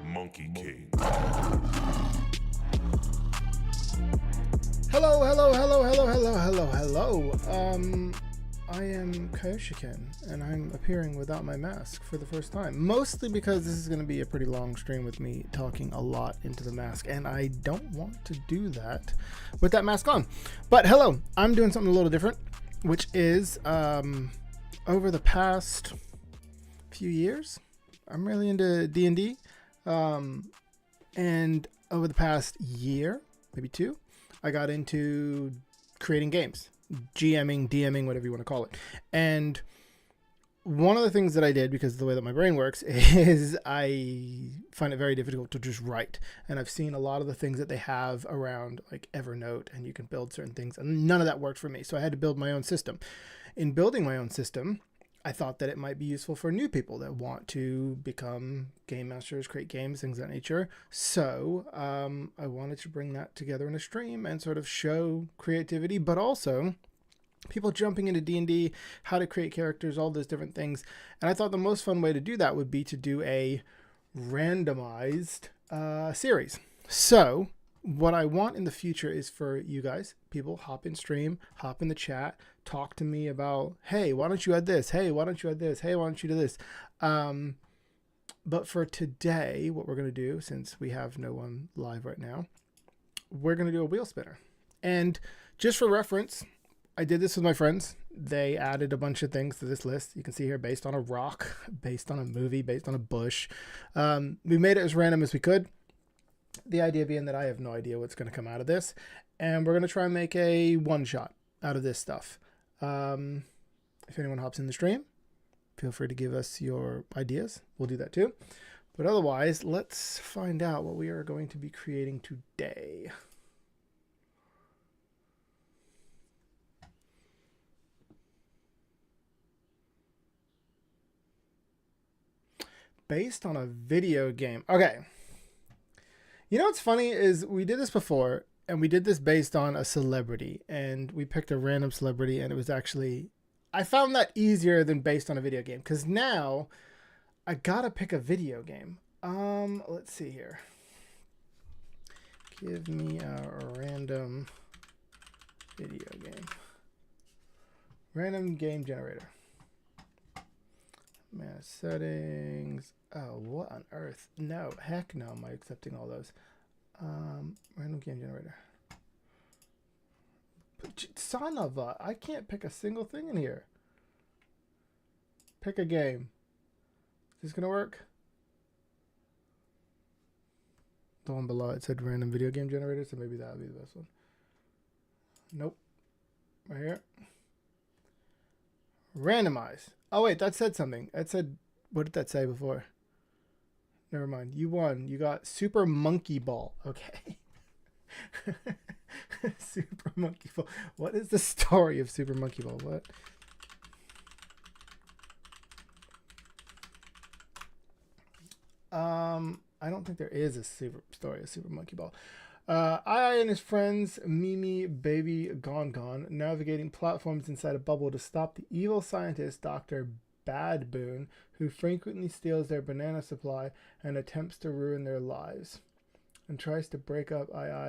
Monkey King. Hello. I am Kayoshiken, and I'm appearing without my mask for the first time. Mostly because this is going to be a pretty long stream with me talking a lot into the mask, and I don't want to do that with that mask on. But hello, I'm doing something a little different, which is over the past few years, I'm really into D&D. And over the past year, maybe two, I got into creating games, GMing, DMing, whatever you want to call it. And one of the things that I did, because of the way that my brain works, is I find it very difficult to just write. And I've seen a lot of the things that they have around like Evernote, and you can build certain things, and none of that worked for me. So I had to build my own system. In building my own system, I thought that it might be useful for new people that want to become game masters, create games, things of that nature. So I wanted to bring that together in a stream and sort of show creativity, but also people jumping into D&D, how to create characters, all those different things. And I thought the most fun way to do that would be to do a randomized series. So what I want in the future is for you guys, people, hop in stream, hop in the chat, talk to me about, hey, why don't you add this? Hey, why don't you add this? Hey, why don't you do this? But for today, what we're going to do, since we have no one live right now, we're going to do a wheel spinner. And just for reference, I did this with my friends. They added a bunch of things to this list. You can see here, based on a rock, based on a movie, based on a bush. We made it as random as we could. The idea being that I have no idea what's going to come out of this. And we're going to try and make a one-shot out of this stuff. If anyone hops in the stream, feel free to give us your ideas. We'll do that too. But otherwise, let's find out what we are going to be creating today. Based on a video game. Okay. You know what's funny is we did this before, and we did this based on a celebrity, and we picked a random celebrity, and it was actually, I found that easier than based on a video game, because now I gotta pick a video game. Let's see here. Give me a random video game. Random game generator. Man, settings. Oh, what on earth? No, heck no, am I accepting all those? Random game generator. Son of a, I can't pick a single thing in here. Pick a game. Is this gonna work? The one below it said random video game generator, so maybe that would be the best one. Nope. Right here. Randomize. Oh wait, that said something. That said, what did that say before? Never mind. You won. You got Super Monkey Ball. Okay. Super Monkey Ball. What is the story of Super Monkey Ball? What? I don't think there is a story of Super Monkey Ball. I and his friends, Mimi, Baby, Gone, navigating platforms inside a bubble to stop the evil scientist, Dr. Badboon, who frequently steals their banana supply and attempts to ruin their lives, and tries to break up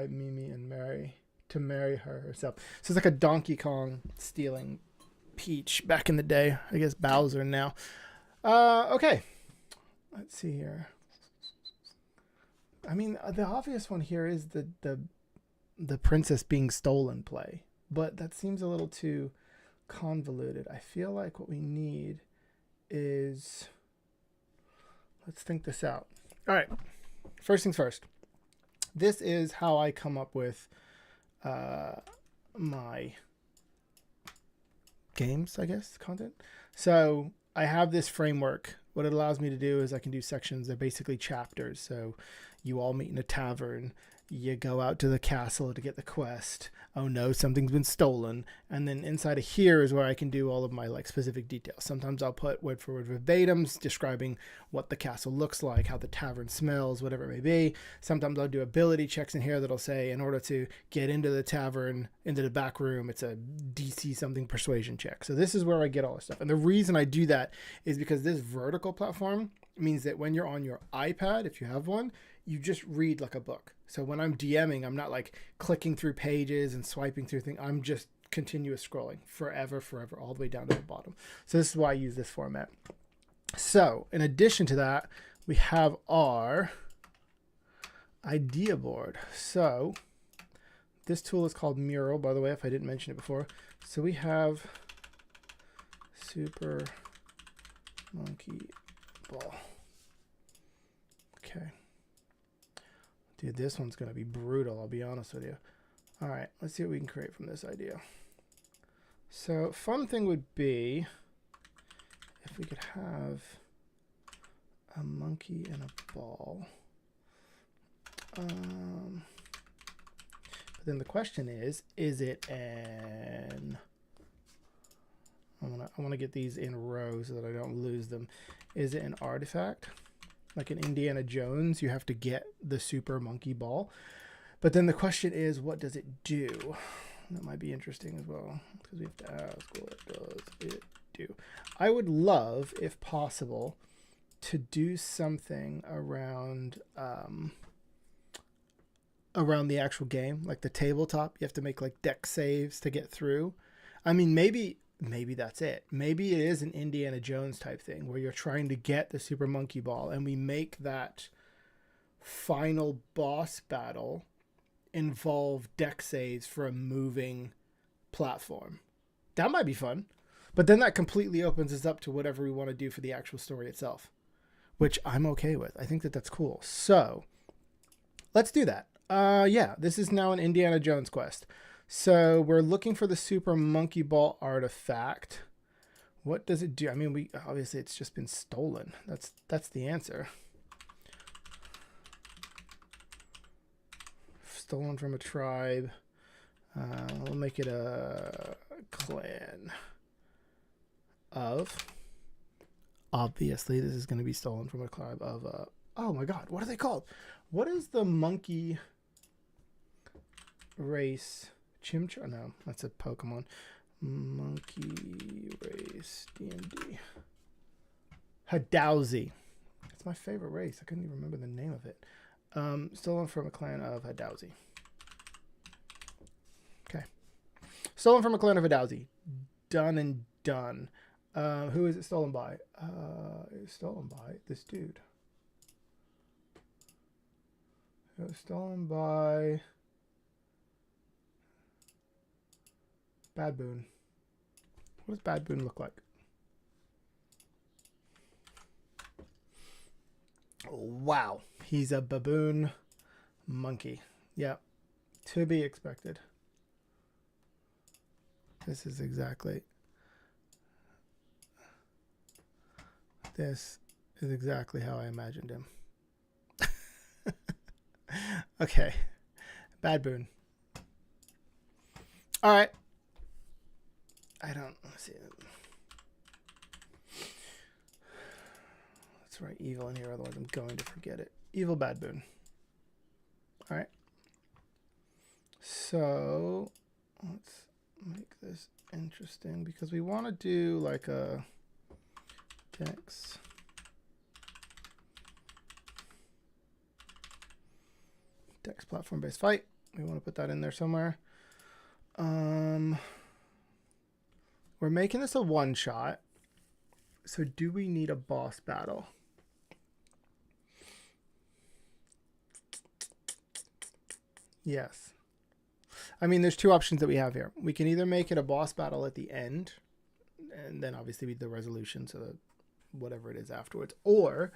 Mimi and marry her herself. So it's like a Donkey Kong stealing Peach back in the day. I guess Bowser now. Okay. Let's see here. I mean, the obvious one here is the princess being stolen play, but that seems a little too convoluted. I feel like what we need is, let's think this out. All right, first things first. This is how I come up with my games, I guess, content. So I have this framework What it allows me to do is I can do sections. They're basically chapters. So you all meet in a tavern. You go out to the castle to get the quest. Oh no, something's been stolen. And then inside of here is where I can do all of my like specific details. Sometimes I'll put word for word verbatims describing what the castle looks like, how the tavern smells, whatever it may be. Sometimes I'll do ability checks in here that'll say in order to get into the tavern, into the back room, it's a DC something persuasion check. So this is where I get all this stuff. And the reason I do that is because this vertical platform means that when you're on your iPad, if you have one, you just read like a book. So when I'm DMing, I'm not like clicking through pages and swiping through things. I'm just continuous scrolling forever, all the way down to the bottom. So this is why I use this format. So in addition to that, we have our idea board. So this tool is called Mural, by the way, if I didn't mention it before. So we have Super Monkey Ball. Okay. Dude, this one's going to be brutal, I'll be honest with you. All right, let's see what we can create from this idea. So fun thing would be if we could have a monkey and a ball. But then the question is it an... I want to get these in rows so that I don't lose them. Is it an artifact? Like in Indiana Jones, you have to get the super monkey ball. But then the question is, what does it do? That might be interesting as well, because we have to ask, what does it do? I would love, if possible, to do something around around the actual game, like the tabletop. You have to make like deck saves to get through. I mean, maybe that's it. Maybe it is an Indiana Jones type thing where you're trying to get the super monkey ball, and we make that final boss battle involve deck saves for a moving platform. That might be fun. But then that completely opens us up to whatever we want to do for the actual story itself, which I'm okay with. I think that that's cool. So let's do that. Yeah, this is now an Indiana Jones quest. So we're looking for the super monkey ball artifact. What does it do? I mean, obviously it's just been stolen. That's the answer. Stolen from a tribe. We'll make it a clan of. Obviously, this is going to be stolen from a tribe of. Oh my God, what are they called? What is the monkey race? Chimchar? No, that's a Pokemon. Monkey race D&D. Hadowsy. That's my favorite race. I couldn't even remember the name of it. Stolen from a clan of Hadowsy. Okay. Stolen from a clan of Hadowsy. Done and done. Who is it stolen by? It's stolen by this dude. It was stolen by Bad Boon. What does Bad Boon look like? Wow. He's a baboon monkey. Yeah. To be expected. This is exactly how I imagined him. Okay. Bad Boon. All right. Let's see. Let's write evil in here, otherwise I'm going to forget it. Evil Bad Boon. All right. So let's make this interesting because we want to do like a text. Text platform based fight. We want to put that in there somewhere. We're making this a one shot. So do we need a boss battle? Yes. I mean, there's two options that we have here. We can either make it a boss battle at the end, and then obviously the resolution, so that whatever it is afterwards, or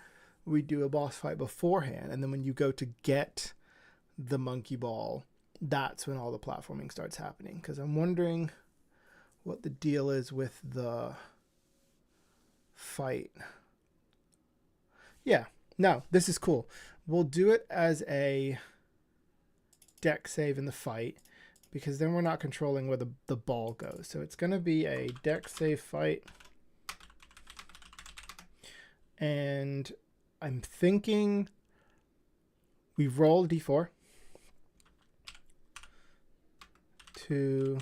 we do a boss fight beforehand, and then when you go to get the monkey ball, that's when all the platforming starts happening. Because I'm wondering what the deal is with the fight. Yeah. No, this is cool. We'll do it as a deck save in the fight, because then we're not controlling where the ball goes. So it's going to be a deck save fight. And I'm thinking we roll d4. 2.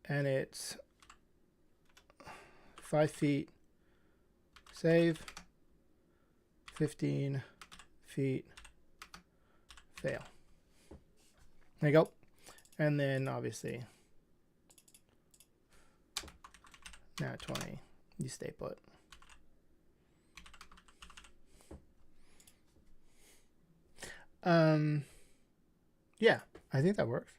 And it's 5 feet save, 15 feet fail. There you go. And then obviously nat 20, you stay put. Yeah, I think that works.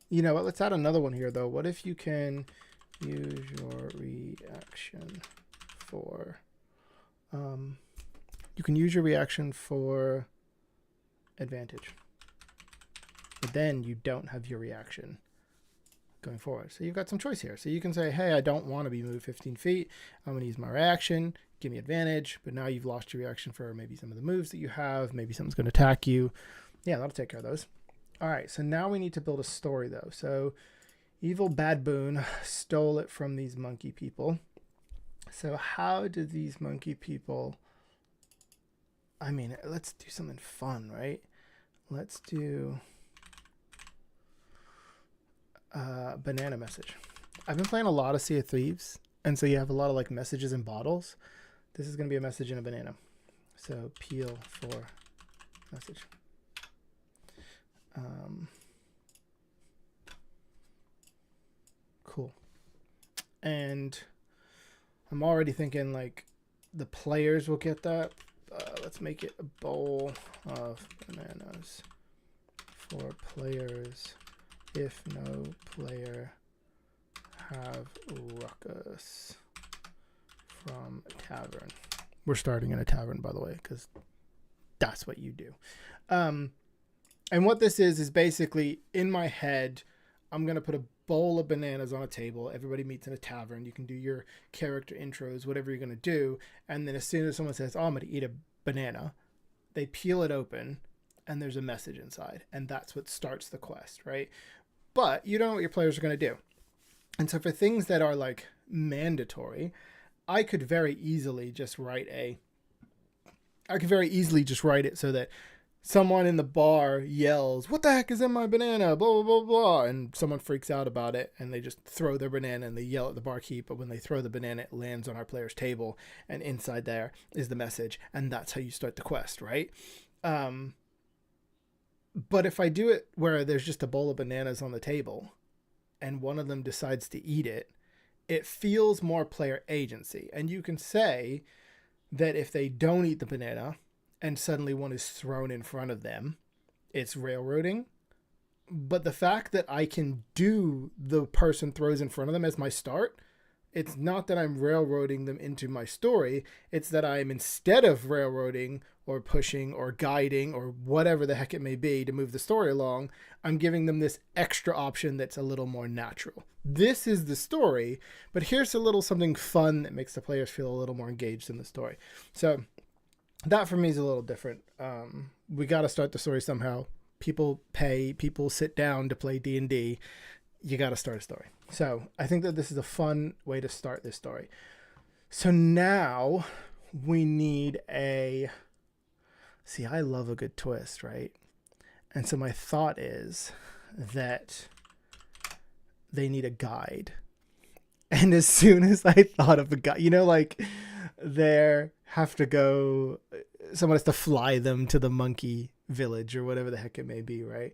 You know what? Let's add another one here, though. What if you can use your reaction for... you can use your reaction for advantage. But then you don't have your reaction going forward. So you've got some choice here. So you can say, hey, I don't want to be moved 15 feet. I'm going to use my reaction. Give me advantage. But now you've lost your reaction for maybe some of the moves that you have. Maybe something's going to attack you. Yeah, that'll take care of those. All right, so now we need to build a story, though. So Evil Bad Boon stole it from these monkey people. So how do these monkey people... I mean, let's do something fun, right? Let's do banana message. I've been playing a lot of Sea of Thieves, and so you have a lot of like messages in bottles. This is going to be a message in a banana. So peel for message. Cool. And I'm already thinking like the players will get that. Let's make it a bowl of bananas for players if no player have ruckus from a tavern. We're starting in a tavern, by the way, because that's what you do. And what this is basically in my head, I'm going to put a bowl of bananas on a table. Everybody meets in a tavern. You can do your character intros, whatever you're going to do. And then as soon as someone says, oh, I'm going to eat a banana, they peel it open and there's a message inside. And that's what starts the quest, right? But you don't know what your players are going to do. And so for things that are like mandatory, I could very easily just write it so that someone in the bar yells, what the heck is in my banana? Blah, blah, blah, blah. And someone freaks out about it and they just throw their banana and they yell at the barkeep. But when they throw the banana, it lands on our player's table. And inside there is the message. And that's how you start the quest, right? But if I do it where there's just a bowl of bananas on the table and one of them decides to eat it, it feels more player agency. And you can say that if they don't eat the banana, and suddenly one is thrown in front of them, it's railroading. But the fact that I can do the person throws in front of them as my start, it's not that I'm railroading them into my story. It's that I'm, instead of railroading or pushing or guiding or whatever the heck it may be to move the story along, I'm giving them this extra option that's a little more natural. This is the story, but here's a little something fun that makes the players feel a little more engaged in the story. So that for me is a little different. We got to start the story somehow. People pay, people sit down to play D&D. You got to start a story. So I think that this is a fun way to start this story. So now we need see, I love a good twist, right? And so my thought is that they need a guide. And as soon as I thought of a guide, like someone has to fly them to the monkey village or whatever the heck it may be, right?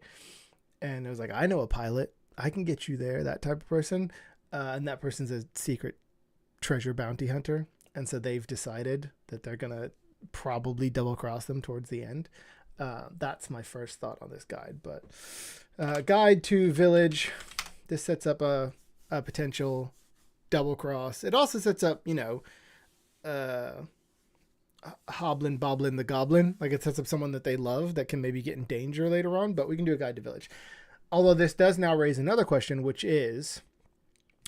And it was like, I know a pilot. I can get you there, that type of person. And that person's a secret treasure bounty hunter. And so they've decided that they're going to probably double cross them towards the end. That's my first thought on this guide. But guide to village. This sets up a potential double cross. It also sets up, Hoblin Boblin the Goblin. Like, it sets up someone that they love that can maybe get in danger later on, but we can do a guide to village. Although this does now raise another question, which is,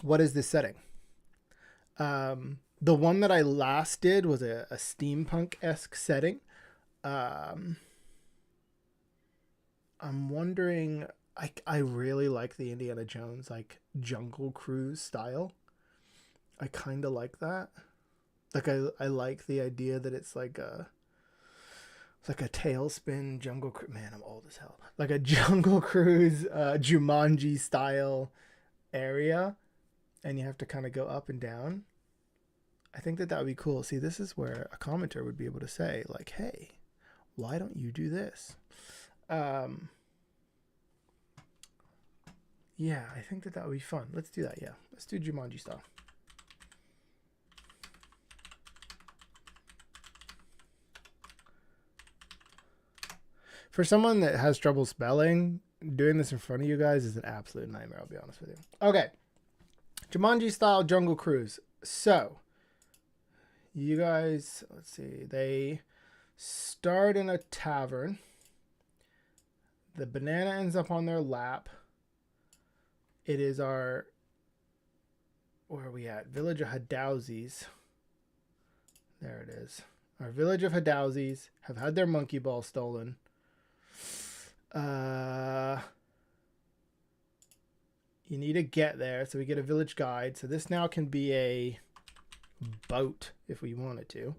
what is this setting? The one that I last did was a steampunk-esque setting. I'm wondering, I really like the Indiana Jones like Jungle Cruise style. I kind of like that. Like I like the idea that it's like a tailspin jungle cruise. Man, I'm old as hell. Like a jungle cruise, Jumanji style area, and you have to kind of go up and down. I think that would be cool. See, this is where a commenter would be able to say like, "Hey, why don't you do this?" Yeah, I think that would be fun. Let's do that. Yeah, let's do Jumanji style. For someone that has trouble spelling, doing this in front of you guys is an absolute nightmare, I'll be honest with you. Okay. Jumanji style jungle cruise. So, you guys, let's see. They start in a tavern. The banana ends up on their lap. It is our, where are we at? Village of Hadowsies. There it is. Our village of Hadowsies have had their monkey ball stolen. You need to get there, so we get a village guide. So this now can be a boat if we wanted to,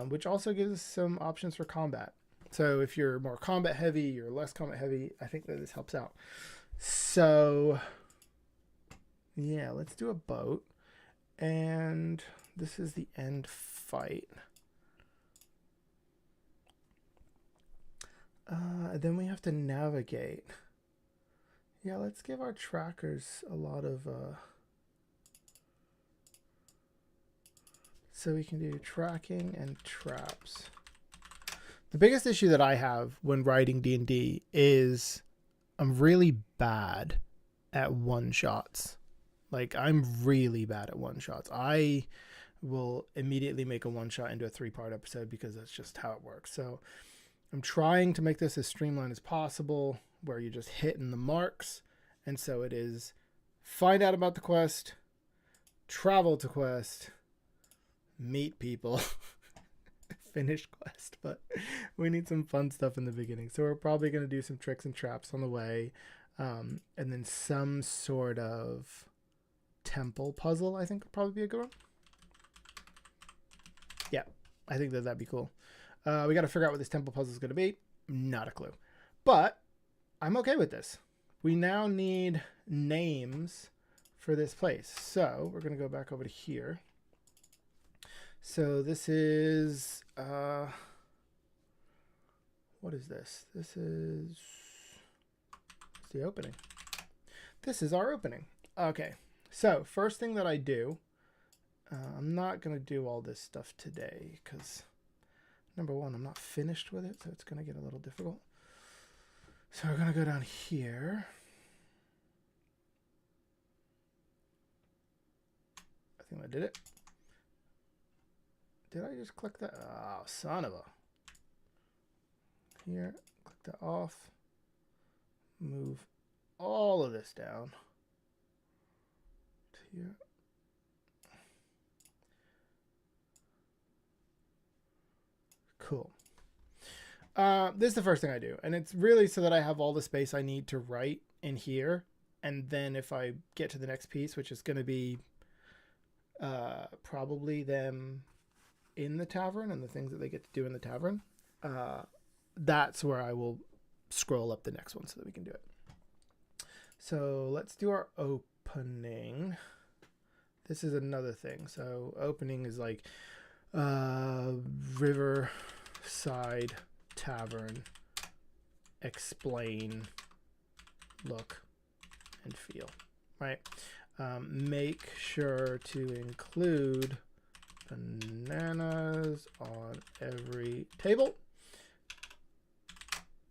which also gives us some options for combat. So if you're more combat heavy, you're less combat heavy, I think that this helps out. So yeah, let's do a boat, and this is the end fight. Then we have to navigate. Yeah, let's give our trackers a lot of so we can do tracking and traps. The biggest issue that I have when writing D&D is I'm really bad at one-shots. Like, I'm really bad at one-shots. I will immediately make a one-shot into a 3-part episode because that's just how it works. So I'm trying to make this as streamlined as possible, where you're just hitting the marks. And so it is find out about the quest, travel to quest, meet people, finish quest. But we need some fun stuff in the beginning. So we're probably going to do some tricks and traps on the way. And then some sort of temple puzzle, I think would probably be a good one. Yeah, I think that'd be cool. We got to figure out what this temple puzzle is going to be. Not a clue. But I'm okay with this. We now need names for this place. So we're going to go back over to here. So this is... what is this? This is the opening. This is our opening. Okay. So first thing that I do... I'm not going to do all this stuff today because... Number one, I'm not finished with it, so it's going to get a little difficult. So we're going to go down here. I think I did it. Did I just click that? Oh, son of a. Here, click that off. Move all of this down to here. Cool. This is the first thing I do, and it's really so that I have all the space I need to write in here, and then if I get to the next piece, which is going to be probably them in the tavern and the things that they get to do in the tavern, that's where I will scroll up the next one so that we can do it. So let's do our opening. This is another thing. So opening is like Riverside Tavern, explain, look, and feel, right? Make sure to include bananas on every table.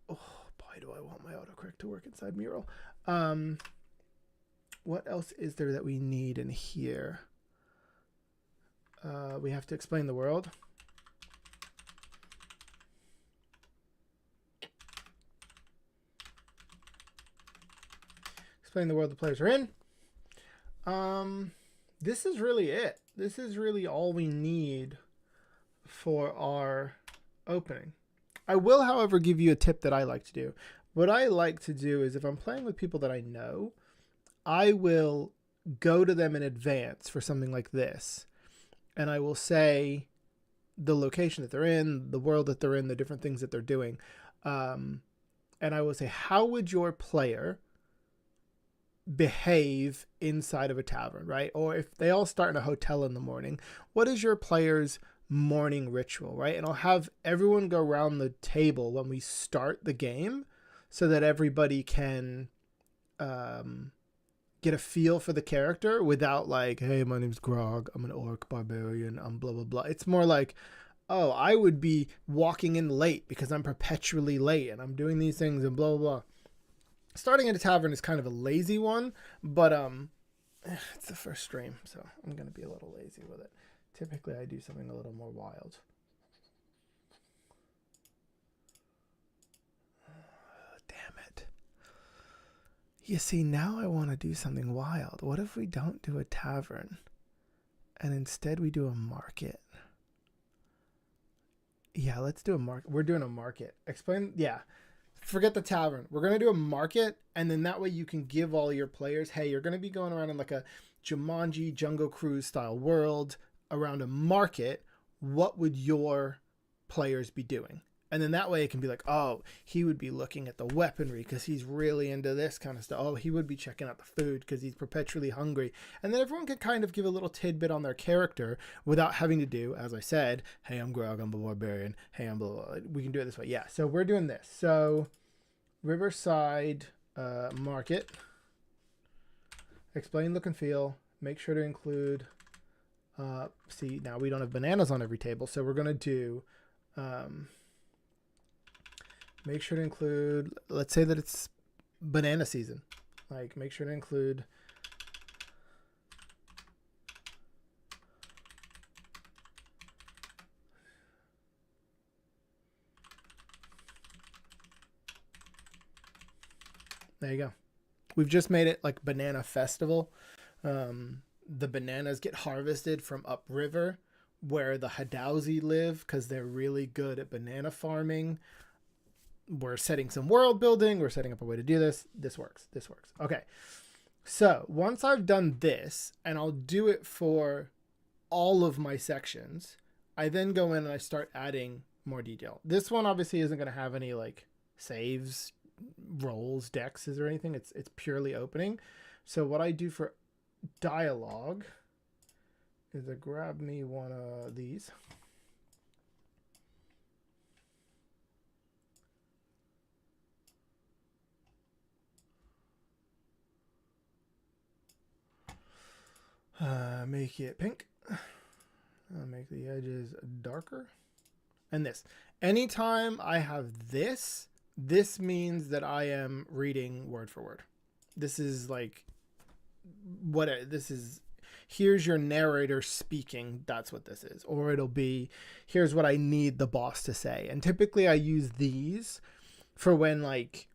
Oh boy, do I want my autocorrect to work inside Mural. What else is there that we need in here? We have to explain the world. Explain the world the players are in. this is really it. This is really all we need for our opening. I will, however, give you a tip that I like to do. What I like to do is if I'm playing with people that I know, I will go to them in advance for something like this. And I will say the location that they're in, the world that they're in, the different things that they're doing. And I will say, how would your player behave inside of a tavern, right? Or if they all start in a hotel in the morning, what is your player's morning ritual, right? And I'll have everyone go around the table when we start the game so that everybody can get a feel for the character without like, hey, my name's Grog, I'm an orc barbarian, I'm blah, blah, blah. It's more like, oh, I would be walking in late because I'm perpetually late and I'm doing these things and blah, blah, blah. Starting at a tavern is kind of a lazy one, but it's the first stream, so I'm going to be a little lazy with it. Typically, I do something a little more wild. Damn it. You see, now I want to do something wild. What if we don't do a tavern and instead we do a market? Yeah, let's do a market. We're doing a market. Explain. Yeah. Forget the tavern. We're going to do a market, and then that way you can give all your players, hey, you're going to be going around in like a Jumanji Jungle Cruise style world around a market. What would your players be doing? And then that way it can be like, oh, he would be looking at the weaponry because he's really into this kind of stuff. Oh, he would be checking out the food because he's perpetually hungry. And then everyone can kind of give a little tidbit on their character without having to do, as I said, hey, I'm Grog, I'm a barbarian. Hey, I'm blah, blah, blah. We can do it this way. Yeah, so we're doing this. So Riverside Market. Explain look and feel. Make sure to include, see, now we don't have bananas on every table. So we're going to do... make sure to include, let's say that it's banana season. Like, make sure to include there you go. We've just made it like banana festival. The bananas get harvested from upriver where the Hadausi live because they're really good at banana farming. We're setting some world building. We're setting up a way to do this. This works. This works. Okay. So once I've done this, and I'll do it for all of my sections, I then go in and I start adding more detail. This one obviously isn't going to have any like saves, rolls, dexes, or anything. It's purely opening. So what I do for dialogue is I grab me one of these. Make it pink. Make the edges darker. And this. Anytime I have this, this means that I am reading word for word. This is like what this is. Here's your narrator speaking. That's what this is. Or it'll be, here's what I need the boss to say. And typically I use these for when like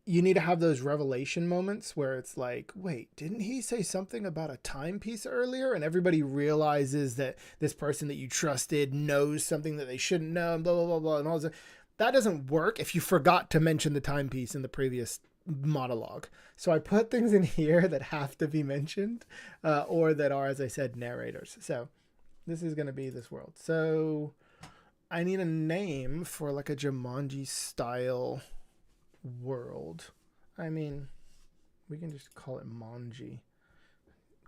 you need to have those revelation moments where it's like, wait, didn't he say something about a timepiece earlier? And everybody realizes that this person that you trusted knows something that they shouldn't know, and blah, blah, blah, blah, and all that. That doesn't work if you forgot to mention the timepiece in the previous monologue. So I put things in here that have to be mentioned or that are, as I said, narrators. So this is going to be this world. So I need a name for like a Jumanji style world. I mean, we can just call it Manji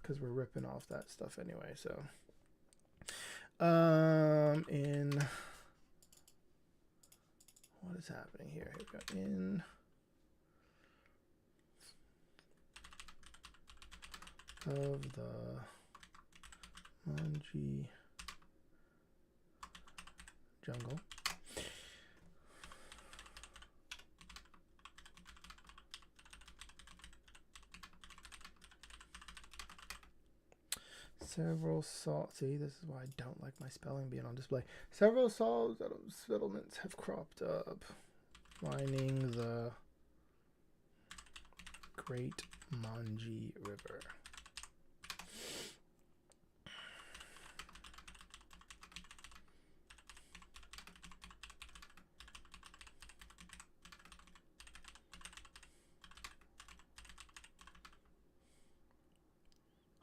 because we're ripping off that stuff anyway. So in what is happening here? We've got in of the Manji jungle. Several see, this is why I don't like my spelling being on display. Several settlements have cropped up, lining the Great Manji River.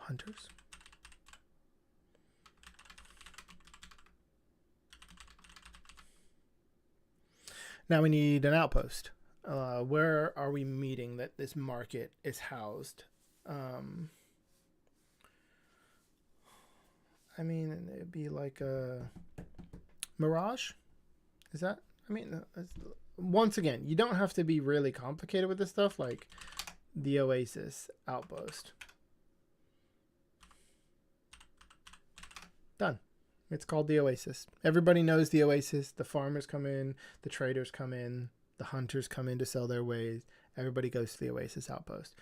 hunters. Now we need an outpost. Where are we meeting that this market is housed? I mean, it'd be like a Mirage. Is that? I mean, once again, you don't have to be really complicated with this stuff, like the Oasis outpost. Done. It's called the Oasis. Everybody knows the Oasis. The farmers come in, the traders come in, the hunters come in to sell their ways. Everybody goes to the Oasis outpost.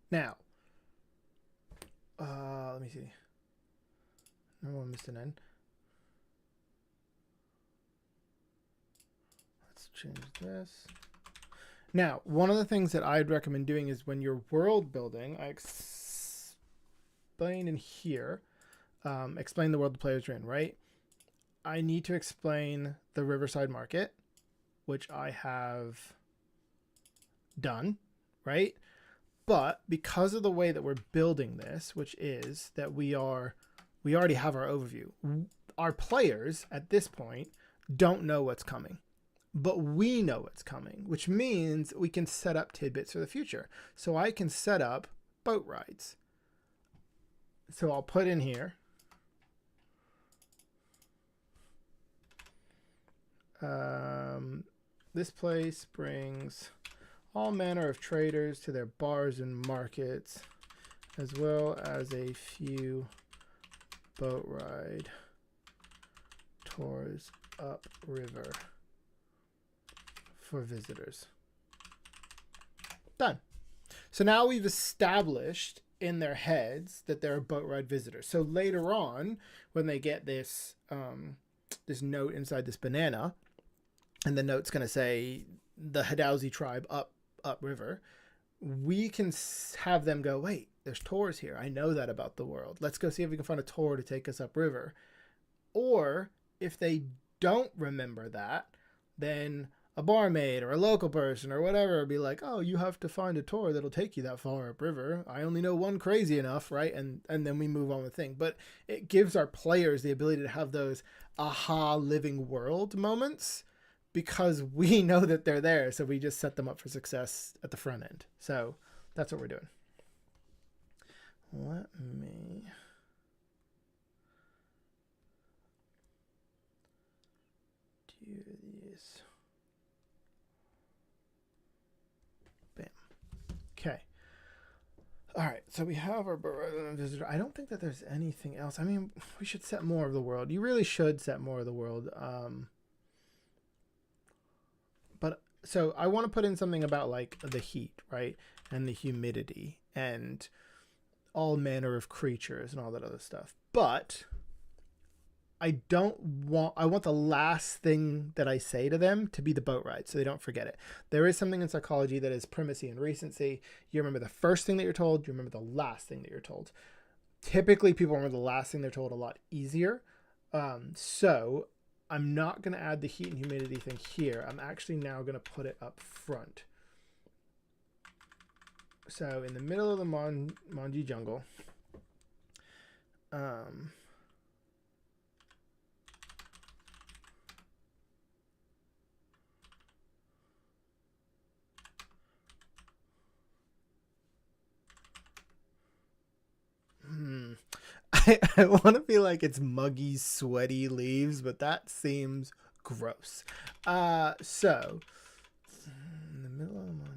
Now, let me see. No one missed an N. Let's change this. Now, one of the things that I'd recommend doing is when you're world building, I explain in here, explain the world the players are in, right? I need to explain the Riverside Market, which I have done, right? But because of the way that we're building this, which is that we already have our overview. Our players at this point don't know what's coming, but we know what's coming, which means we can set up tidbits for the future. So I can set up boat rides. So I'll put in here, this place brings all manner of traders to their bars and markets, as well as a few boat ride tours upriver for visitors. Done. So now we've established in their heads that they're boat ride visitors. So later on, when they get this this note inside this banana, and the note's going to say the Hadauzi tribe upriver, we can have them go, wait, there's tours here. I know that about the world. Let's go see if we can find a tour to take us upriver. Or if they don't remember that, then a barmaid or a local person or whatever will be like, oh, you have to find a tour that'll take you that far upriver. I only know one crazy enough, right? And then we move on with the thing. But it gives our players the ability to have those aha living world moments, because we know that they're there, so we just set them up for success at the front end. So that's what we're doing. Let me do these. Bam. Okay. All right, so we have our visitor. I don't think that there's anything else. I mean, we should set more of the world. You really should set more of the world. So I want to put in something about like the heat, right? And the humidity and all manner of creatures and all that other stuff. But I want the last thing that I say to them to be the boat ride, so they don't forget it. There is something in psychology that is primacy and recency. You remember the first thing that you're told, you remember the last thing that you're told. Typically people remember the last thing they're told a lot easier. So I'm not going to add the heat and humidity thing here. I'm actually now going to put it up front. So in the middle of the Manji jungle, I want to be like it's muggy, sweaty leaves, but that seems gross. So in the middle of the morning.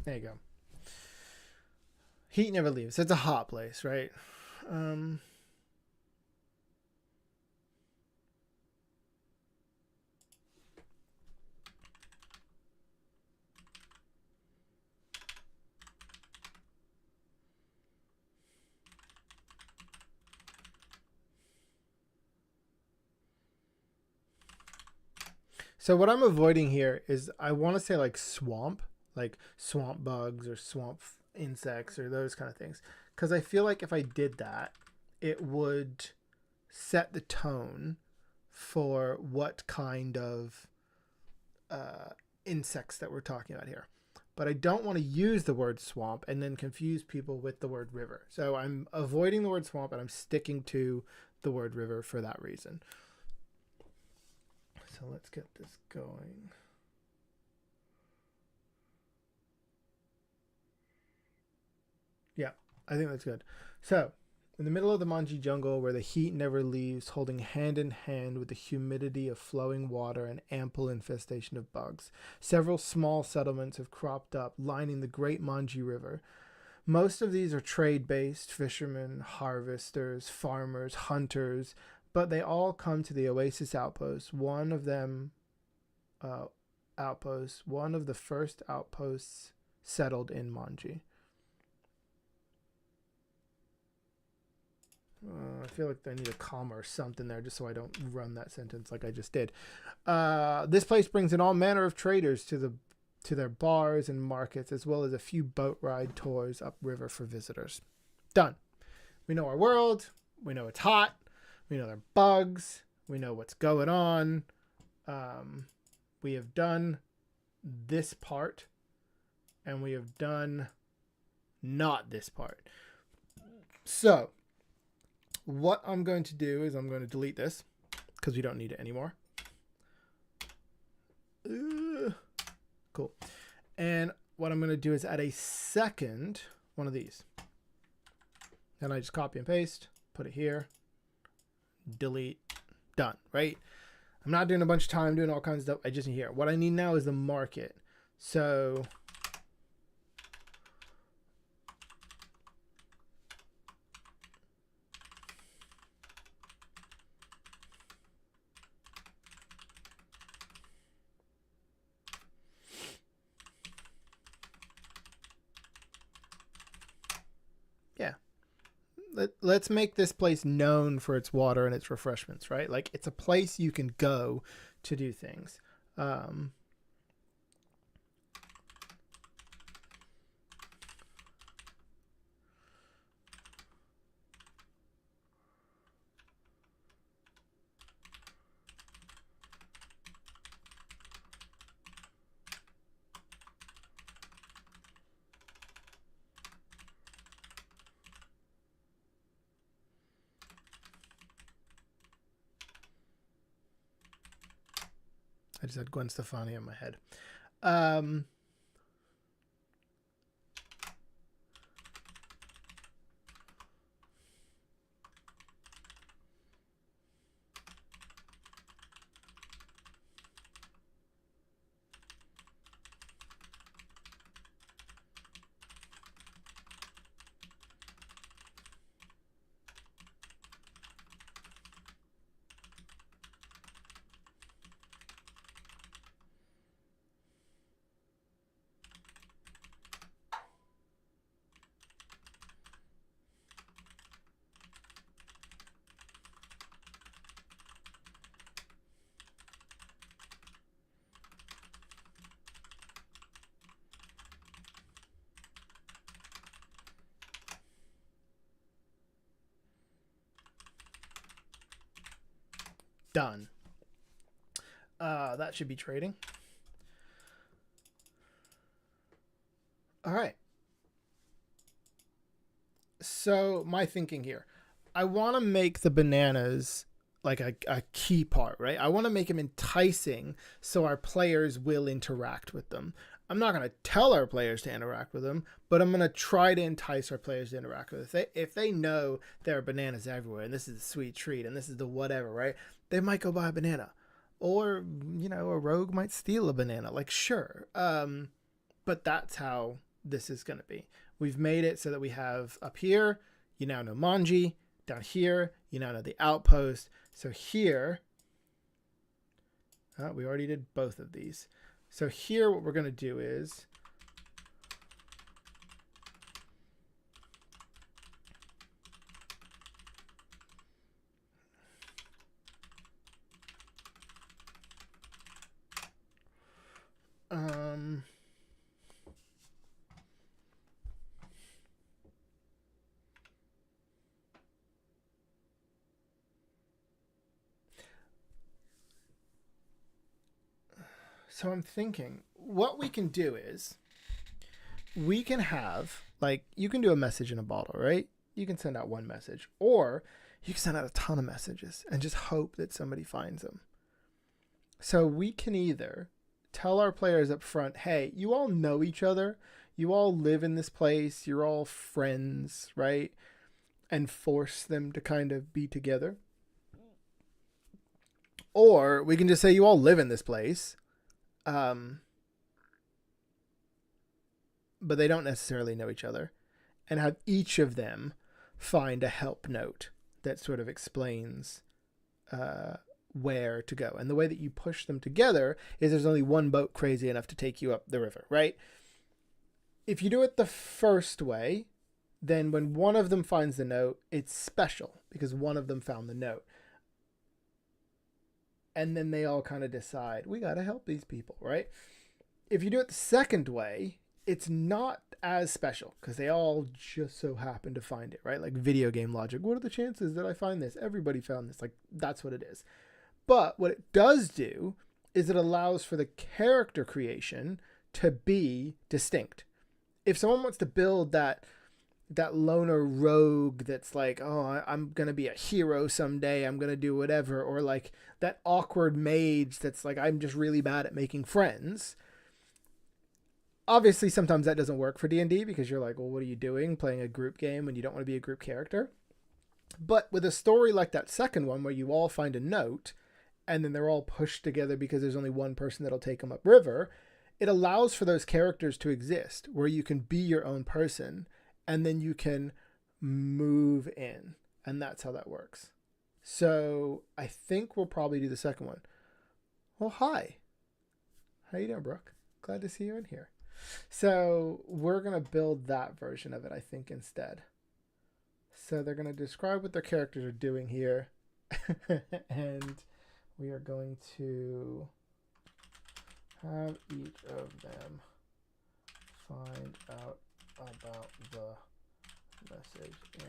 There you go. Heat never leaves. It's a hot place, right? So what I'm avoiding here is I want to say like swamp bugs or swamp insects or those kind of things. Because I feel like if I did that, it would set the tone for what kind of insects that we're talking about here. But I don't want to use the word swamp and then confuse people with the word river. So I'm avoiding the word swamp and I'm sticking to the word river for that reason. So let's get this going. Yeah, I think that's good. So, in the middle of the Manji jungle where the heat never leaves, holding hand in hand with the humidity of flowing water and ample infestation of bugs, several small settlements have cropped up, lining the great Manji River. Most of these are trade-based, fishermen, harvesters, farmers, hunters, but they all come to the Oasis Outpost, one of the first outposts settled in Manji. I feel like I need a comma or something there just so I don't run that sentence like I just did. This place brings in all manner of traders to their bars and markets, as well as a few boat ride tours upriver for visitors. Done. We know our world. We know it's hot. We know there are bugs. We know what's going on. We have done this part, and we have done not this part. So what I'm going to do is I'm going to delete this because we don't need it anymore. Cool. And what I'm going to do is add a second one of these. Then I just copy and paste, put it here, delete, done, right? I'm not doing a bunch of time doing all kinds of stuff. I just need here. What I need now is the market. So yeah. Let's make this place known for its water and its refreshments, right? Like it's a place you can go to do things. I just had Gwen Stefani in my head. Done. That should be trading. All right. So my thinking here, I want to make the bananas like a key part, right? I want to make them enticing so our players will interact with them. I'm not going to tell our players to interact with them, but I'm going to try to entice our players to interact with it. If they know there are bananas everywhere and this is a sweet treat and this is the whatever, right? They might go buy a banana. Or, you know, a rogue might steal a banana. Like, sure. But that's how this is going to be. We've made it so that we have up here, you now know Manji. Down here, you now know the outpost. So here, we already did both of these. So here, what we're going to do is so I'm thinking what we can do is we can have, like, you can do a message in a bottle, right? You can send out one message, or you can send out a ton of messages and just hope that somebody finds them. So we can either tell our players up front, hey, you all know each other. You all live in this place. You're all friends, right? And force them to kind of be together. Or we can just say you all live in this place. But they don't necessarily know each other, and have each of them find a help note that sort of explains where to go. And the way that you push them together is there's only one boat crazy enough to take you up the river, right? If you do it the first way, then when one of them finds the note, it's special because one of them found the note. And then they all kind of decide, we got to help these people, right? If you do it the second way, it's not as special because they all just so happen to find it, right? Like video game logic. What are the chances that I find this? Everybody found this. Like, that's what it is. But what it does do is it allows for the character creation to be distinct. If someone wants to build that loner rogue that's like, oh, I'm going to be a hero someday, I'm going to do whatever, or like that awkward mage that's like, I'm just really bad at making friends. Obviously, sometimes that doesn't work for D&D because you're like, well, what are you doing playing a group game when you don't want to be a group character? But with a story like that second one where you all find a note and then they're all pushed together because there's only one person that'll take them upriver, it allows for those characters to exist where you can be your own person and then you can move in. And that's how that works. So I think we'll probably do the second one. Well, hi. How you doing, Brooke? Glad to see you in here. So we're going to build that version of it, I think, instead. So they're going to describe what their characters are doing here. And we are going to have each of them find out about the message in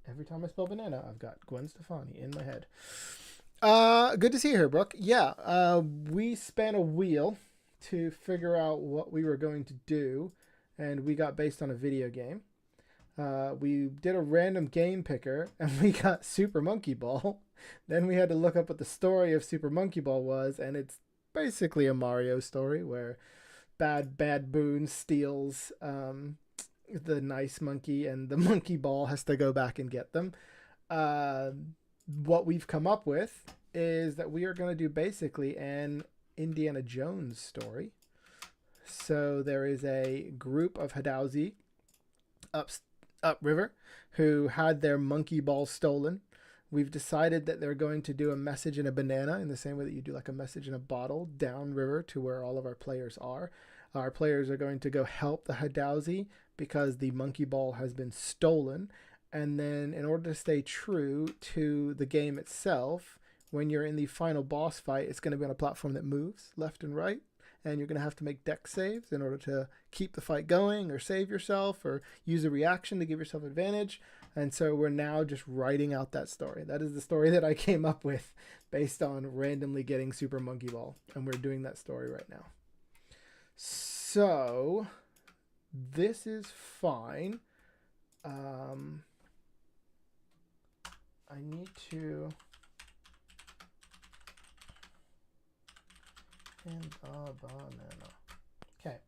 every time I spell banana, I've got Gwen Stefani in my head. Good to see you here, Brooke. Yeah, we span a wheel to figure out what we were going to do, and we got based on a video game. We did a random game picker, and we got Super Monkey Ball. Then we had to look up what the story of Super Monkey Ball was, and it's basically a Mario story where Bad Boon steals the nice monkey, and the monkey ball has to go back and get them. What we've come up with is that we are going to do basically an Indiana Jones story. So there is a group of Hadausi upriver who had their monkey ball stolen. We've decided that they're going to do a message in a banana in the same way that you do like a message in a bottle downriver to where all of our players are. Our players are going to go help the Hadausi because the monkey ball has been stolen. And then in order to stay true to the game itself, when you're in the final boss fight, it's going to be on a platform that moves left and right. And you're going to have to make dex saves in order to keep the fight going or save yourself or use a reaction to give yourself advantage. And so we're now just writing out that story. That is the story that I came up with based on randomly getting Super Monkey Ball. And we're doing that story right now. So this is fine. I need to and a banana. Okay.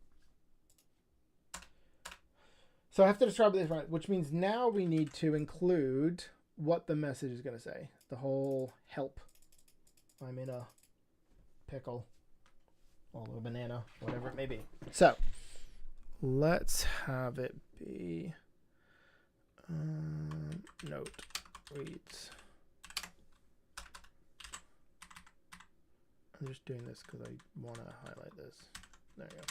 So I have to describe this right, which means now we need to include what the message is going to say. The whole help. I'm in a pickle. or a little banana, whatever it may be. So let's have it be note reads. I'm just doing this because I want to highlight this. There you go.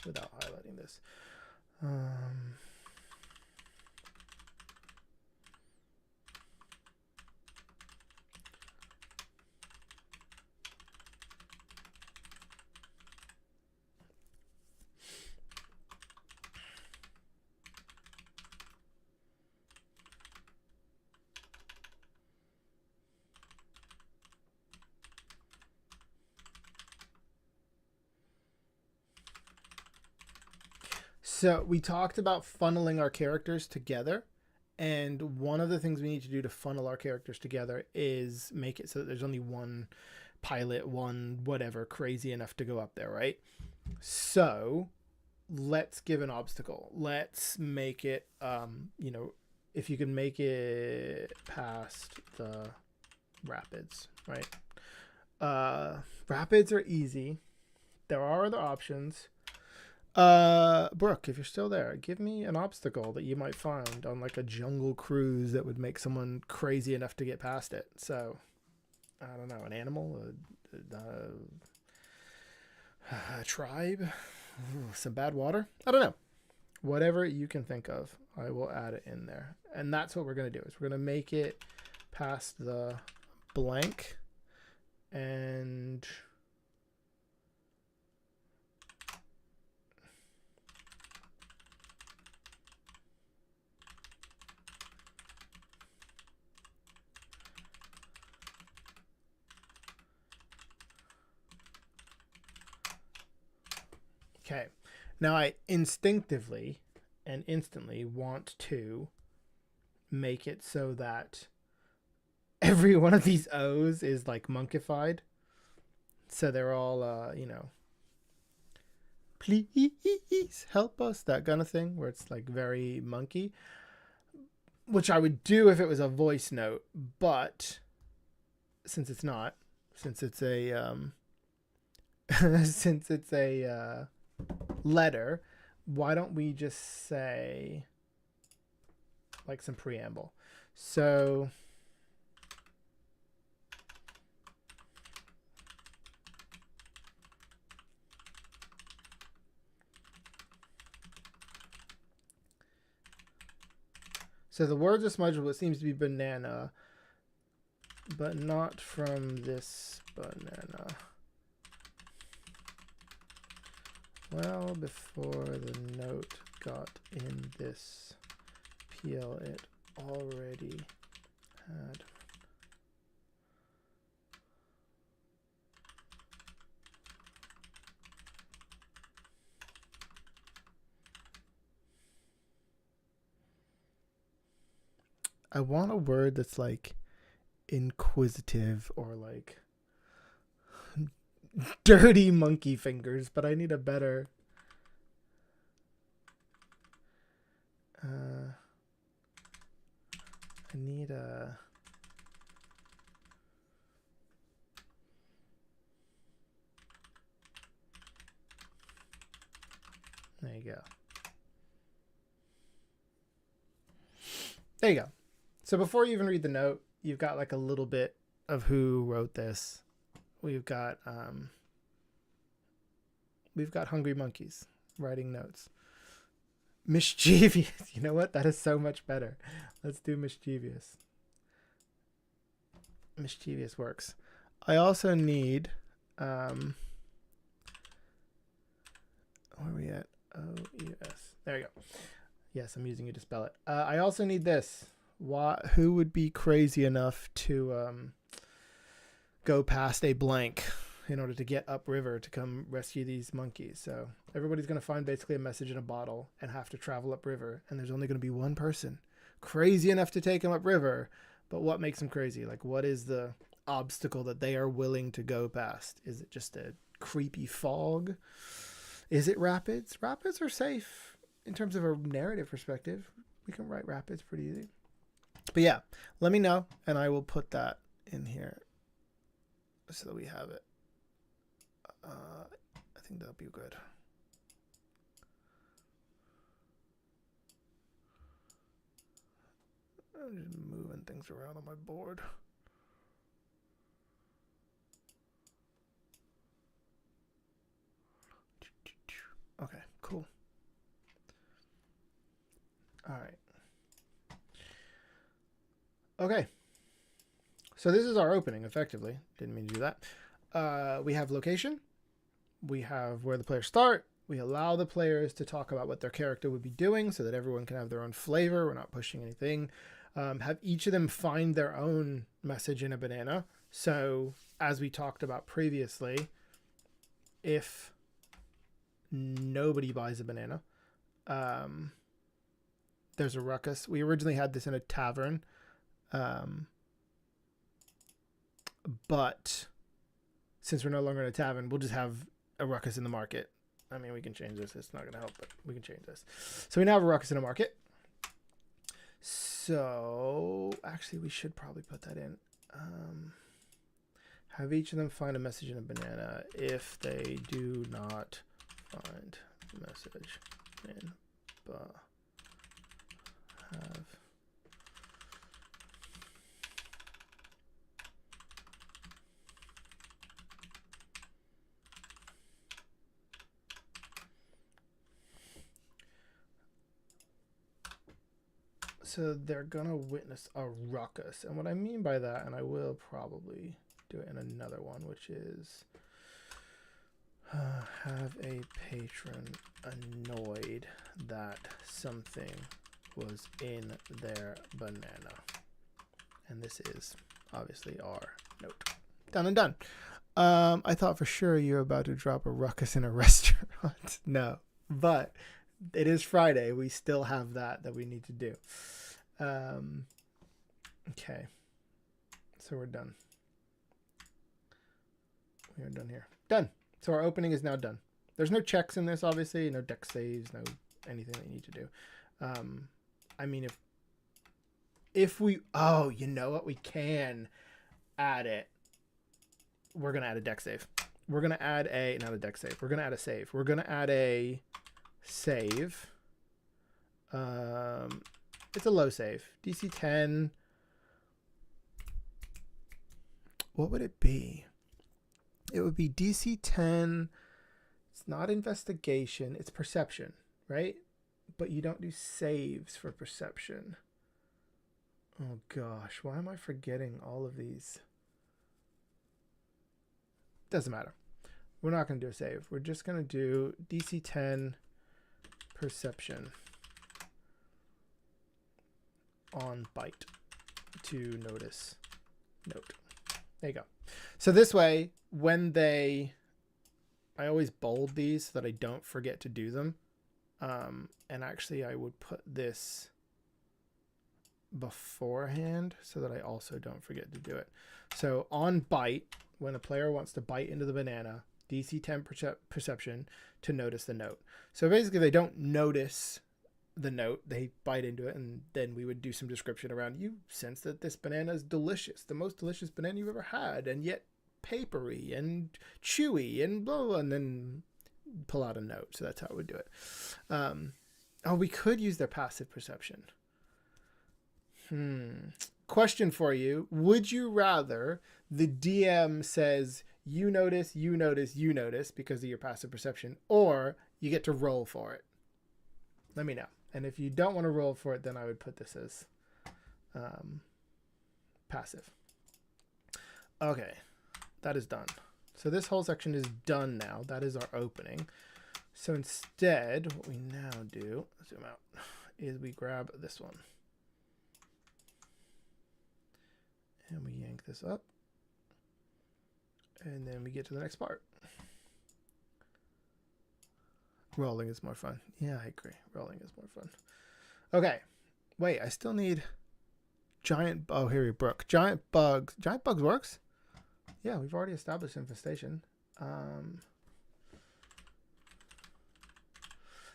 Without highlighting this. So we talked about funneling our characters together, and one of the things we need to do to funnel our characters together is make it so that there's only one pilot, one whatever crazy enough to go up there, right? So let's give an obstacle. Let's make it, you know, if you can make it past the rapids, right? Rapids are easy. There are other options. Brooke, if you're still there, give me an obstacle that you might find on like a jungle cruise that would make someone crazy enough to get past it. So, I don't know, an animal, a tribe, some bad water. I don't know. Whatever you can think of, I will add it in there. And that's what we're going to do, is we're going to make it past the blank and... Okay, now I instinctively and instantly want to make it so that every one of these O's is like monkified. So they're all, you know, please help us, that kind of thing, where it's like very monkey, which I would do if it was a voice note, but since it's not, since it's a, since it's a, letter, why don't we just say like some preamble? So the words are smudgeable. It seems to be banana, but not from this banana. Well, before the note got in this peel, it already had. I want a word that's like inquisitive or like dirty monkey fingers, but I need a better I need a there you go. There you go. So before you even read the note, you've got like a little bit of who wrote this. We've got hungry monkeys writing notes. Mischievous. You know what? That is so much better. Let's do mischievous. Mischievous works. I also need where are we at? O-U-S. There you go. Yes, I'm using it to spell it. I also need this. Who would be crazy enough to go past a blank in order to get upriver to come rescue these monkeys? So everybody's going to find basically a message in a bottle and have to travel upriver. And there's only going to be one person crazy enough to take them upriver. But what makes them crazy? Like, what is the obstacle that they are willing to go past? Is it just a creepy fog? Is it rapids? Rapids are safe in terms of a narrative perspective. We can write rapids pretty easy. But yeah, let me know and I will put that in here so that we have it. think that'll be good. I'm just moving things around on my board. Okay, cool. All right. Okay. So this is our opening, effectively. Didn't mean to do that. We have location. We have where the players start. We allow the players to talk about what their character would be doing so that everyone can have their own flavor. We're not pushing anything. Have each of them find their own message in a banana. So as we talked about previously, if nobody buys a banana, there's a ruckus. We originally had this in a tavern, but since we're no longer in a tavern, we'll just have a ruckus in the market. I mean, we can change this. It's not going to help, but we can change this. So we now have a ruckus in the market. So actually, we should probably put that in. Have each of them find a message in a banana. If they do not find a message in have so they're gonna witness a ruckus, and what I mean by that, and I will probably do it in another one, which is have a patron annoyed that something was in their banana. And this is obviously our note. Done and done. I thought for sure you were about to drop a ruckus in a restaurant. No, but it is Friday. We still have that we need to do. Okay. So we're done. We are done here. Done. So our opening is now done. There's no checks in this, obviously. No deck saves, no anything that you need to do. I mean, if we... Oh, you know what? We can add it. We're going to add a deck save. We're going to add a... Not a deck save. We're going to add a save. We're going to add a save. It's a low save. DC 10. What would it be? It would be DC 10. It's not investigation. It's perception, right? But you don't do saves for perception. Oh gosh, why am I forgetting all of these? Doesn't matter. We're not going to do a save. We're just going to do DC 10 perception on bite to notice note. There you go. So this way, when I always bold these so that I don't forget to do them. And actually I would put this beforehand so that I also don't forget to do it. So on bite, when a player wants to bite into the banana, DC 10 perception to notice the note. So basically they don't notice the note, they bite into it, and then we would do some description around, you sense that this banana is delicious, the most delicious banana you've ever had, and yet papery and chewy and blah, blah, and then pull out a note. So that's how we do it. Oh, we could use their passive perception. Question for you. Would you rather the DM says you notice, you notice, you notice because of your passive perception, or you get to roll for it? Let me know. And if you don't want to roll for it, then I would put this as passive. Okay, that is done. So this whole section is done now. That is our opening. So instead, what we now do, zoom out, is we grab this one. And we yank this up. And then we get to the next part. Rolling is more fun. Yeah, I agree. Rolling is more fun. Okay. Wait, I still need giant... Oh, here we broke. Giant bugs. Giant bugs works? Yeah, we've already established infestation.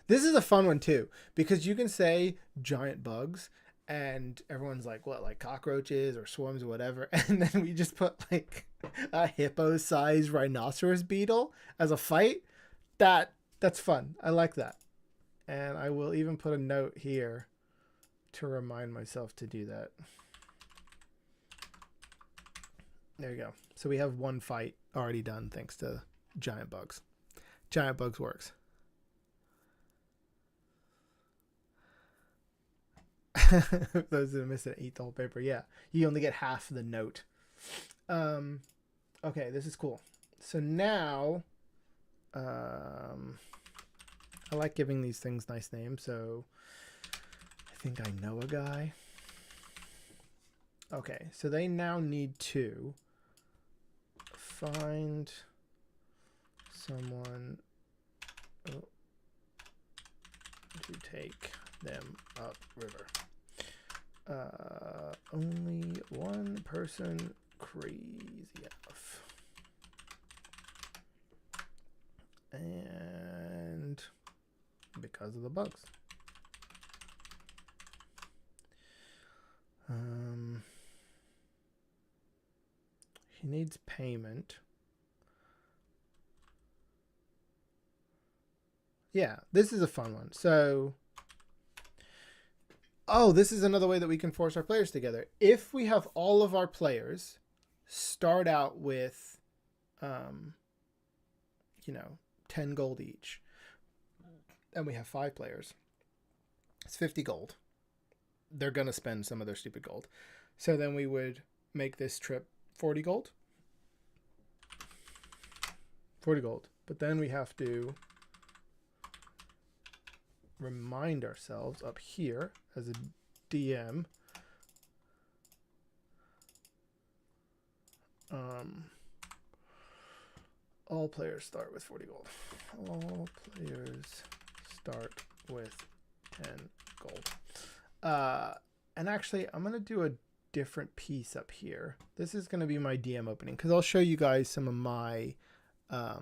This is a fun one, too, because you can say giant bugs, and everyone's like, what, like cockroaches or swarms or whatever, and then we just put, like, a hippo-sized rhinoceros beetle as a fight. That's fun. I like that. And I will even put a note here to remind myself to do that. There you go. So we have one fight already done thanks to giant bugs. Giant bugs works. Those that miss it eat the whole paper. Yeah, you only get half the note. Okay, this is cool. So now, I like giving these things nice names. So I think I know a guy. Okay, so they now need to find someone to take them up river. Only one person crazy enough. And because of the bugs. He needs payment. Yeah, this is a fun one. So, oh, this is another way that we can force our players together. If we have all of our players start out with, 10 gold each, and we have 5 players, it's 50 gold. They're going to spend some of their stupid gold. So then we would make this trip 40 gold. 40 gold. But then we have to remind ourselves up here as a DM. All players start with 40 gold. All players start with 10 gold. And actually, I'm going to do a different piece up here. This is going to be my DM opening because I'll show you guys some of my, I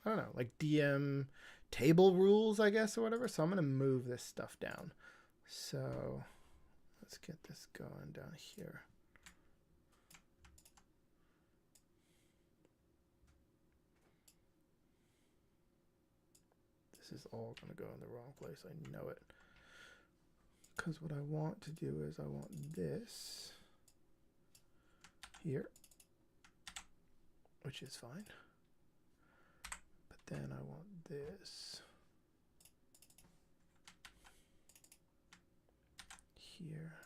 don't know, like DM table rules, I guess, or whatever. So I'm going to move this stuff down. So let's get this going down here. This is all going to go in the wrong place. I know it. Because what I want to do is I want this here, which is fine. But then I want this here.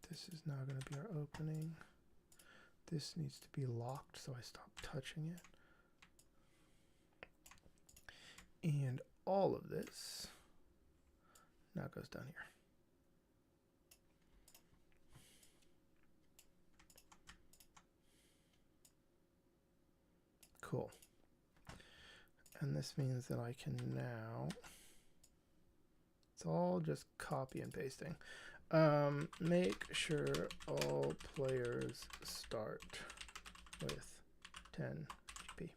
This is now going to be our opening. This needs to be locked, so I stop touching it. And all of this now goes down here. Cool. And this means that I can now, it's all just copy and pasting. Make sure all players start with 10 GP.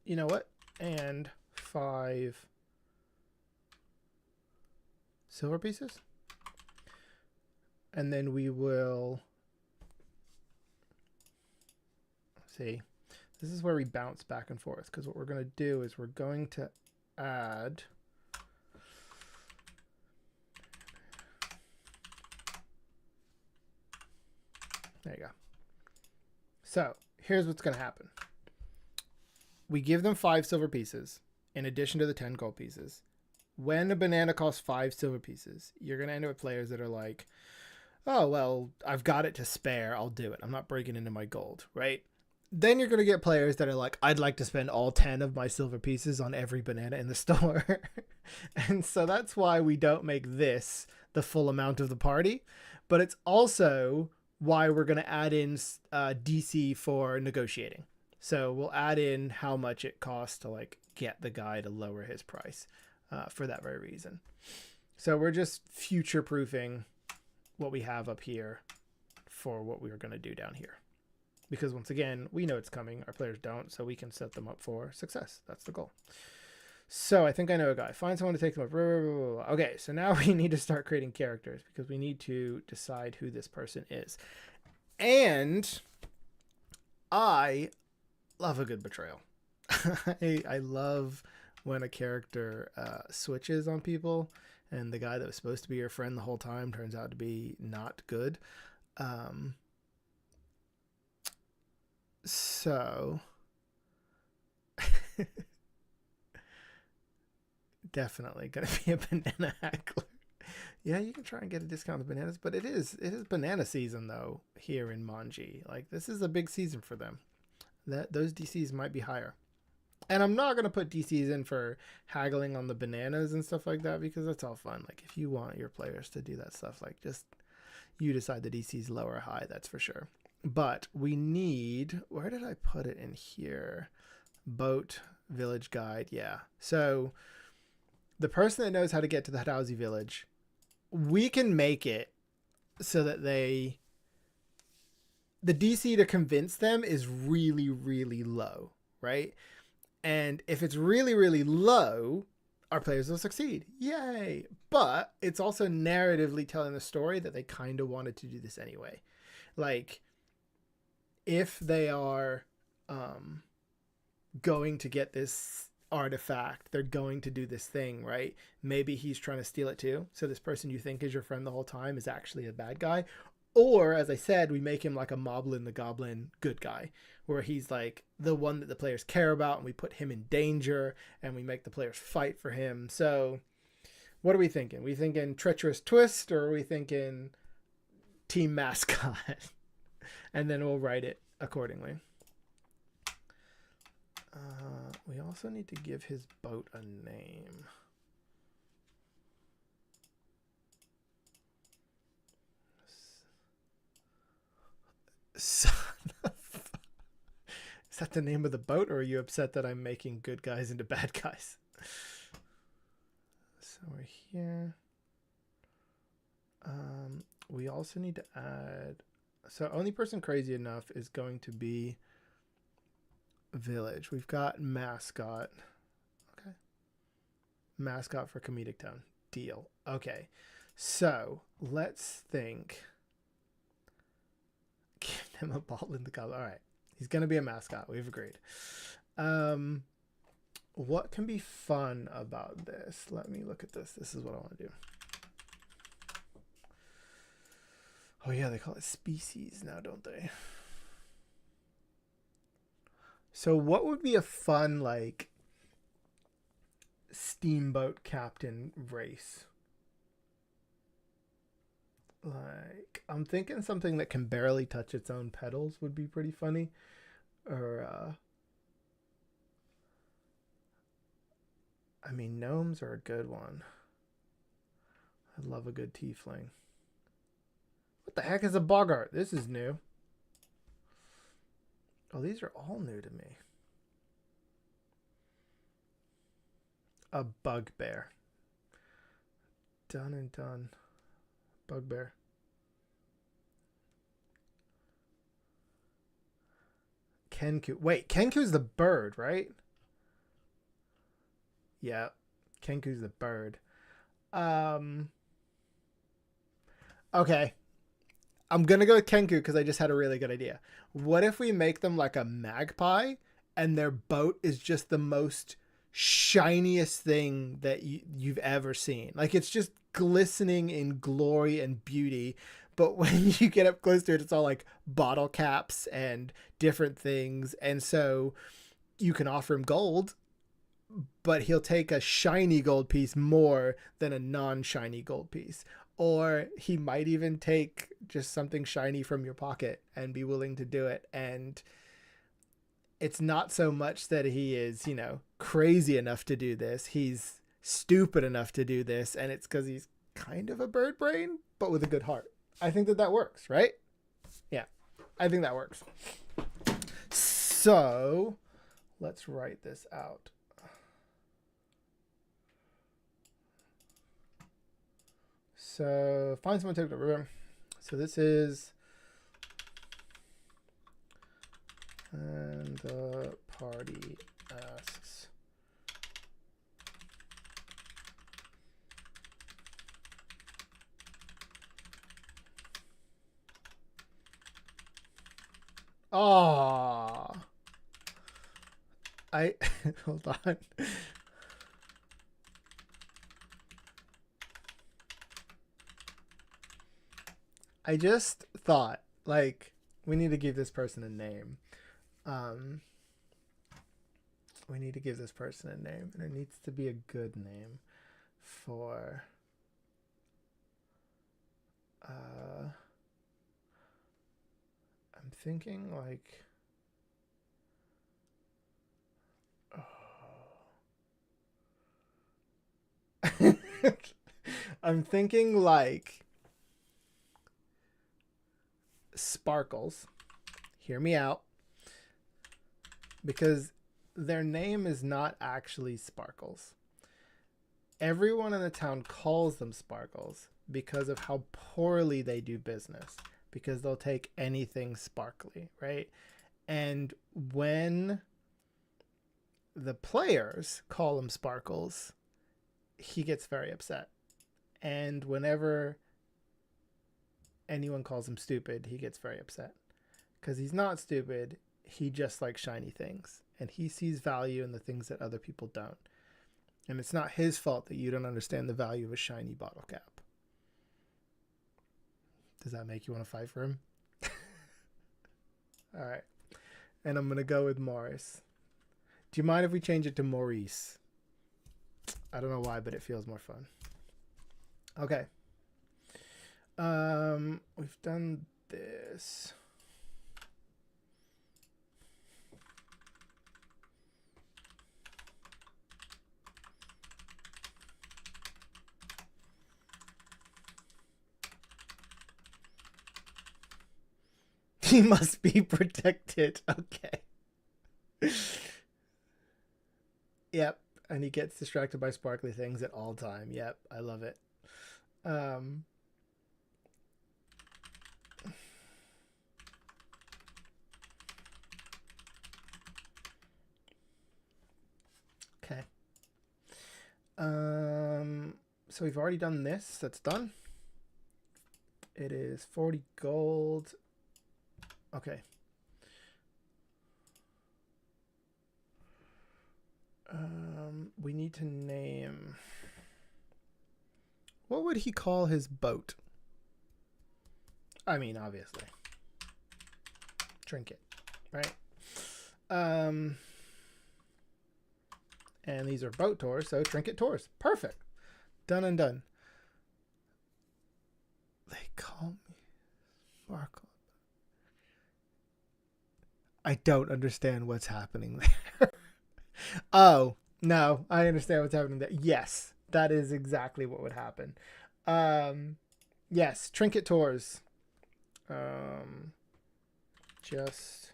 You know what? And 5 silver pieces. And then we will see. This is where we bounce back and forth, because what we're going to do is we're going to add there you go. So here's what's going to happen. We give them 5 silver pieces in addition to the 10 gold pieces. When a banana costs 5 silver pieces, you're going to end up with players that are like, oh, well, I've got it to spare. I'll do it. I'm not breaking into my gold, right? Then you're going to get players that are like, I'd like to spend all 10 of my silver pieces on every banana in the store. And so that's why we don't make this the full amount of the party. But it's also why we're going to add in DC for negotiating. So we'll add in how much it costs to like get the guy to lower his price for that very reason. So we're just future proofing what we have up here for what we were going to do down here. Because once again, we know it's coming. Our players don't, so we can set them up for success. That's the goal. So I think I know a guy. Find someone to take them up. Okay, so now we need to start creating characters because we need to decide who this person is. And I love a good betrayal. I love when a character switches on people, and the guy that was supposed to be your friend the whole time turns out to be not good. So definitely gonna be a banana hackler. Yeah, you can try and get a discount on the bananas, but it is banana season though here in Manji. Like, this is a big season for them. Those DCs might be higher. And I'm not gonna put DCs in for haggling on the bananas and stuff like that, because that's all fun. Like, if you want your players to do that stuff, like, just you decide the DC's low or high, that's for sure. But we need, where did I put it in here? Boat, village guide, yeah. So the person that knows how to get to the Hadauzi village, we can make it so that the DC to convince them is really, really low, right? And if it's really, really low, our players will succeed. Yay! But it's also narratively telling the story that they kind of wanted to do this anyway. Like, if they are going to get this artifact, they're going to do this thing, right? Maybe he's trying to steal it too. So this person you think is your friend the whole time is actually a bad guy. Or, as I said, we make him like a Moblin the Goblin good guy, where he's like the one that the players care about, and we put him in danger, and we make the players fight for him. So what are we thinking? We thinking treacherous twist, or are we thinking team mascot? And then we'll write it accordingly. We also need to give his boat a name. Son of... Is that the name of the boat, or are you upset that I'm making good guys into bad guys? So we're here. We also need to add... So only person crazy enough is going to be village. We've got mascot. Okay. Mascot for comedic tone. Deal. Okay. So let's think. Give him a ball in the cup. All right. He's going to be a mascot. We've agreed. What can be fun about this? Let me look at this. This is what I want to do. Oh, yeah. They call it species now, don't they? So what would be a fun, like, steamboat captain race? Like, I'm thinking something that can barely touch its own pedals would be pretty funny. Or, I mean, gnomes are a good one. I love a good tiefling. What the heck is a boggart? This is new. Oh, these are all new to me. A bugbear. Done and done. Bugbear. Kenku. Wait, Kenku's the bird, right? Yeah. Kenku's the bird. Okay. I'm going to go with Kenku because I just had a really good idea. What if we make them like a magpie and their boat is just the most shiniest thing that you've ever seen? Like, it's just glistening in glory and beauty. But when you get up close to it, it's all like bottle caps and different things. And so you can offer him gold, but he'll take a shiny gold piece more than a non-shiny gold piece. Or he might even take just something shiny from your pocket and be willing to do it. And it's not so much that he is, you know, crazy enough to do this. He's stupid enough to do this. And it's because he's kind of a bird brain, but with a good heart. I think that works, right? Yeah, I think that works. So let's write this out. So find someone to take the room. So this is, and the party asks. Oh, hold on. I just thought, like, we need to give this person a name. Um, we need to give this person a name, and it needs to be a good name for. I'm thinking like. Oh. I'm thinking like Sparkles. Hear me out. Because their name is not actually Sparkles. Everyone in the town calls them Sparkles because of how poorly they do business. Because they'll take anything sparkly, right? And when the players call him Sparkles, he gets very upset. And whenever anyone calls him stupid, he gets very upset. Because he's not stupid, he just likes shiny things. And he sees value in the things that other people don't. And it's not his fault that you don't understand the value of a shiny bottle cap. Does that make you want to fight for him? All right. And I'm going to go with Morris. Do you mind if we change it to Maurice? I don't know why, but it feels more fun. Okay. We've done this. He must be protected. Okay. Yep. And he gets distracted by sparkly things at all time. Yep. I love it. Okay. So we've already done this. That's done. It is 40 gold. Okay. We need to name. What would he call his boat? I mean, obviously. Trinket, right? And these are boat tours, so Trinket tours. Perfect. Done and done. They call me Sparkle. I don't understand what's happening there. Oh, no, I understand what's happening there. Yes, that is exactly what would happen. Yes, Trinket tours. Just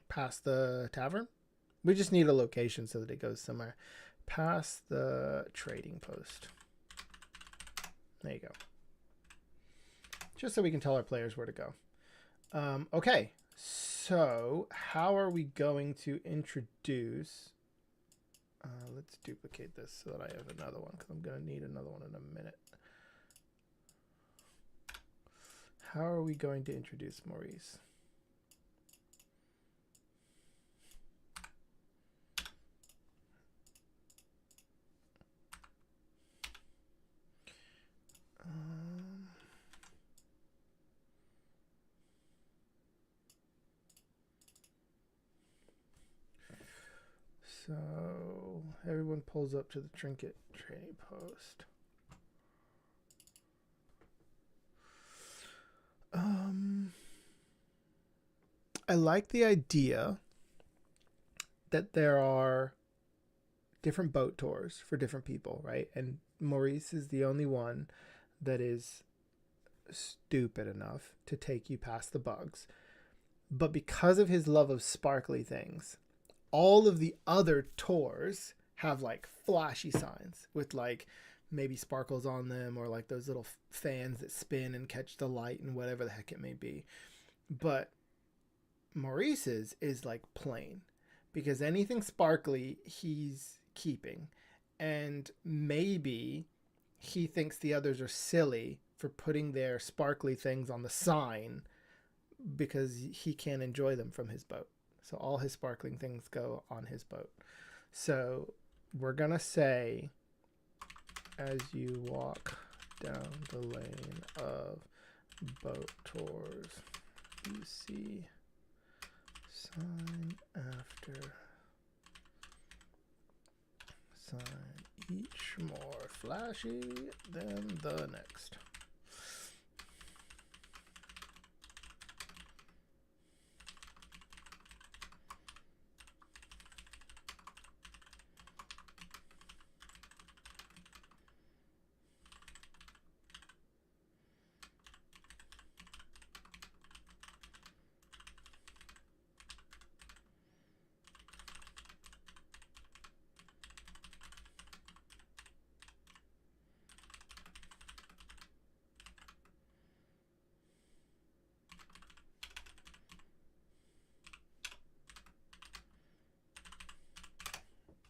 past the tavern. We just need a location so that it goes somewhere. Past the trading post. There you go. Just so we can tell our players where to go. Okay, so how are we going to introduce... let's duplicate this so that I have another one, because I'm going to need another one in a minute. How are we going to introduce Maurice? So everyone pulls up to the Trinket trading post. I like the idea that there are different boat tours for different people, right? And Maurice is the only one that is stupid enough to take you past the bugs. But because of his love of sparkly things, all of the other tours have like flashy signs with like maybe sparkles on them, or like those little fans that spin and catch the light and whatever the heck it may be. But Maurice's is like plain, because anything sparkly he's keeping, and maybe he thinks the others are silly for putting their sparkly things on the sign because he can't enjoy them from his boat. So all his sparkling things go on his boat. So we're going to say, as you walk down the lane of boat tours, you see sign after sign, each more flashy than the next.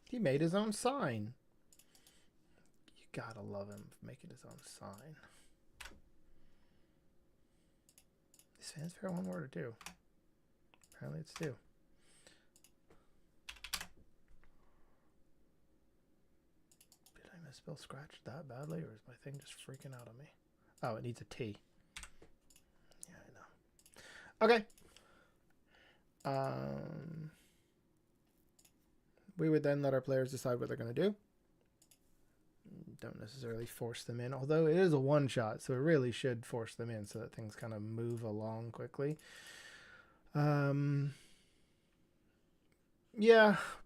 He made his own sign. You gotta love him for making his own sign. Is fanfare one word or two? Apparently it's two. Did I misspell scratch that badly, or is my thing just freaking out on me? Oh, it needs a T. Yeah, I know. Okay. We would then let our players decide what they're going to do. Don't necessarily force them in, although it is a one-shot, so it really should force them in so that things kind of move along quickly. Yeah,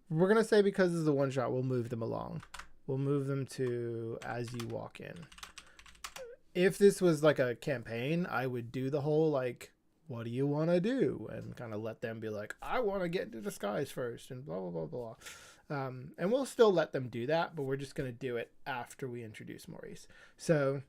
we're going to say because this is a one-shot, we'll move them along. We'll move them to as you walk in. If this was like a campaign, I would do the whole like, what do you want to do? And kind of let them be like, I want to get into disguise first and blah, blah, blah, blah. And we'll still let them do that, but we're just going to do it after we introduce Maurice. So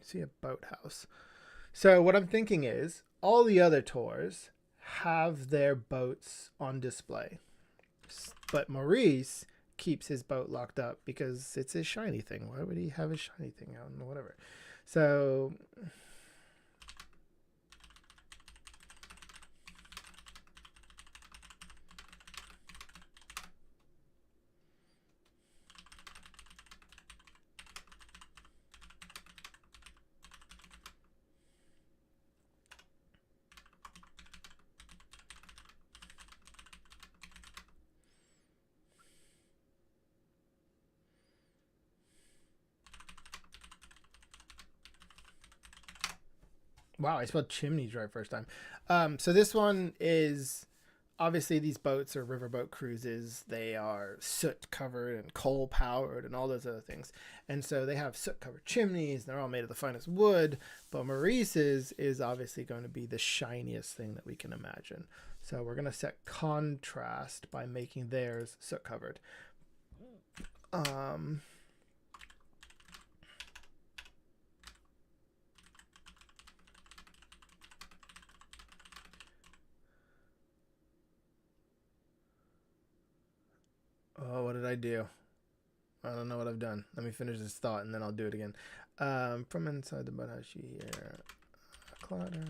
see a boathouse. So what I'm thinking is all the other tours have their boats on display, but Maurice keeps his boat locked up because it's his shiny thing. Why would he have his shiny thing out and whatever? So wow, I spelled chimneys right first time. So this one is obviously these boats are riverboat cruises. They are soot covered and coal powered and all those other things. And so they have soot covered chimneys. They're all made of the finest wood. But Maurice's is obviously going to be the shiniest thing that we can imagine. So we're going to set contrast by making theirs soot covered. Oh, what did I do? I don't know what I've done. Let me finish this thought and then I'll do it again. From inside the boathouse, you hear a clatter.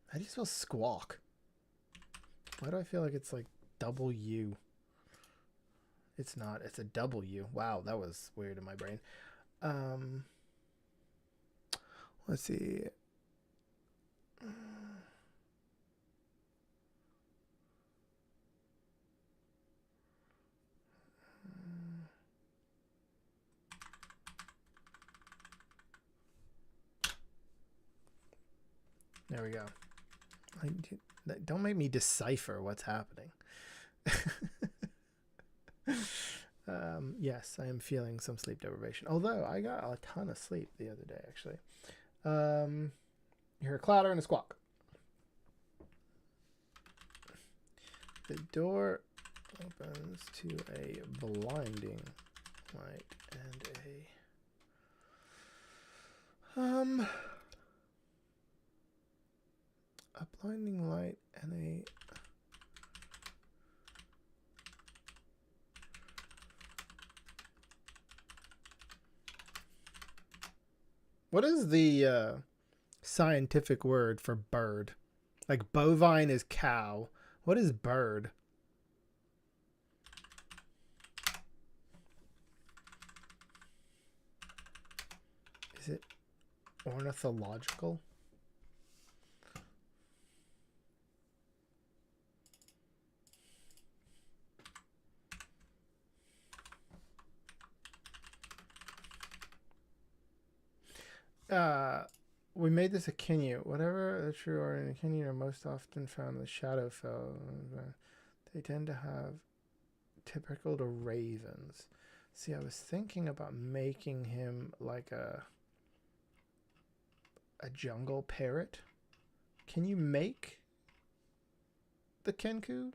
How do you spell squawk? Why do I feel like it's like W? It's not. It's a W. Wow, that was weird in my brain. Let's see. There we go. Don't make me decipher what's happening. Yes, I am feeling some sleep deprivation. Although I got a ton of sleep the other day, actually. You hear a clatter and a squawk. The door opens to a blinding light and a blinding light and a what is the scientific word for bird? Like bovine is cow. What is bird? Is it ornithological? We made this a Kinyu. Whatever the true or in a Kinyu are most often found in the Shadowfell. They tend to have typical to ravens. See, I was thinking about making him like a jungle parrot. Can you make the Kenku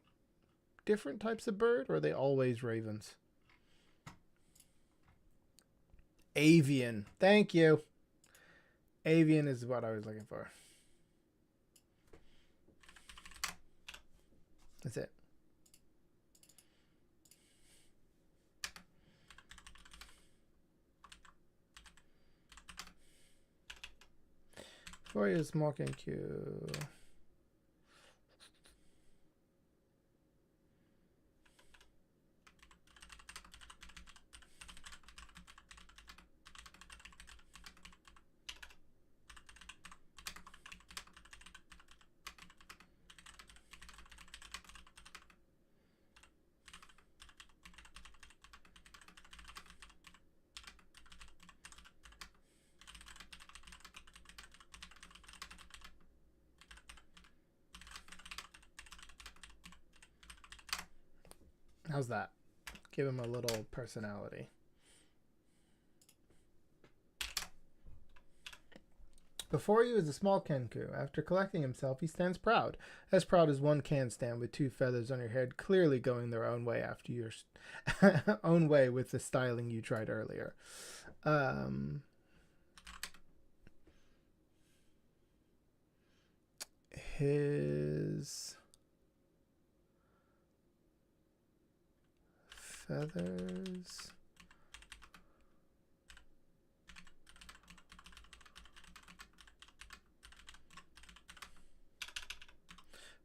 different types of bird, or are they always ravens? Avian. Thank you. Avian is what I was looking for. That's it. For your small Kenku. How's that? Give him a little personality. Before you is a small Kenku. After collecting himself, he stands proud as one can stand with two feathers on your head, clearly going their own way after your own way with the styling you tried earlier. His feathers.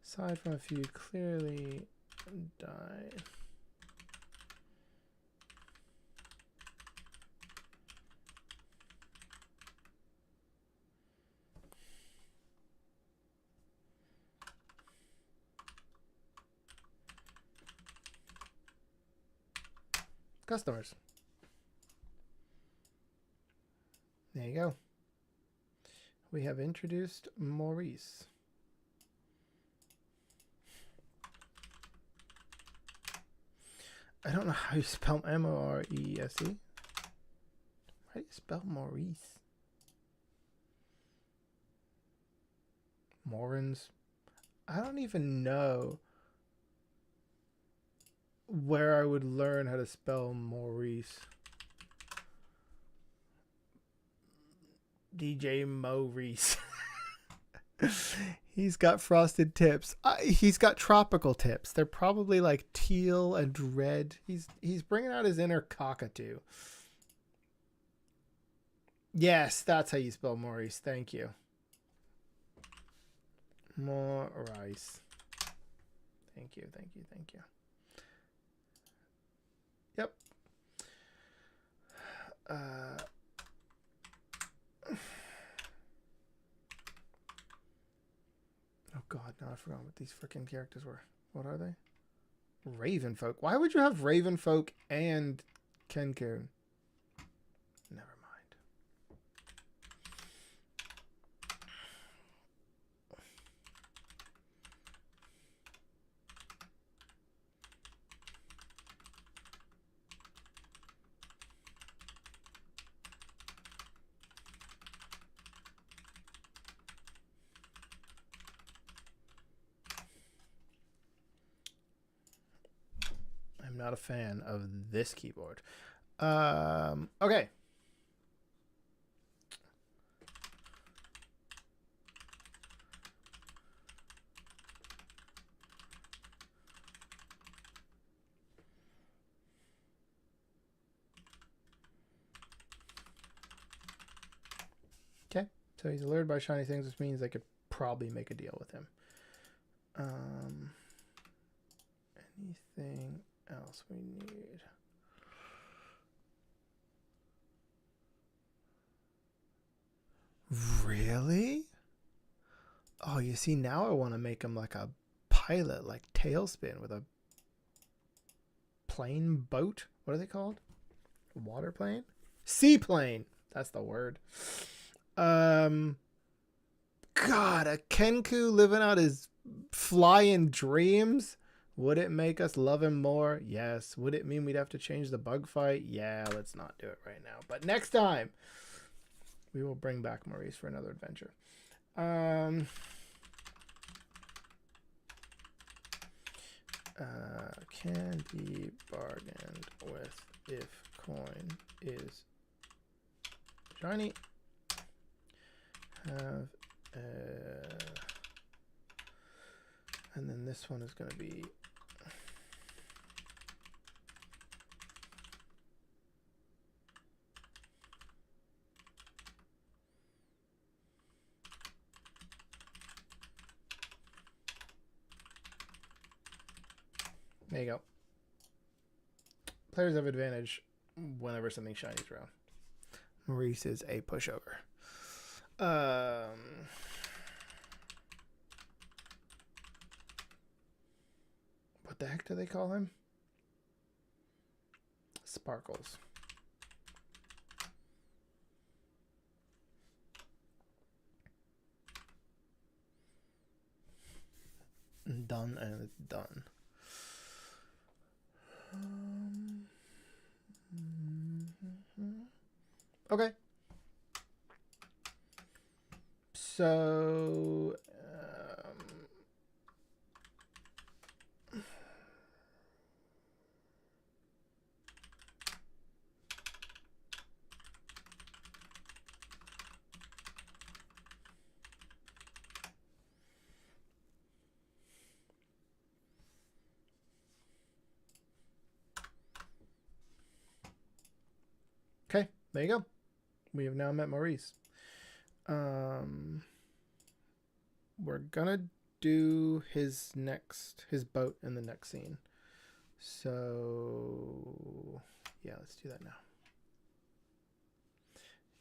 Aside from a few clearly died. Customers. There you go. We have introduced Maurice. I don't know how you spell M-O-R-E-S-E. How do you spell Maurice? Morins. I don't even know where I would learn how to spell Maurice. DJ Maurice. He's got frosted tips. He's got tropical tips. They're probably like teal and red. He's bringing out his inner cockatoo. Yes, that's how you spell Maurice. Thank you. Maurice. Thank you, thank you, thank you. Yep. Oh god, now I forgot what these freaking characters were. What are they? Raven folk. Why would you have Raven folk and Kenku? Never mind. not a fan of this keyboard. Okay. Okay, so he's allured by shiny things, which means I could probably make a deal with him. Anything else we need? Really? Oh, you see, now I want to make him like a pilot, like Tailspin with a plane boat. What are they called? Water plane? Seaplane. That's the word. God, a Kenku living out his flying dreams. Would it make us love him more? Yes. Would it mean we'd have to change the bug fight? Yeah, let's not do it right now. But next time, we will bring back Maurice for another adventure. Can be bargained with if coin is shiny. Have and then this one is going to be there you go. Players have advantage whenever something shiny is around. Maurice is a pushover. What the heck do they call him? Sparkles. Done, and it's done. Okay. So okay, there you go. We have now met Maurice. We're gonna do his boat in the next scene. So yeah, let's do that now.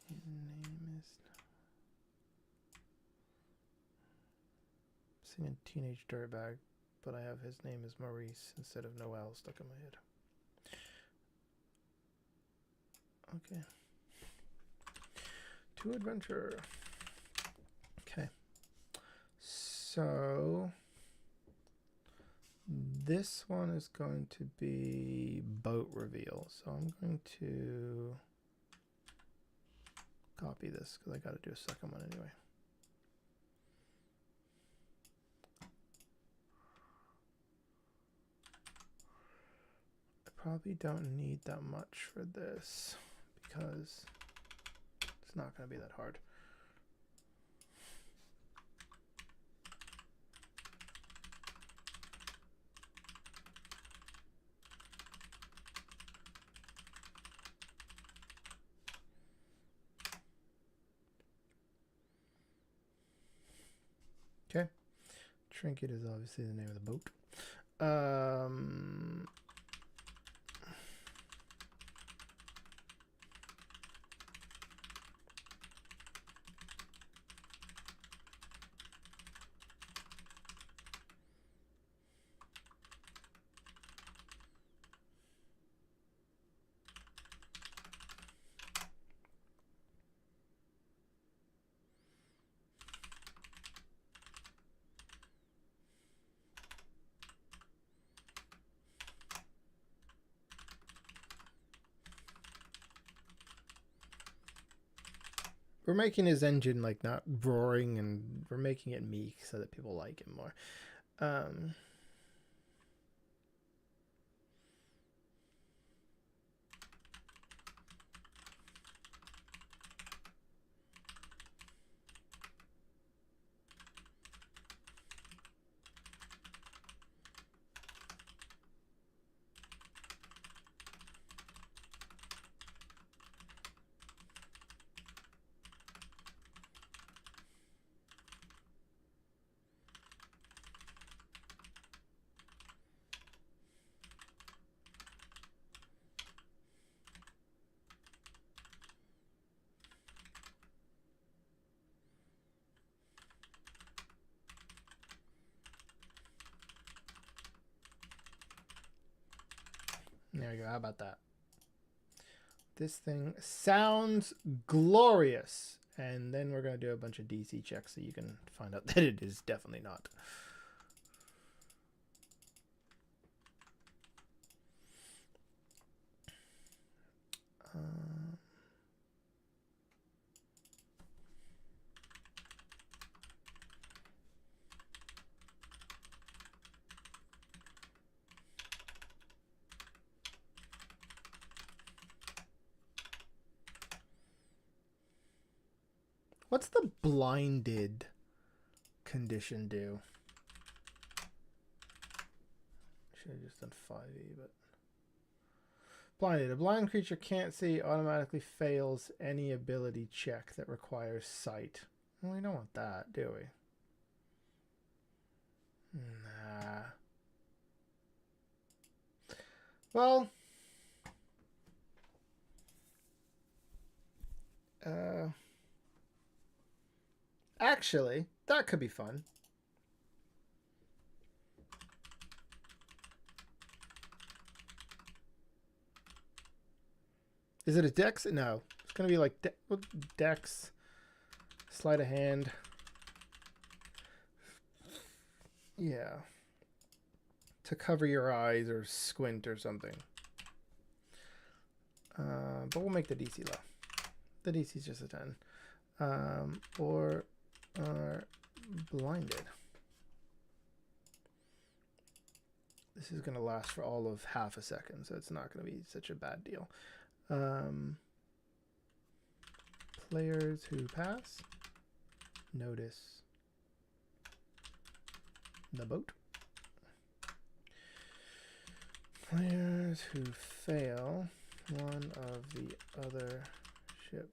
His name is singing Teenage Dirtbag, but I have his name as Maurice instead of Noel stuck in my head. Okay. To adventure. Okay. So this one is going to be boat reveal. So I'm going to copy this because I got to do a second one anyway. I probably don't need that much for this because it's not going to be that hard. Okay. Trinket is obviously the name of the boat. We're making his engine like not roaring, and we're making it meek so that people like him more. There we go. How about that? This thing sounds glorious. And then we're going to do a bunch of DC checks so you can find out that it is definitely not. What's the blinded condition do? Should have just done 5e, but blinded. A blind creature can't see, automatically fails any ability check that requires sight. Well, we don't want that, do we? Nah. Well, actually, that could be fun. Is it a dex? No. It's going to be like dex, sleight of hand. Yeah. To cover your eyes or squint or something. But we'll make the DC low. The DC is just a 10. Or are blinded. This is going to last for all of half a second, so it's not going to be such a bad deal. Players who pass, notice the boat. Players who fail one of the other ship.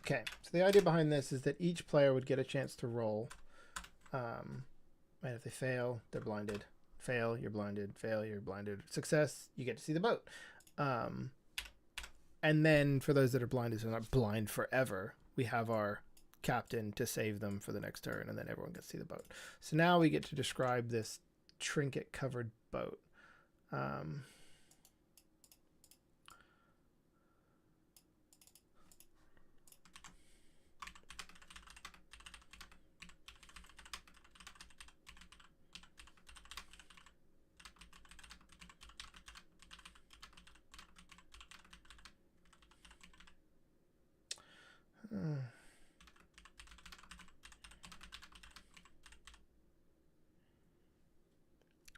Okay, so the idea behind this is that each player would get a chance to roll. And if they fail, they're blinded. Fail, you're blinded. Fail, you're blinded. Success, you get to see the boat. And then for those that are blinded, so not blind forever, we have our captain to save them for the next turn, and then everyone gets to see the boat. So now we get to describe this trinket-covered boat.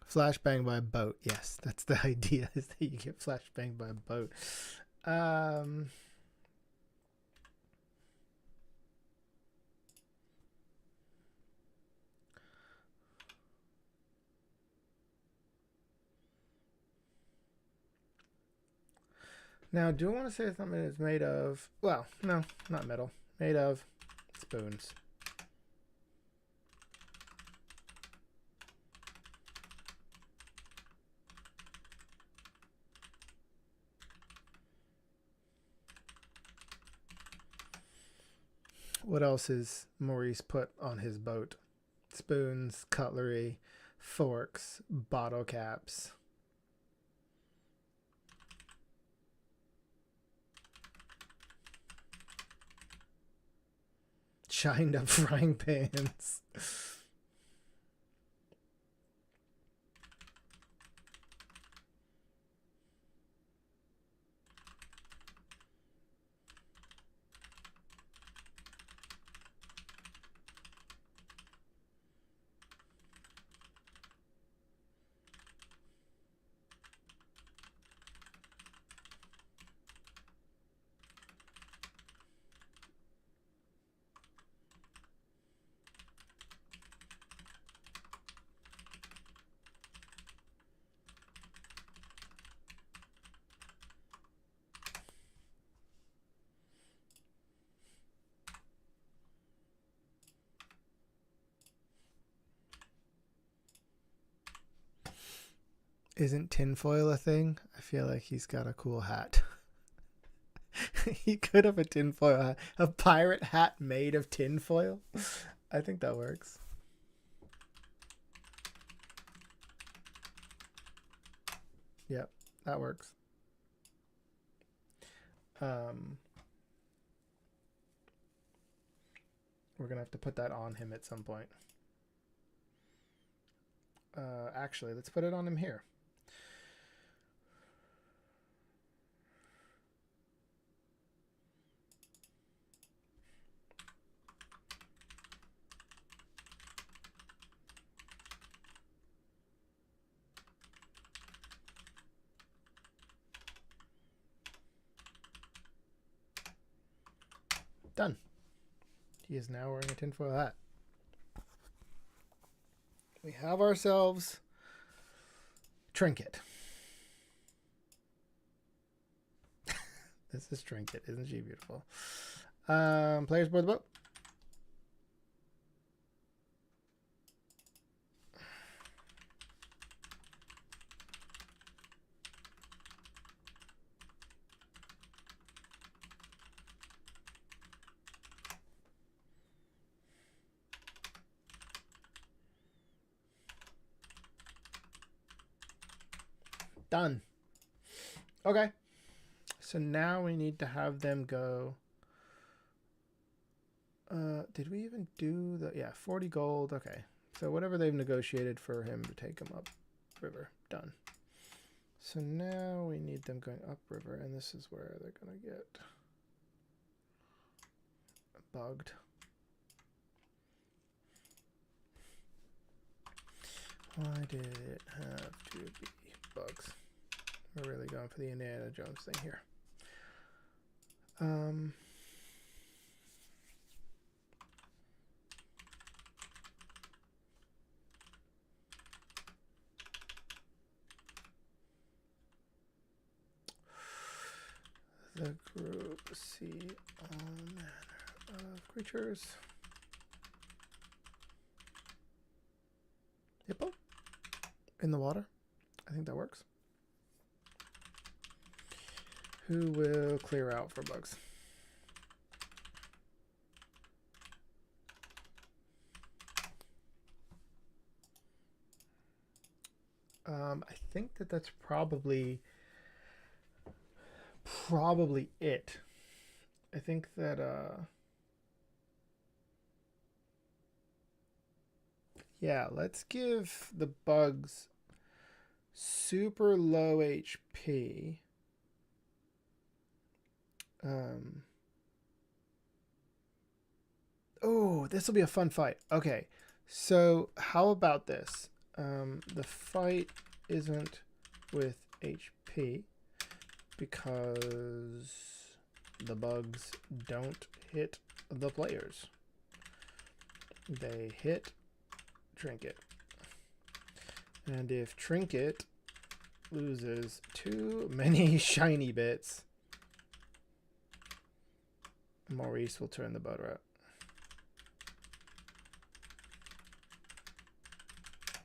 Flashbang by a boat. Yes, that's the idea, is that you get flashbanged by a boat. Now, do I want to say something that's made of... Well, no, not metal. Made of spoons. What else is Maurice put on his boat? Spoons, cutlery, forks, bottle caps. Shined up frying pans. Isn't tinfoil a thing? I feel like he's got a cool hat. He could have a tinfoil hat. A pirate hat made of tinfoil? I think that works. Yep, that works. We're gonna have to put that on him at some point. Actually, let's put it on him here. Done. He is now wearing a tinfoil hat. We have ourselves Trinket. This is Trinket. Isn't she beautiful? Players board the boat. Done. Okay. So now we need to have them go. Did we even do the... Yeah, 40 gold. Okay. So whatever they've negotiated for him to take him up river. Done. So now we need them going up river, and this is where they're going to get bugged. Why did it have to be bugs? We're really going for the Indiana Jones thing here. The group C all manner of creatures. Hippo in the water. I think that works. Who will clear out for bugs? I think that's probably it. I think that yeah, let's give the bugs super low HP. Oh, this will be a fun fight. Okay, so how about this? The fight isn't with HP because the bugs don't hit the players. They hit Trinket. And if Trinket loses too many shiny bits, Maurice will turn the boat around.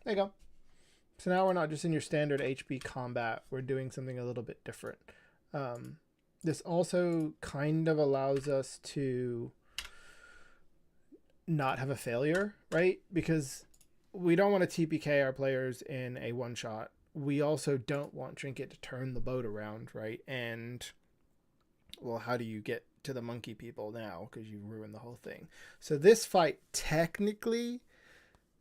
There you go. So now we're not just in your standard HP combat. We're doing something a little bit different. This also kind of allows us to not have a failure, right? Because we don't want to TPK our players in a one-shot. We also don't want Trinket to turn the boat around, right? And, well, how do you get to the monkey people now? Because you ruined the whole thing. So this fight technically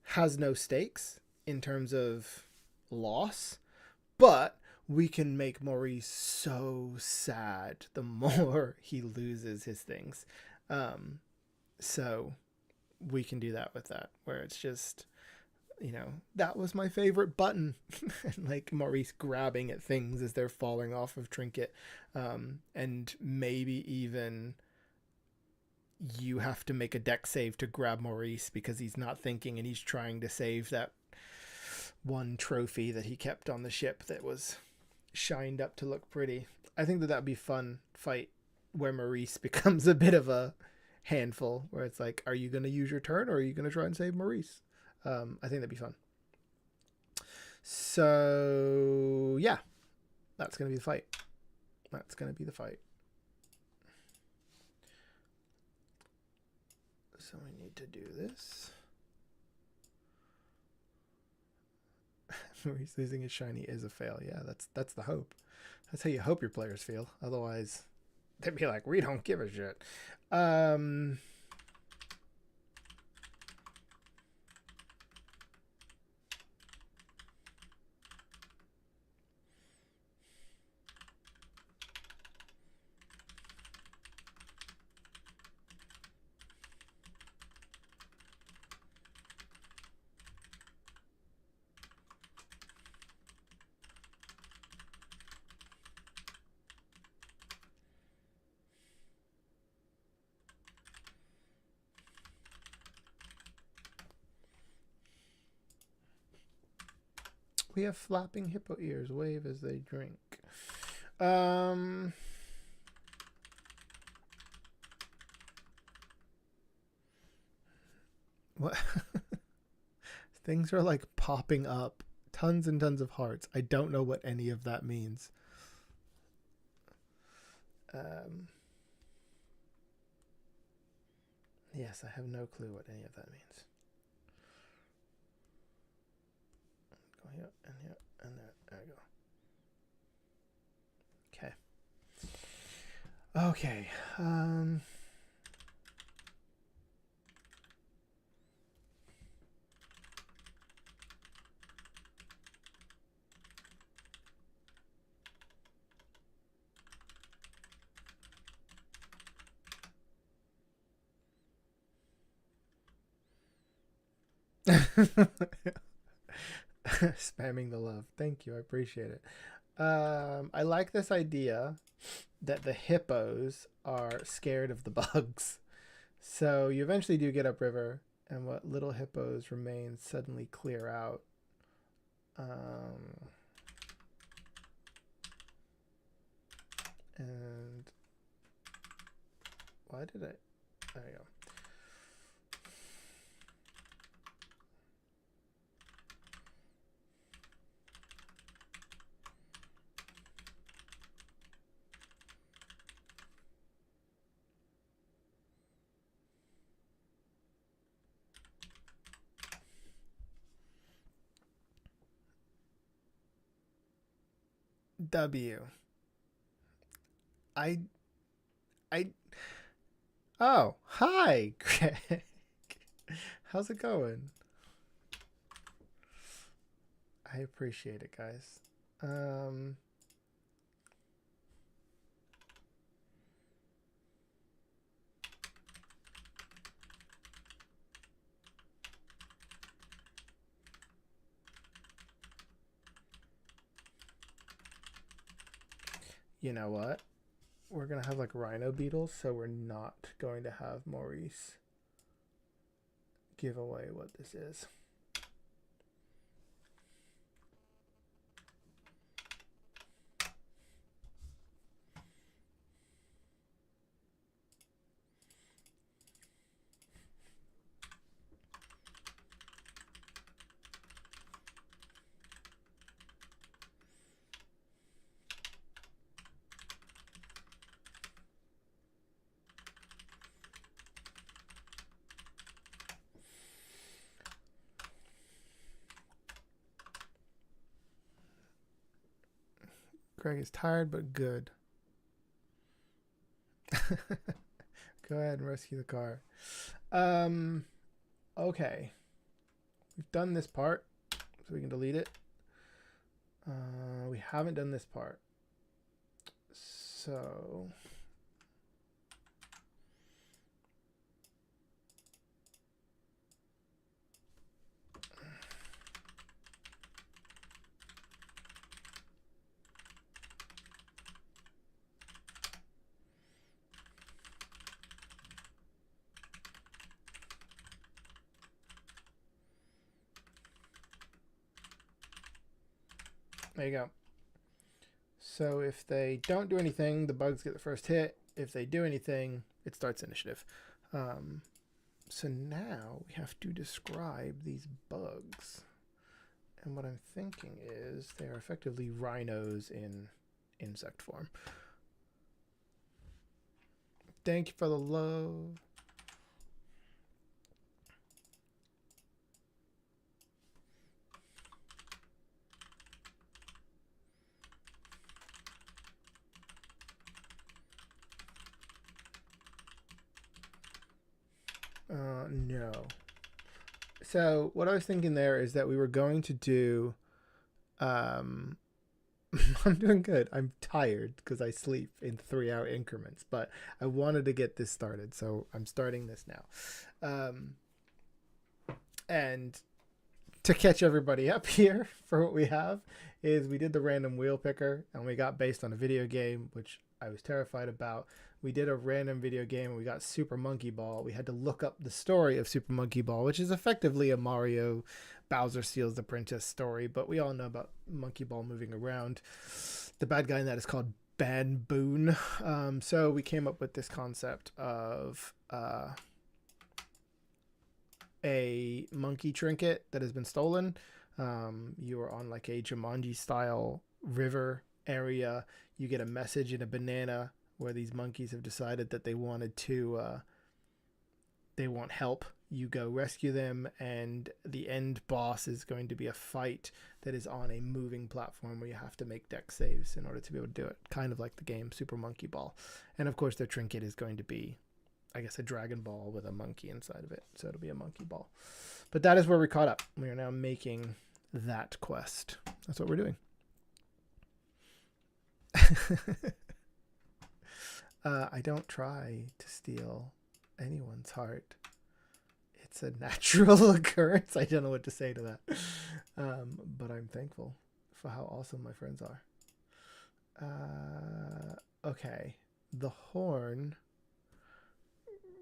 has no stakes in terms of loss, but we can make Maurice so sad the more he loses his things. So we can do that with that, where it's just, you know, that was my favorite button. And like Maurice grabbing at things as they're falling off of Trinket. And maybe even you have to make a deck save to grab Maurice because he's not thinking and he's trying to save that one trophy that he kept on the ship that was shined up to look pretty. I think that'd be fun fight where Maurice becomes a bit of a handful, where it's like, are you going to use your turn or are you going to try and save Maurice? I think that'd be fun. So yeah, that's going to be the fight. That's going to be the fight. So we need to do this. He's losing his shiny is a fail. Yeah, that's the hope. That's how you hope your players feel. Otherwise, they'd be like, we don't give a shit. We have flapping hippo ears. Wave as they drink. What? Things are like popping up. Tons and tons of hearts. I don't know what any of that means. Yes, I have no clue what any of that means. Go here and here and there. There we go. Okay. Okay. Spamming the love. Thank you. I appreciate it. I like this idea that the hippos are scared of the bugs. So you eventually do get upriver, and what little hippos remain suddenly clear out. And why did I? There you go. W. I. Oh, hi, Greg. How's it going? I appreciate it, guys. You know what? We're going to have like rhino beetles, so we're not going to have Maurice give away what this is. Greg is tired but good. Go ahead and rescue the car. Okay. We've done this part, so we can delete it. We haven't done this part. So there you go. So if they don't do anything, the bugs get the first hit. If they do anything, it starts initiative. So now we have to describe these bugs. And what I'm thinking is they are effectively rhinos in insect form. Thank you for the love. No. So what I was thinking there is that we were going to do I'm doing good. I'm tired because I sleep in 3-hour increments, but I wanted to get this started, so I'm starting this now. And to catch everybody up here for what we have is we did the random wheel picker and we got based on a video game, which I was terrified about. We did a random video game and we got Super Monkey Ball. We had to look up the story of Super Monkey Ball, which is effectively a Mario Bowser Steals the Princess story, but we all know about Monkey Ball moving around. The bad guy in that is called Banboon. So we came up with this concept of a monkey trinket that has been stolen. You are on like a Jumanji style river area. You get a message in a banana where these monkeys have decided that they wanted to they want help. You go rescue them, and the end boss is going to be a fight that is on a moving platform where you have to make deck saves in order to be able to do it, kind of like the game Super Monkey Ball. And of course their trinket is going to be, I guess, a Dragon Ball with a monkey inside of it, so it'll be a monkey ball. But that is where we caught up. We are now making that quest. That's what we're doing. I don't try to steal anyone's heart. It's a natural occurrence. I don't know what to say to that. But I'm thankful for how awesome my friends are. Okay. The horn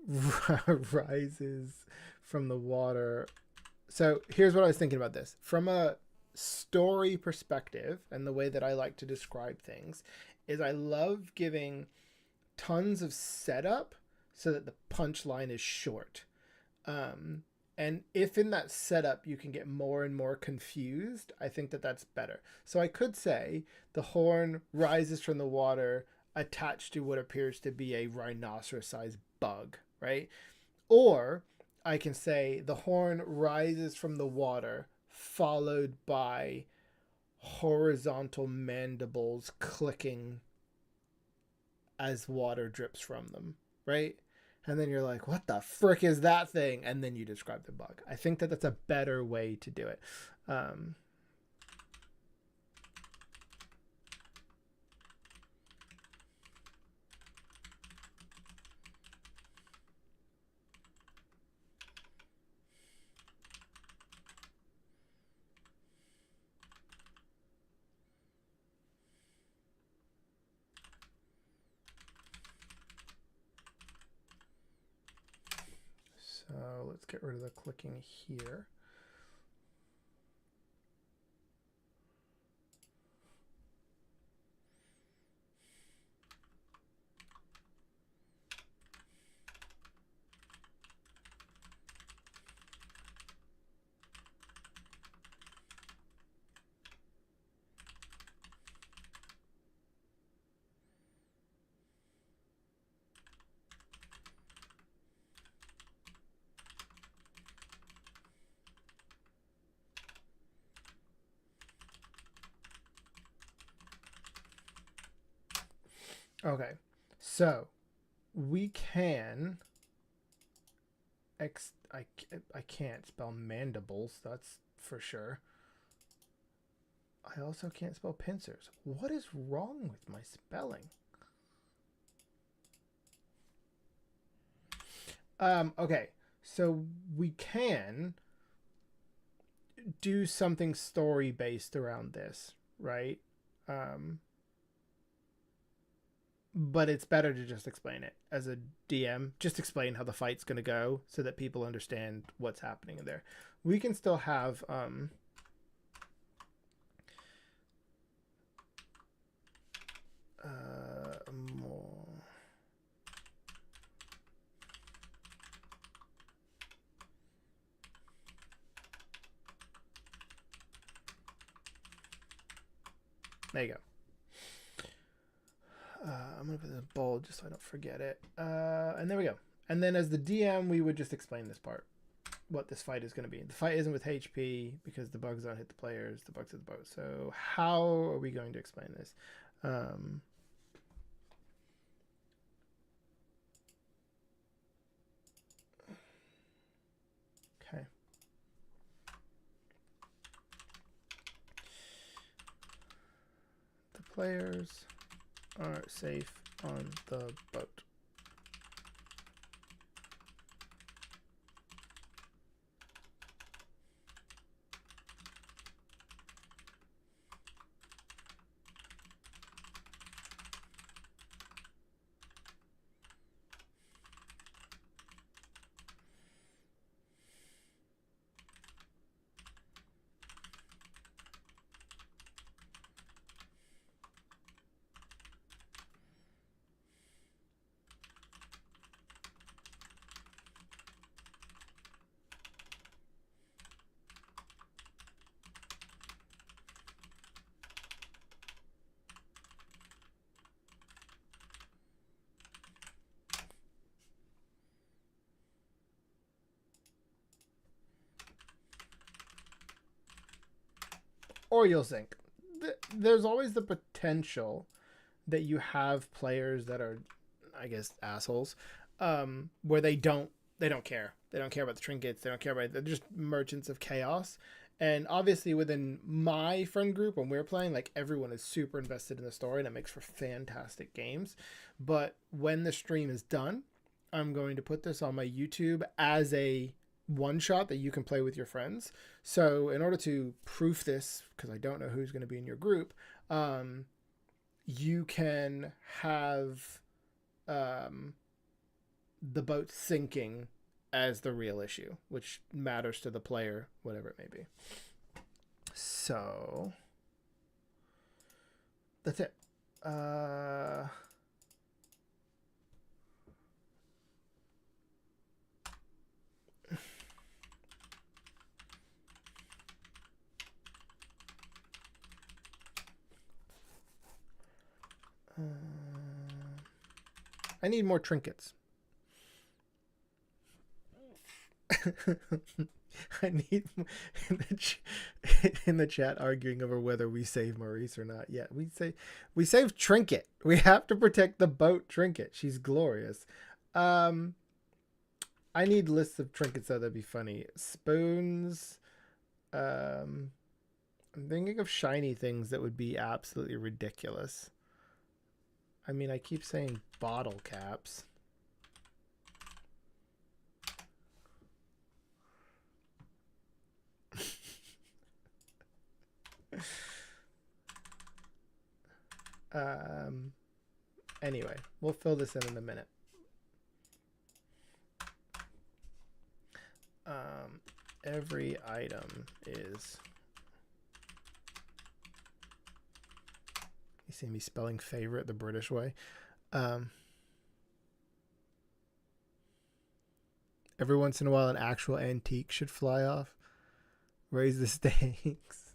rises from the water. So here's what I was thinking about this. From a story perspective, and the way that I like to describe things is I love giving tons of setup so that the punchline is short. And if in that setup you can get more and more confused, I think that that's better. So I could say the horn rises from the water attached to what appears to be a rhinoceros-sized bug, right? Or I can say the horn rises from the water followed by horizontal mandibles clicking as water drips from them, right? And then you're like, what the frick is that thing? And then you describe the bug. I think that that's a better way to do it. So let's get rid of the clicking here. Okay, so we can I can't spell mandibles, that's for sure. I also can't spell pincers. What is wrong with my spelling? Okay, so we can do something story based around this, right? But it's better to just explain it as a DM. Just explain how the fight's going to go so that people understand what's happening in there. We can still have more. There you go. I'm going to put it in bold just so I don't forget it. And there we go. And then as the DM, we would just explain this part, what this fight is going to be. The fight isn't with HP because the bugs don't hit the players. The bugs hit the boat. So how are we going to explain this? Okay. The players are safe on the boat. Or you'll sink. There's always the potential that you have players that are, I guess, assholes, where they don't care. They don't care about the trinkets. They don't care about. They're just merchants of chaos. And obviously, within my friend group, when we're playing, like everyone is super invested in the story, and it makes for fantastic games. But when the stream is done, I'm going to put this on my YouTube as a one shot that you can play with your friends. So in order to proof this, because I don't know who's going to be in your group, you can have the boat sinking as the real issue, which matters to the player, whatever it may be. So that's it. I need more trinkets. I need in the chat arguing over whether we save Maurice or not. Yeah, we save Trinket. We have to protect the boat Trinket. She's glorious. I need lists of trinkets though. That'd be funny. Spoons. I'm thinking of shiny things that would be absolutely ridiculous. I mean, I keep saying bottle caps. Anyway, we'll fill this in a minute. Every item is... You see me spelling favorite the British way. Every once in a while, an actual antique should fly off. Raise the stakes.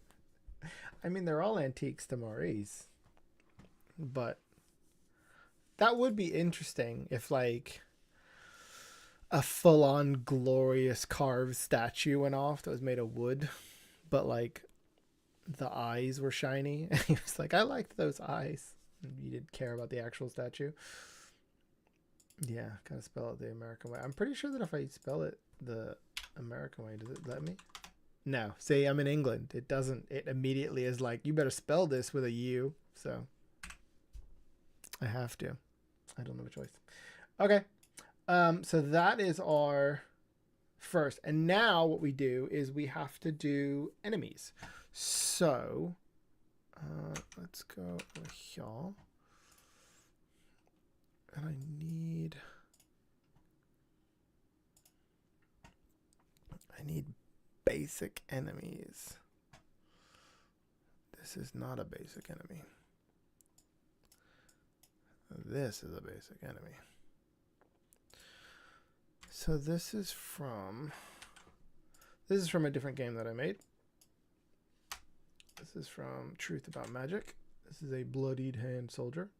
I mean, they're all antiques to Maurice. But that would be interesting if, like, a full-on glorious carved statue went off that was made of wood. But, like, the eyes were shiny. And he was like, I liked those eyes. And you didn't care about the actual statue. Yeah, gotta spell it the American way. I'm pretty sure that if I spell it the American way, does it let me? No. See, I'm in England. It doesn't. It immediately is like, you better spell this with a U. So I have to. I don't have a choice. Okay. So that is our first. And now what we do is we have to do enemies. So let's go over here. And I need basic enemies. This is not a basic enemy. This is a basic enemy. So this is from a different game that I made. This is from Truth About Magic. This is a bloodied hand soldier.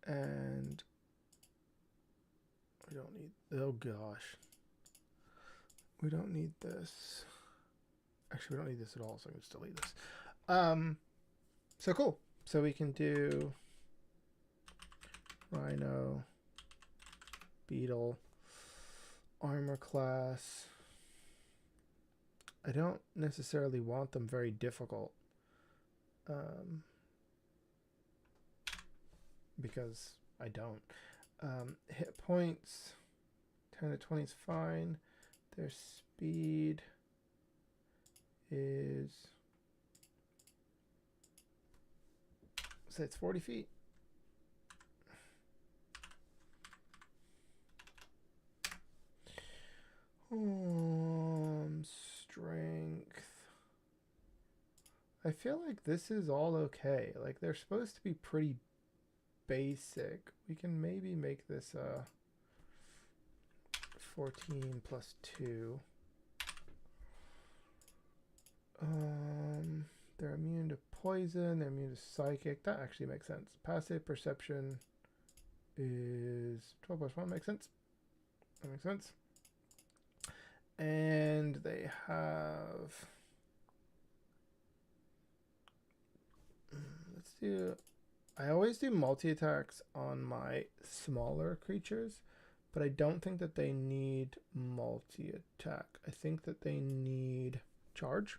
And we don't need, oh gosh. We don't need this. Actually, we don't need this at all, so I can just delete this. So cool. So we can do Rhino, Beetle, armor class. I don't necessarily want them very difficult. Because I don't. Hit points, 10 to 20 is fine. Their speed is, say it's 40 feet. Strength. I feel like this is all okay. Like they're supposed to be pretty basic. We can maybe make this 14 plus 2. They're immune to poison, they're immune to psychic. That actually makes sense. Passive perception is 12 plus 1. Makes sense. That makes sense. And they have, let's do, I always do multi-attacks on my smaller creatures, but I don't think that they need multi-attack. I think that they need charge.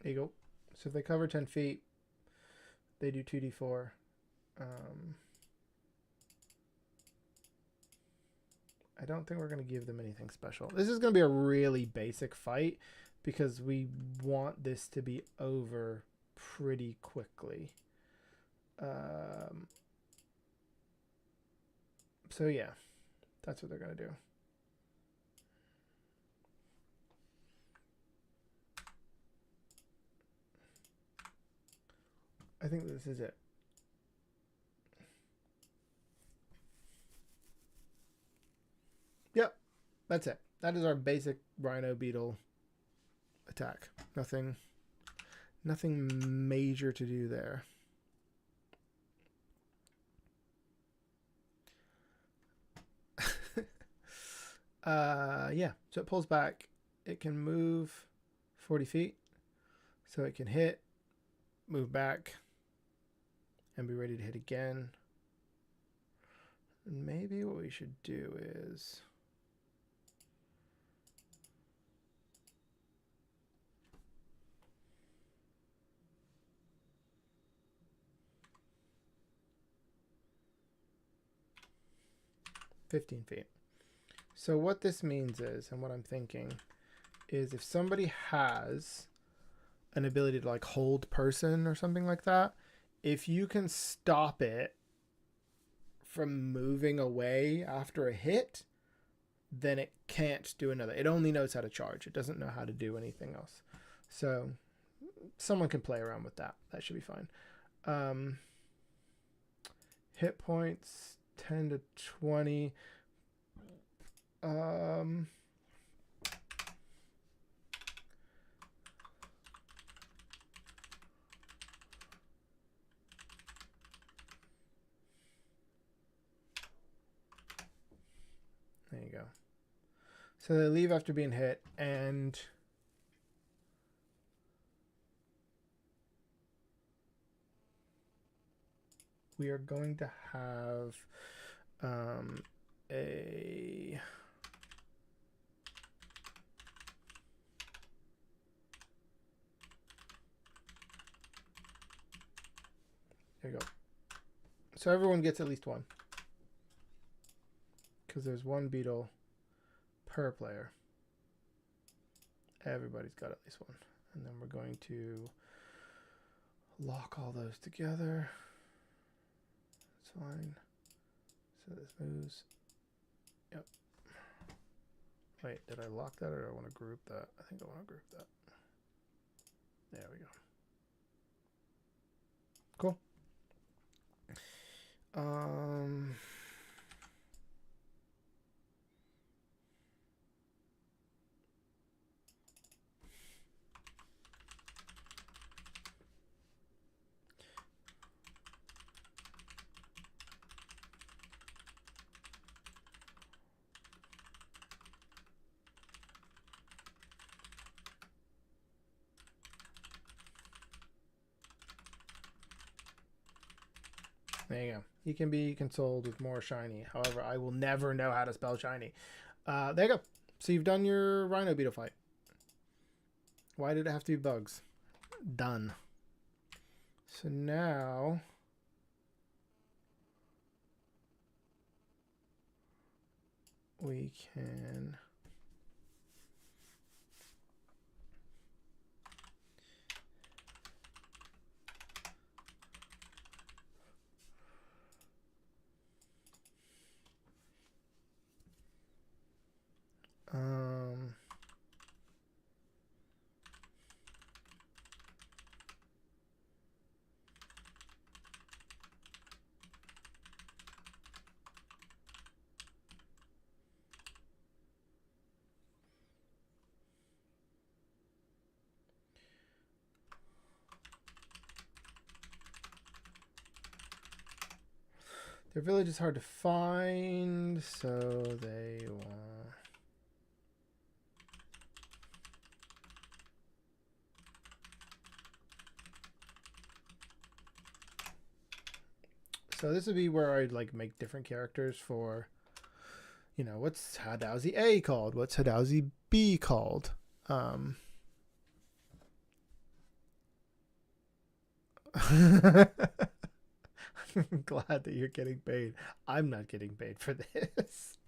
There you go. So if they cover 10 feet, they do 2d4. I don't think we're going to give them anything special. This is going to be a really basic fight because we want this to be over pretty quickly. So yeah, that's what they're going to do. I think this is it. Yep, that's it. That is our basic Rhino Beetle attack. Nothing major to do there. Yeah, so it pulls back. It can move 40 feet. So it can hit, move back, and be ready to hit again. And maybe what we should do is $15 feet. So what this means is, and what I'm thinking, is if somebody has an ability to like hold person or something like that, if you can stop it from moving away after a hit, then it can't do another. It only knows how to charge. It doesn't know how to do anything else. So someone can play around with that. That should be fine. Hit points 10 to 20. There you go. So they leave after being hit, and we are going to have a there you go. So everyone gets at least one, because there's one beetle per player. Everybody's got at least one. And then we're going to lock all those together. That's fine. So this moves. Yep. Wait, did I lock that or do I want to group that? I think I want to group that. There we go. Cool. There you go. He can be consoled with more shiny. However, I will never know how to spell shiny. There you go. So you've done your Rhino Beetle fight. Why did it have to be bugs? Done. So now we can their village is hard to find, so they want. So this would be where I'd like make different characters for, you know, what's Hadowsy A called? What's Hadowsy B called? I'm glad that you're getting paid. I'm not getting paid for this.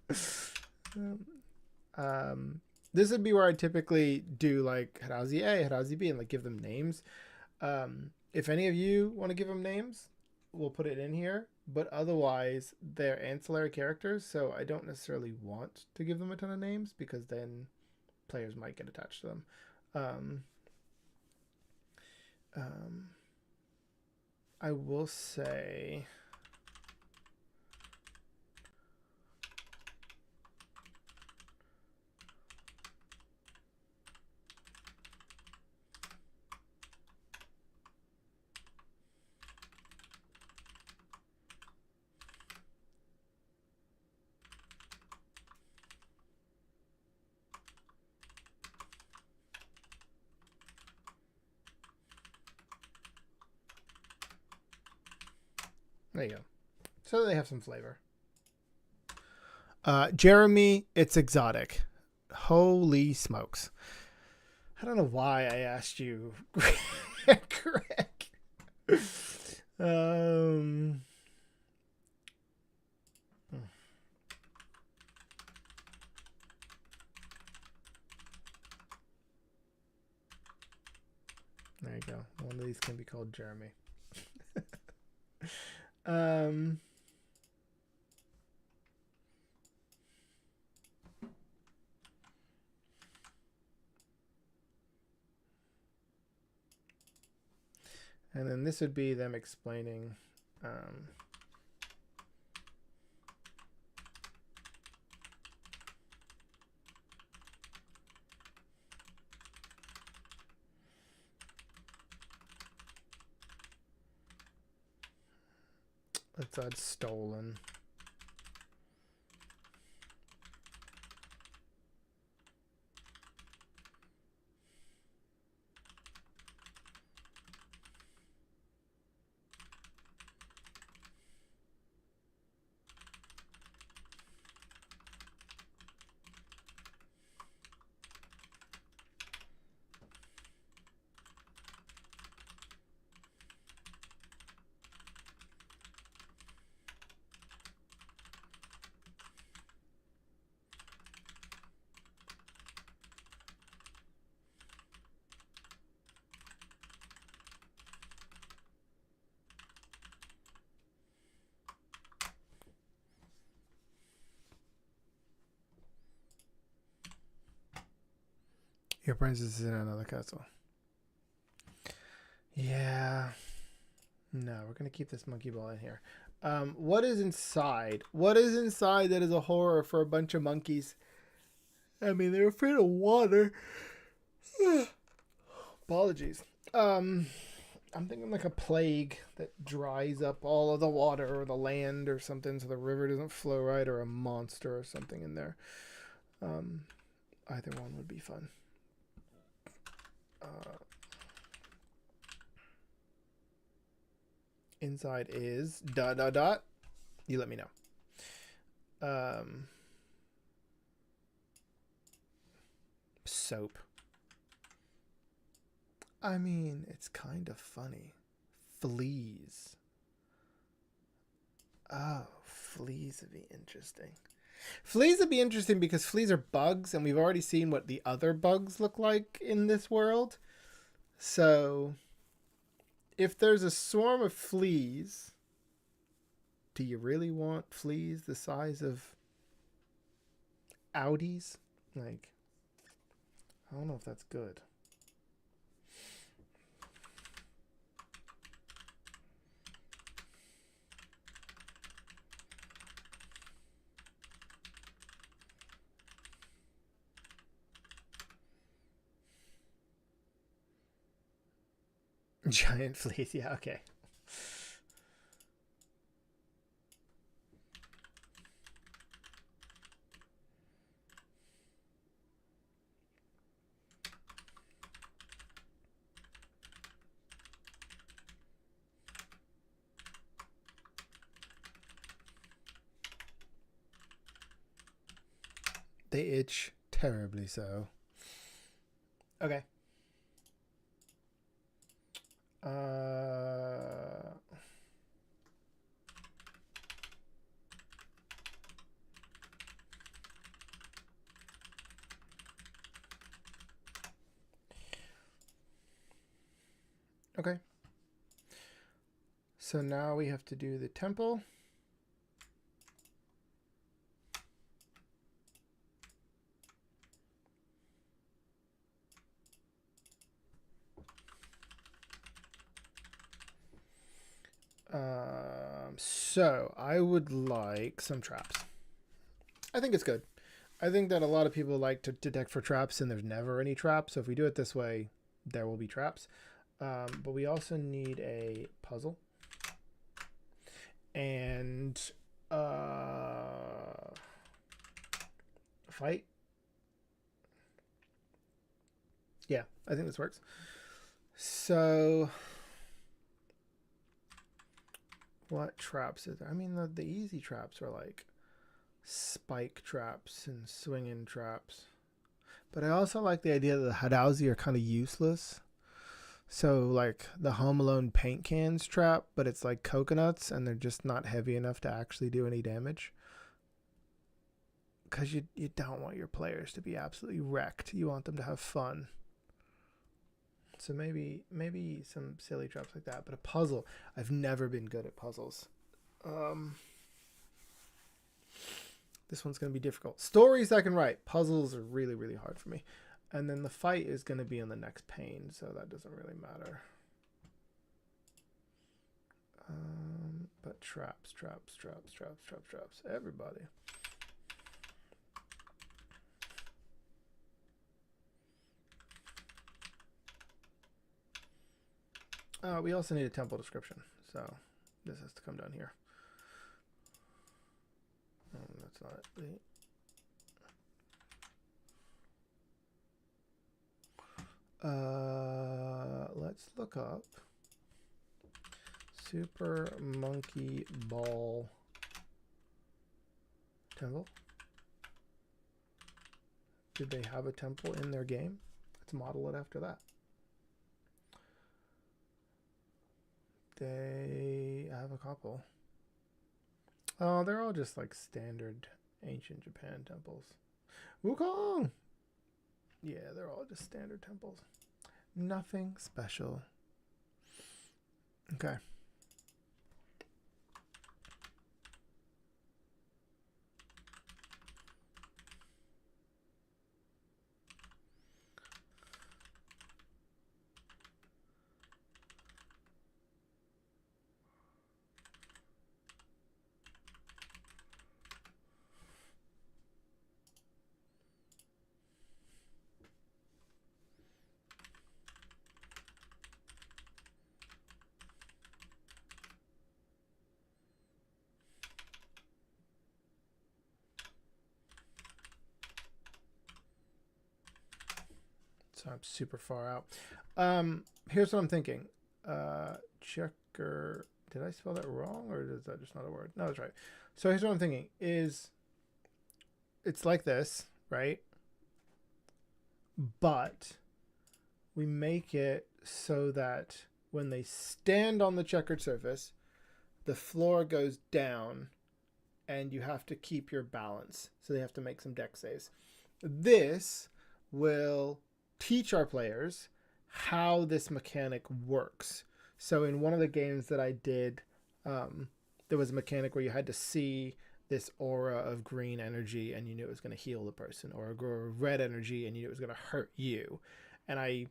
This would be where I typically do like Hadowsy A, Hadowsy B, and like give them names. If any of you want to give them names, we'll put it in here. But otherwise, they're ancillary characters, so I don't necessarily want to give them a ton of names because then players might get attached to them. I will say there you go. So they have some flavor. Jeremy, it's exotic. Holy smokes. I don't know why I asked you, Greg. There you go. One of these can be called Jeremy. And then this would be them explaining let's add stolen. Your princess is in another castle. Yeah. No, we're going to keep this monkey ball in here. What is inside? What is inside that is a horror for a bunch of monkeys? I mean, they're afraid of water. Apologies. I'm thinking like a plague that dries up all of the water or the land or something so the river doesn't flow right, or a monster or something in there. Either one would be fun. Inside is ... You let me know. Soap. I mean, it's kind of funny. Fleas. Oh, fleas would be interesting. Fleas would be interesting because fleas are bugs, and we've already seen what the other bugs look like in this world. So, if there's a swarm of fleas, do you really want fleas the size of Audis? Like, I don't know if that's good. Giant fleas, yeah, okay. They itch terribly so. Okay. Okay. So now we have to do the temple. So I would like some traps. I think it's good. I think that a lot of people like to detect for traps, and there's never any traps. So if we do it this way, there will be traps. But we also need a puzzle. And fight. Yeah, I think this works. So what traps is there? I mean, the easy traps are like spike traps and swinging traps. But I also like the idea that the Hadouzi are kind of useless. So like the Home Alone paint cans trap, but it's like coconuts and they're just not heavy enough to actually do any damage. Because you don't want your players to be absolutely wrecked. You want them to have fun. So maybe some silly traps like that. But a puzzle, I've never been good at puzzles. This one's going to be difficult. Stories I can write. Puzzles are really, really hard for me. And then the fight is going to be on the next pane, so that doesn't really matter. But traps. Everybody. We also need a temple description, so this has to come down here. That's not it. Let's look up Super Monkey Ball temple. Did they have a temple in their game? Let's model it after that. They have a couple. Oh, they're all just like standard ancient Japan temples. Wukong! Yeah, they're all just standard temples. Nothing special. Okay. So I'm super far out. Here's what I'm thinking. Checker. Did I spell that wrong, or is that just not a word? No, that's right. So here's what I'm thinking is it's like this, right? But we make it so that when they stand on the checkered surface, the floor goes down and you have to keep your balance. So they have to make some deck saves. This will teach our players how this mechanic works. So in one of the games that I did, there was a mechanic where you had to see this aura of green energy and you knew it was going to heal the person, or a red energy and you knew it was going to hurt you. And I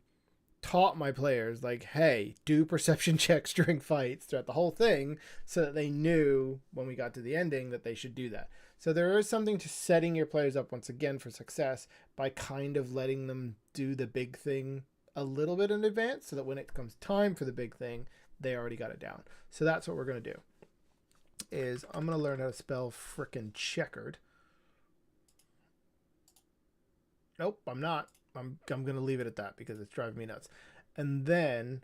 taught my players, like, hey, do perception checks during fights throughout the whole thing so that they knew when we got to the ending that they should do that. So there is something to setting your players up once again for success by kind of letting them do the big thing a little bit in advance so that when it comes time for the big thing, they already got it down. So that's what we're going to do. Is I'm going to learn how to spell frickin' checkered. Nope, I'm not. I'm going to leave it at that because it's driving me nuts. And then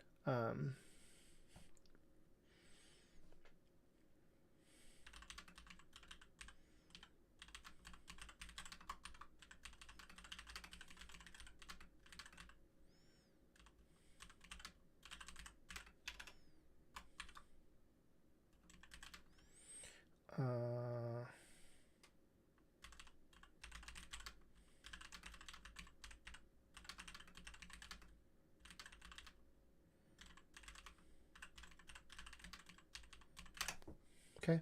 okay.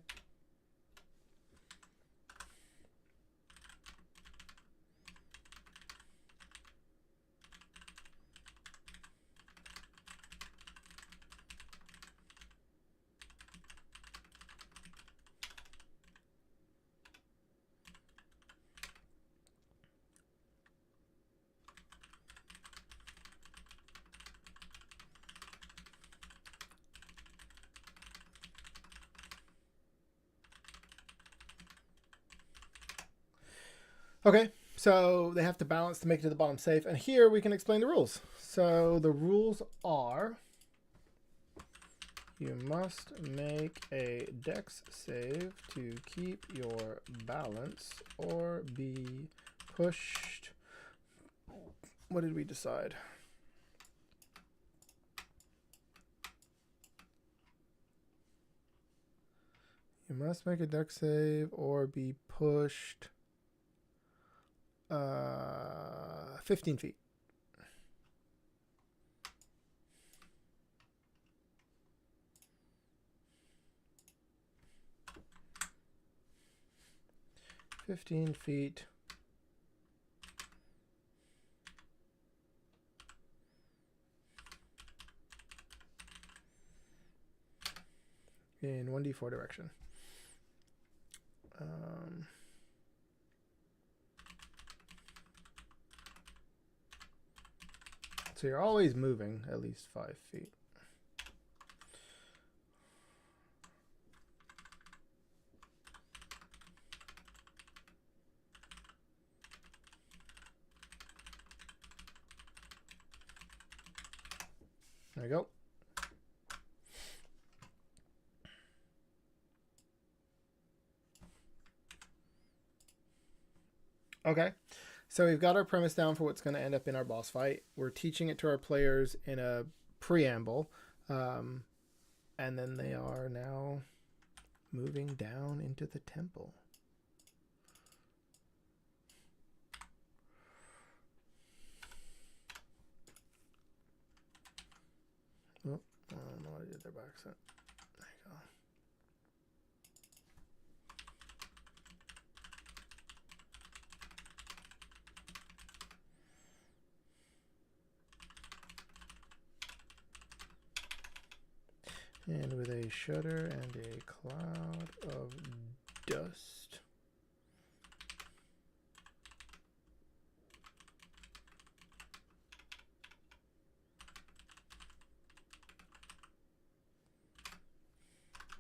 Okay, so they have to balance to make it to the bottom safe. And here we can explain the rules. So the rules are you must make a dex save to keep your balance or be pushed. What did we decide? You must make a dex save or be pushed 15 feet. In 1d4 direction. So you're always moving at least 5 feet. There we go. Okay, so we've got our premise down for what's going to end up in our boss fight. We're teaching it to our players in a preamble, and then they are now moving down into the temple. Oh, I don't know what I did there by accident. There you go. And with a shudder and a cloud of dust.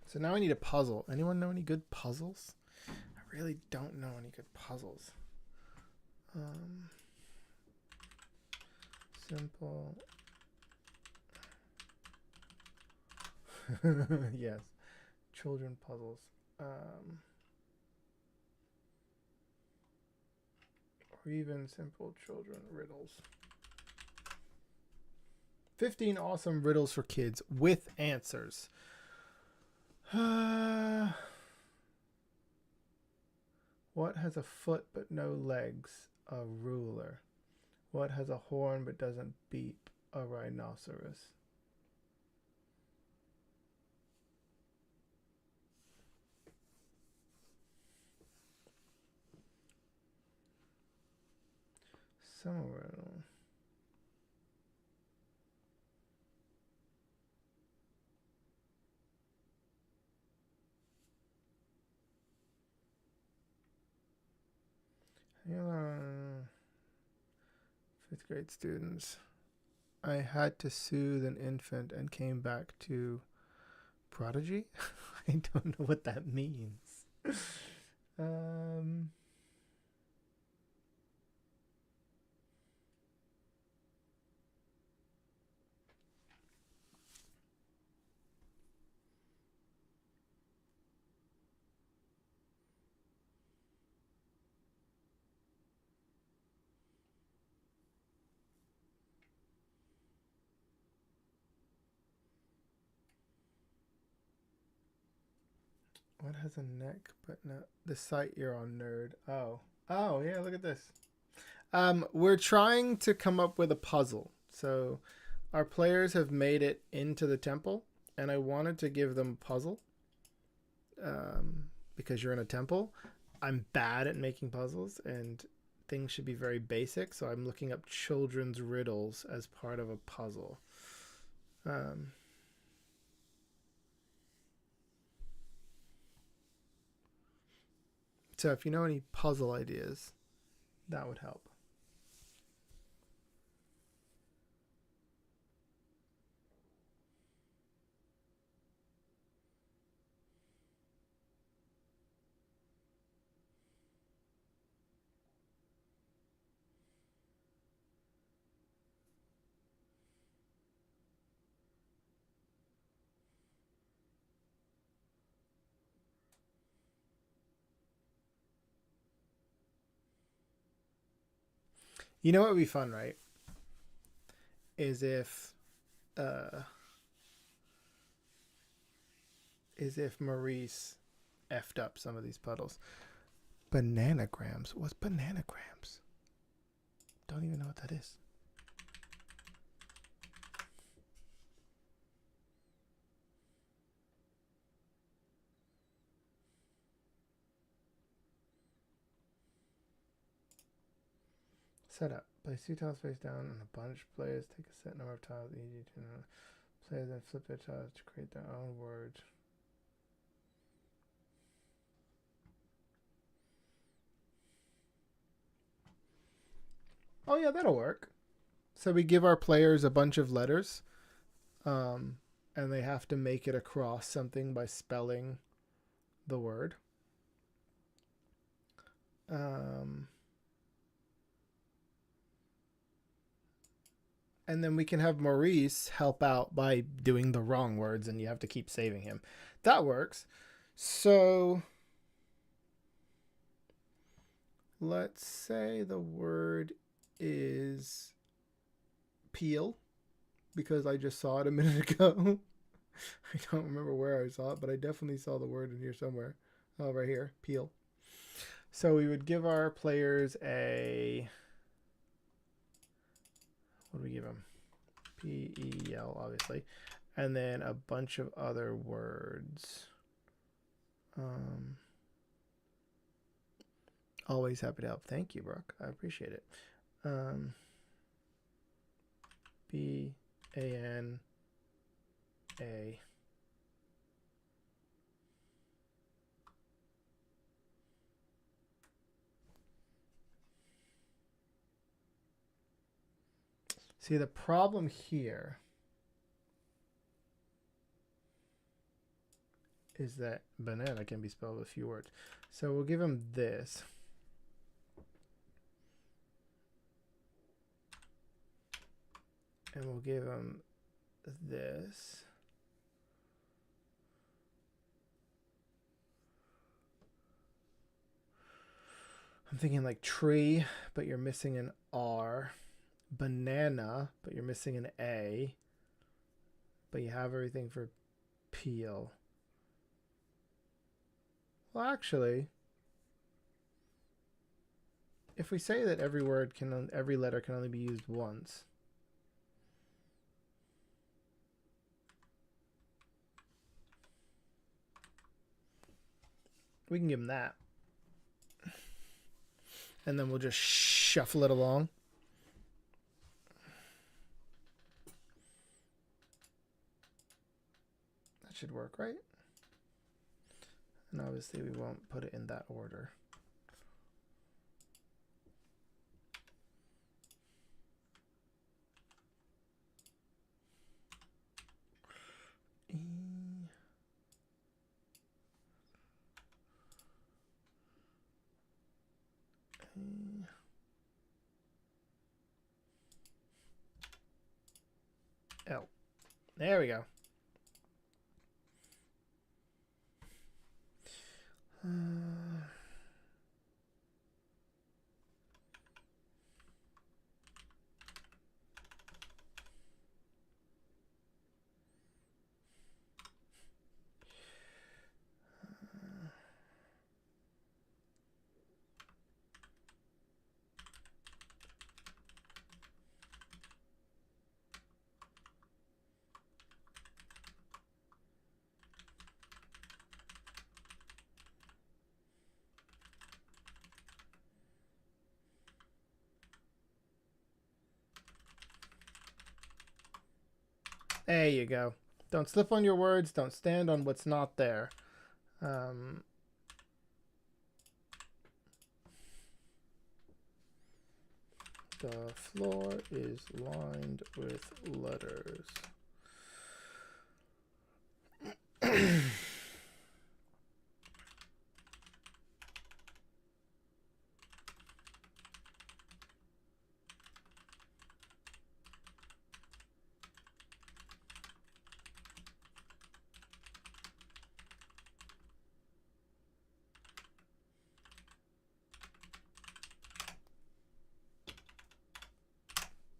So now I need a puzzle. Anyone know any good puzzles? I really don't know any good puzzles. Simple. Yes. Children puzzles. Or even simple children riddles. 15 awesome riddles for kids with answers. What has a foot but no legs? A ruler. What has a horn but doesn't beep? A rhinoceros. Somewhere. Fifth grade students. I had to soothe an infant and came back to prodigy. I don't know what that means. What has a neck but no? The site you're on, nerd. Oh yeah, look at this. We're trying to come up with a puzzle. So our players have made it into the temple, and I wanted to give them a puzzle. Because you're in a temple. I'm bad at making puzzles, and things should be very basic, so I'm looking up children's riddles as part of a puzzle. So if you know any puzzle ideas, that would help. You know what would be fun, right? Is if Maurice effed up some of these puddles. Bananagrams. What's bananagrams? Don't even know what that is. Setup. Place 2 tiles face down and a bunch of players take a set number of tiles each. Players then flip their tiles to create their own words. Oh yeah, that'll work. So we give our players a bunch of letters, and they have to make it across something by spelling the word. And then we can have Maurice help out by doing the wrong words, and you have to keep saving him. That works. So let's say the word is peel, because I just saw it a minute ago. I don't remember where I saw it, but I definitely saw the word in here somewhere. Oh, right here, peel. So we would give our players a... What do we give them? P-E-L, obviously. And then a bunch of other words. Always happy to help. Thank you, Brooke. I appreciate it. B-A-N-A. See, the problem here is that banana can be spelled with a few words. So we'll give him this. And we'll give him this. I'm thinking like tree, but you're missing an R. Banana, but you're missing an A. But you have everything for peel. Well, actually, if we say that every letter can only be used once, we can give them that. And then we'll just shuffle it along. That should work, right? And obviously we won't put it in that order. L. There we go. There you go. Don't slip on your words. Don't stand on what's not there. The floor is lined with letters.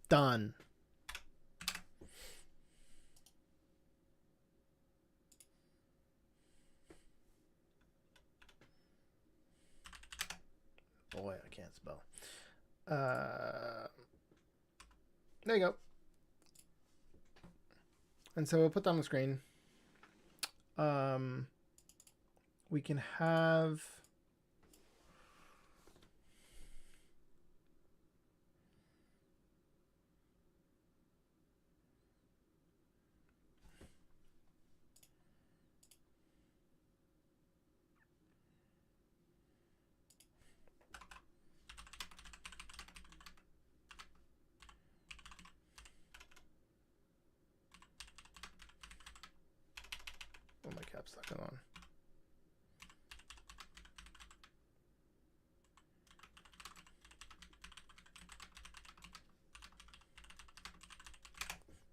Done. Boy, I can't spell. There you go. And so we'll put that on the screen. We can have my caps lock on.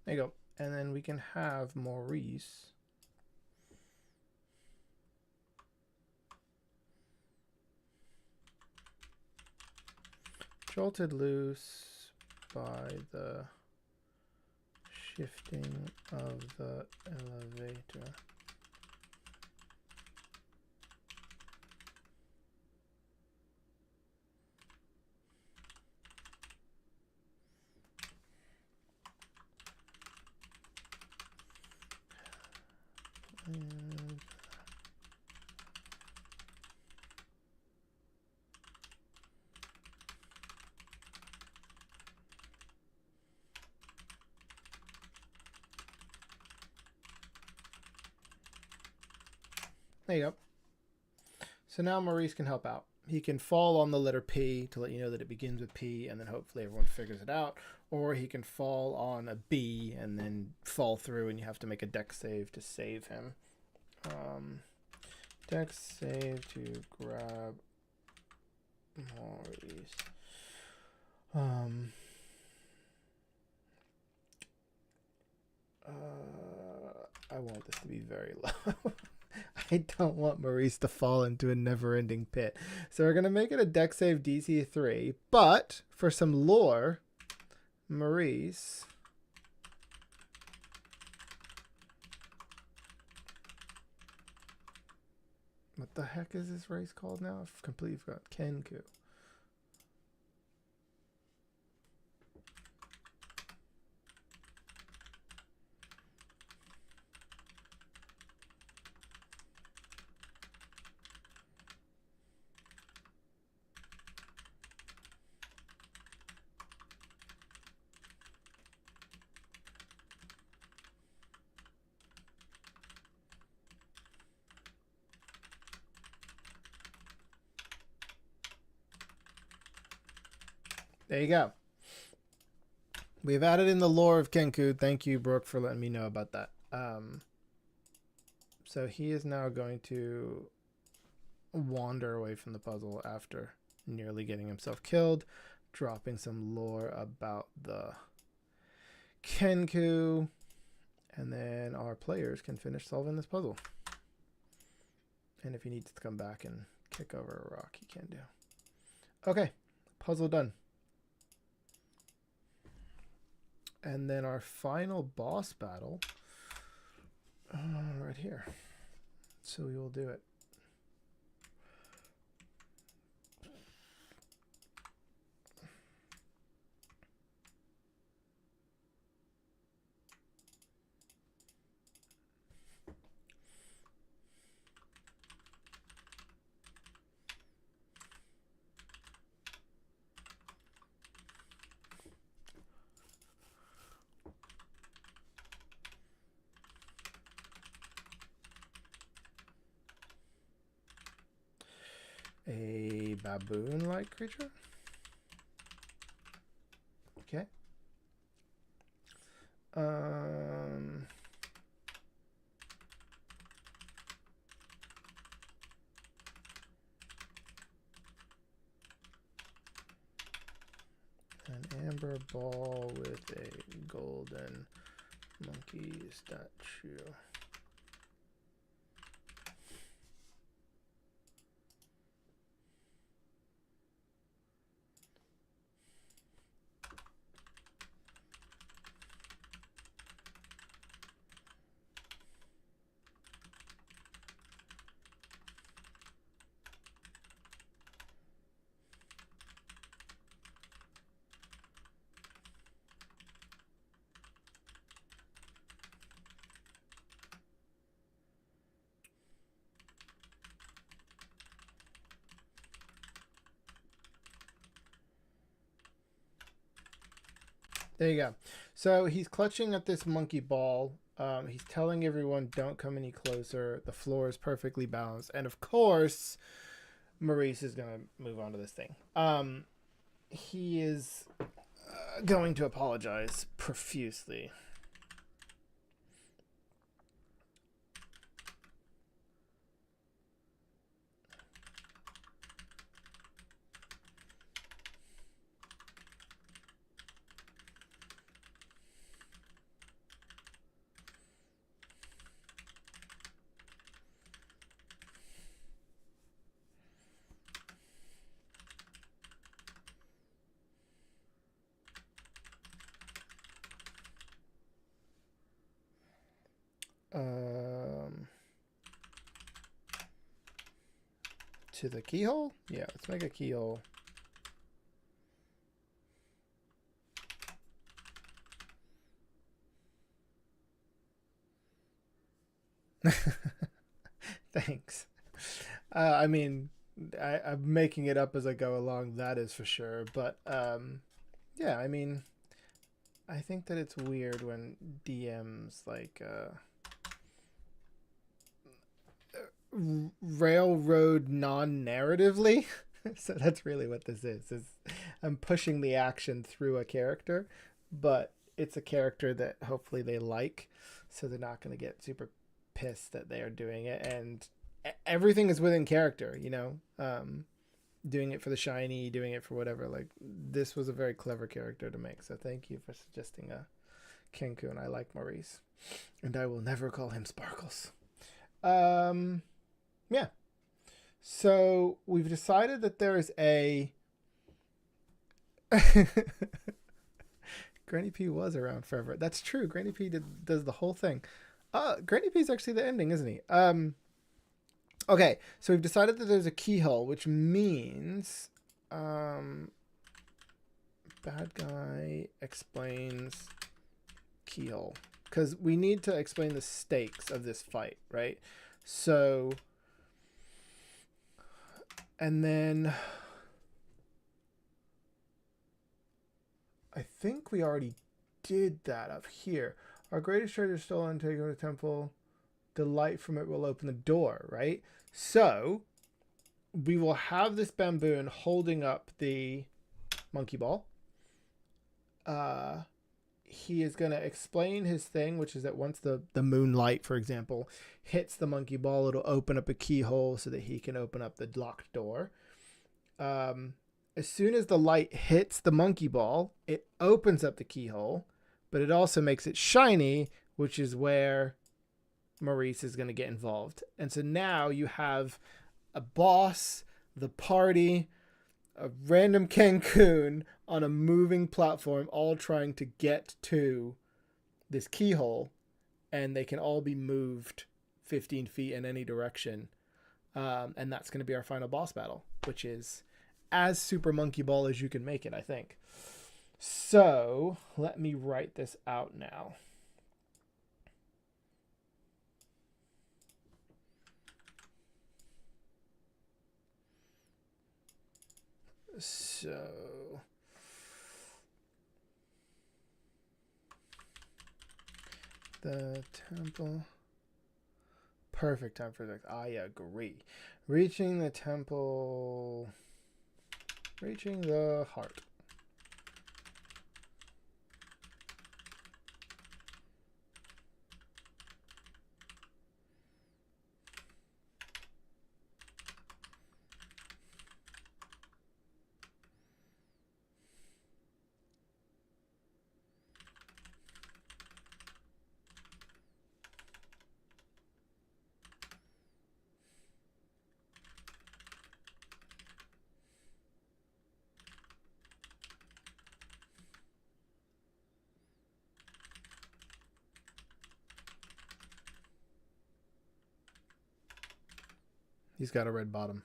There you go. And then we can have Maurice jolted loose by the shifting of the elevator. And there you go. So now Maurice can help out. He can fall on the letter P to let you know that it begins with P, and then hopefully everyone figures it out. Or he can fall on a B and then fall through, and you have to make a dex save to save him. Dex save to grab Maurice. want this to be very low. I don't want Maurice to fall into a never-ending pit. So we're going to make it a deck save DC 3. But for some lore, Maurice... What the heck is this race called now? I've completely forgot. Kenku. There you go. We've added in the lore of Kenku. Thank you, Brooke, for letting me know about that. So he is now going to wander away from the puzzle after nearly getting himself killed, dropping some lore about the Kenku, and then our players can finish solving this puzzle. And if he needs to come back and kick over a rock, he can do. Okay, puzzle done. And then our final boss battle, right here. So we will do it. A baboon-like creature. Okay. An amber ball with a golden monkey statue. There you go. So he's clutching at this monkey ball. He's telling everyone, don't come any closer. The floor is perfectly balanced. And of course, Maurice is going to move on to this thing. He is going to apologize profusely. To the keyhole? Yeah, let's make a keyhole. Thanks. I mean, I'm making it up as I go along, that is for sure. But yeah, I mean, I think that it's weird when DMs like railroad non-narratively. So that's really what this is I'm pushing the action through a character, but it's a character that hopefully they like, so they're not going to get super pissed that they are doing it, and everything is within character, you know. Doing it for the shiny, doing it for whatever. Like, this was a very clever character to make, so thank you for suggesting a Kenku, and I like Maurice. And I will never call him Sparkles. Yeah. So we've decided that there is a Granny P was around forever. That's true. Granny P does the whole thing. Granny P is actually the ending, isn't he? Okay, so we've decided that there's a keyhole, which means bad guy explains keyhole. Because we need to explain the stakes of this fight, right? So, and then I think we already did that up here. Our greatest treasure is still untaken to the temple. The light from it will open the door, right? So we will have this baboon holding up the monkey ball. He is going to explain his thing, which is that once the moonlight, for example, hits the monkey ball, it'll open up a keyhole so that he can open up the locked door. As soon as the light hits the monkey ball, it opens up the keyhole, but it also makes it shiny, which is where Maurice is going to get involved. And so now you have a boss, the party, a random Cancun on a moving platform, all trying to get to this keyhole, and they can all be moved 15 feet in any direction. And that's going to be our final boss battle, which is as Super Monkey Ball as you can make it, I think. So let me write this out now. So the temple. Perfect time for this. I agree. Reaching the temple. Reaching the heart. He's got a red bottom.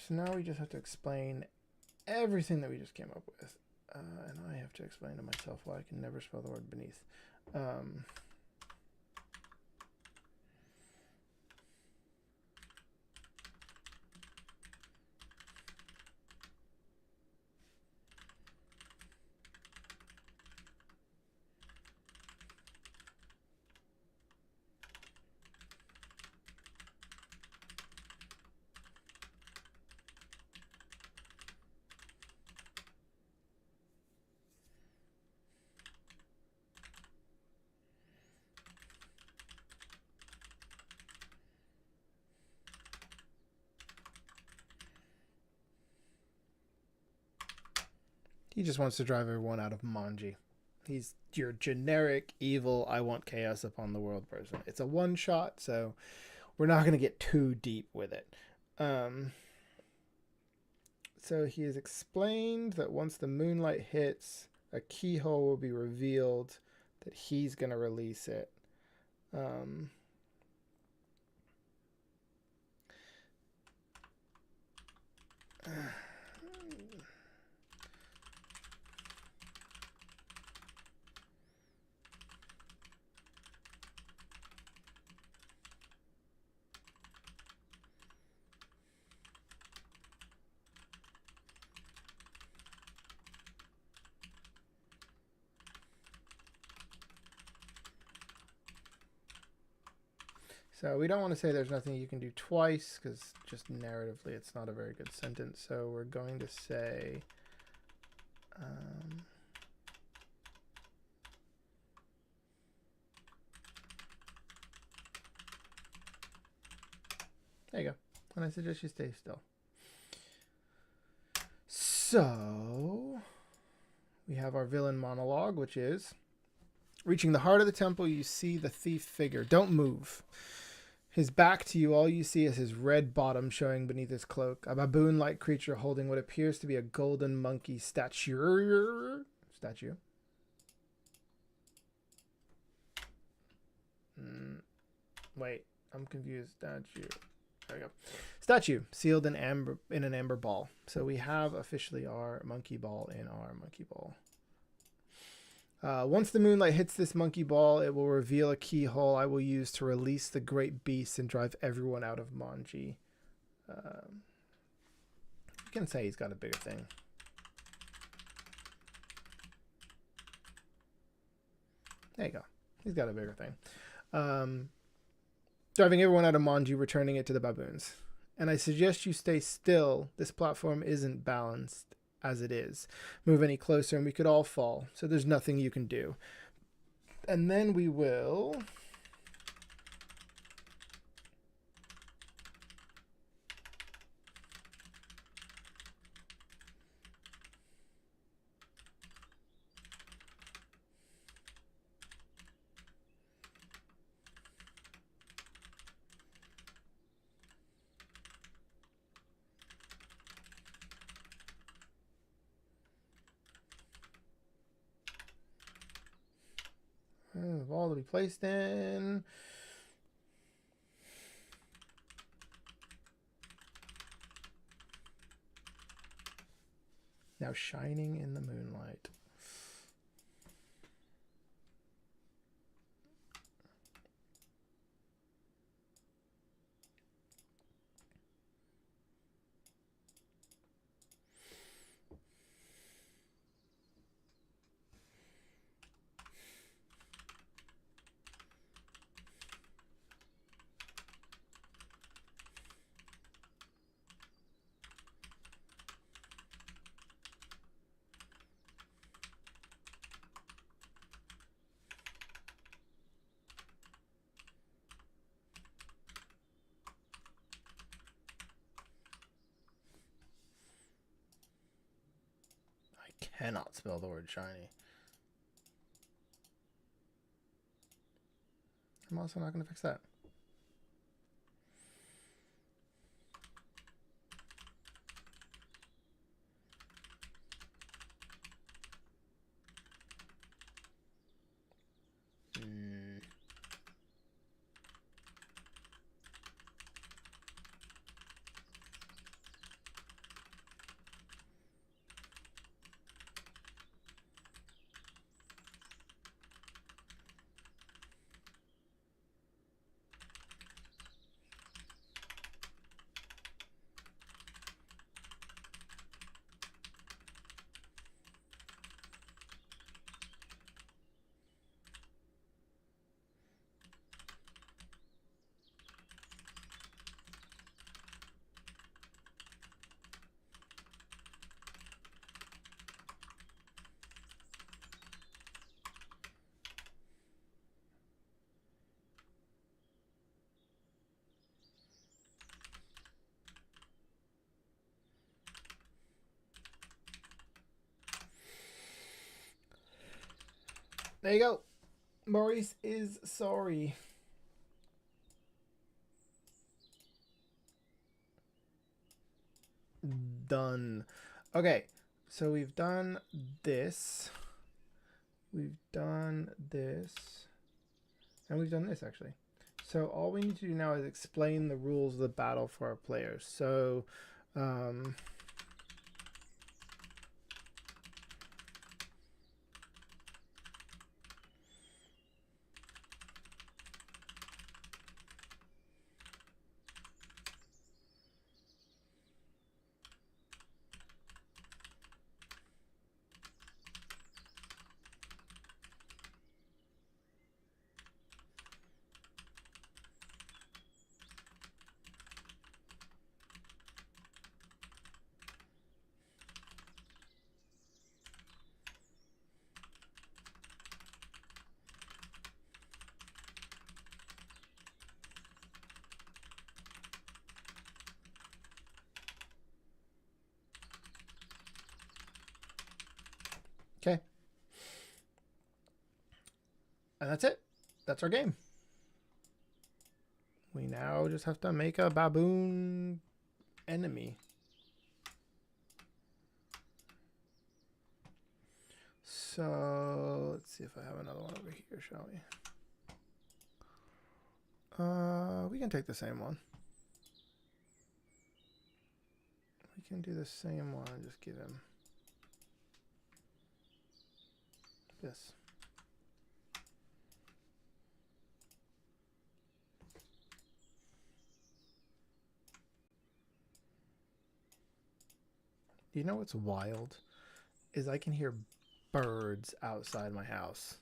So now we just have to explain everything that we just came up with. And I have to explain to myself why I can never spell the word beneath. He just wants to drive everyone out of Manji. He's your generic evil, I want chaos upon the world person. It's a one shot, so we're not going to get too deep with it. So he has explained that once the moonlight hits, a keyhole will be revealed, that he's going to release it. So we don't want to say there's nothing you can do twice, because just narratively it's not a very good sentence. So we're going to say there you go. And I suggest you stay still. So we have our villain monologue, which is: reaching the heart of the temple, you see the thief figure. Don't move. His back to you, all you see is his red bottom showing beneath his cloak. A baboon-like creature holding what appears to be a golden monkey statue. Wait, I'm confused. Statue. There we go. Statue sealed in an amber ball. So we have officially our monkey ball in our monkey ball. Once the moonlight hits this monkey ball, it will reveal a keyhole I will use to release the great beast and drive everyone out of Manji. You can say he's got a bigger thing. There you go. He's got a bigger thing. Driving everyone out of Manji, returning it to the baboons. And I suggest you stay still. This platform isn't balanced as it is. Move any closer and we could all fall. So there's nothing you can do. And then we will... the ball to be placed in. Now shining in the moonlight. Cannot spell the word shiny. I'm also not going to fix that. There you go. Maurice is sorry. Done. Okay, so we've done this. We've done this. And we've done this, actually. So all we need to do now is explain the rules of the battle for our players. So... And that's it. That's our game. We now just have to make a baboon enemy. So let's see if I have another one over here, shall we? We can take the same one. We can do the same one and just give him this. You know what's wild? Is I can hear birds outside my house.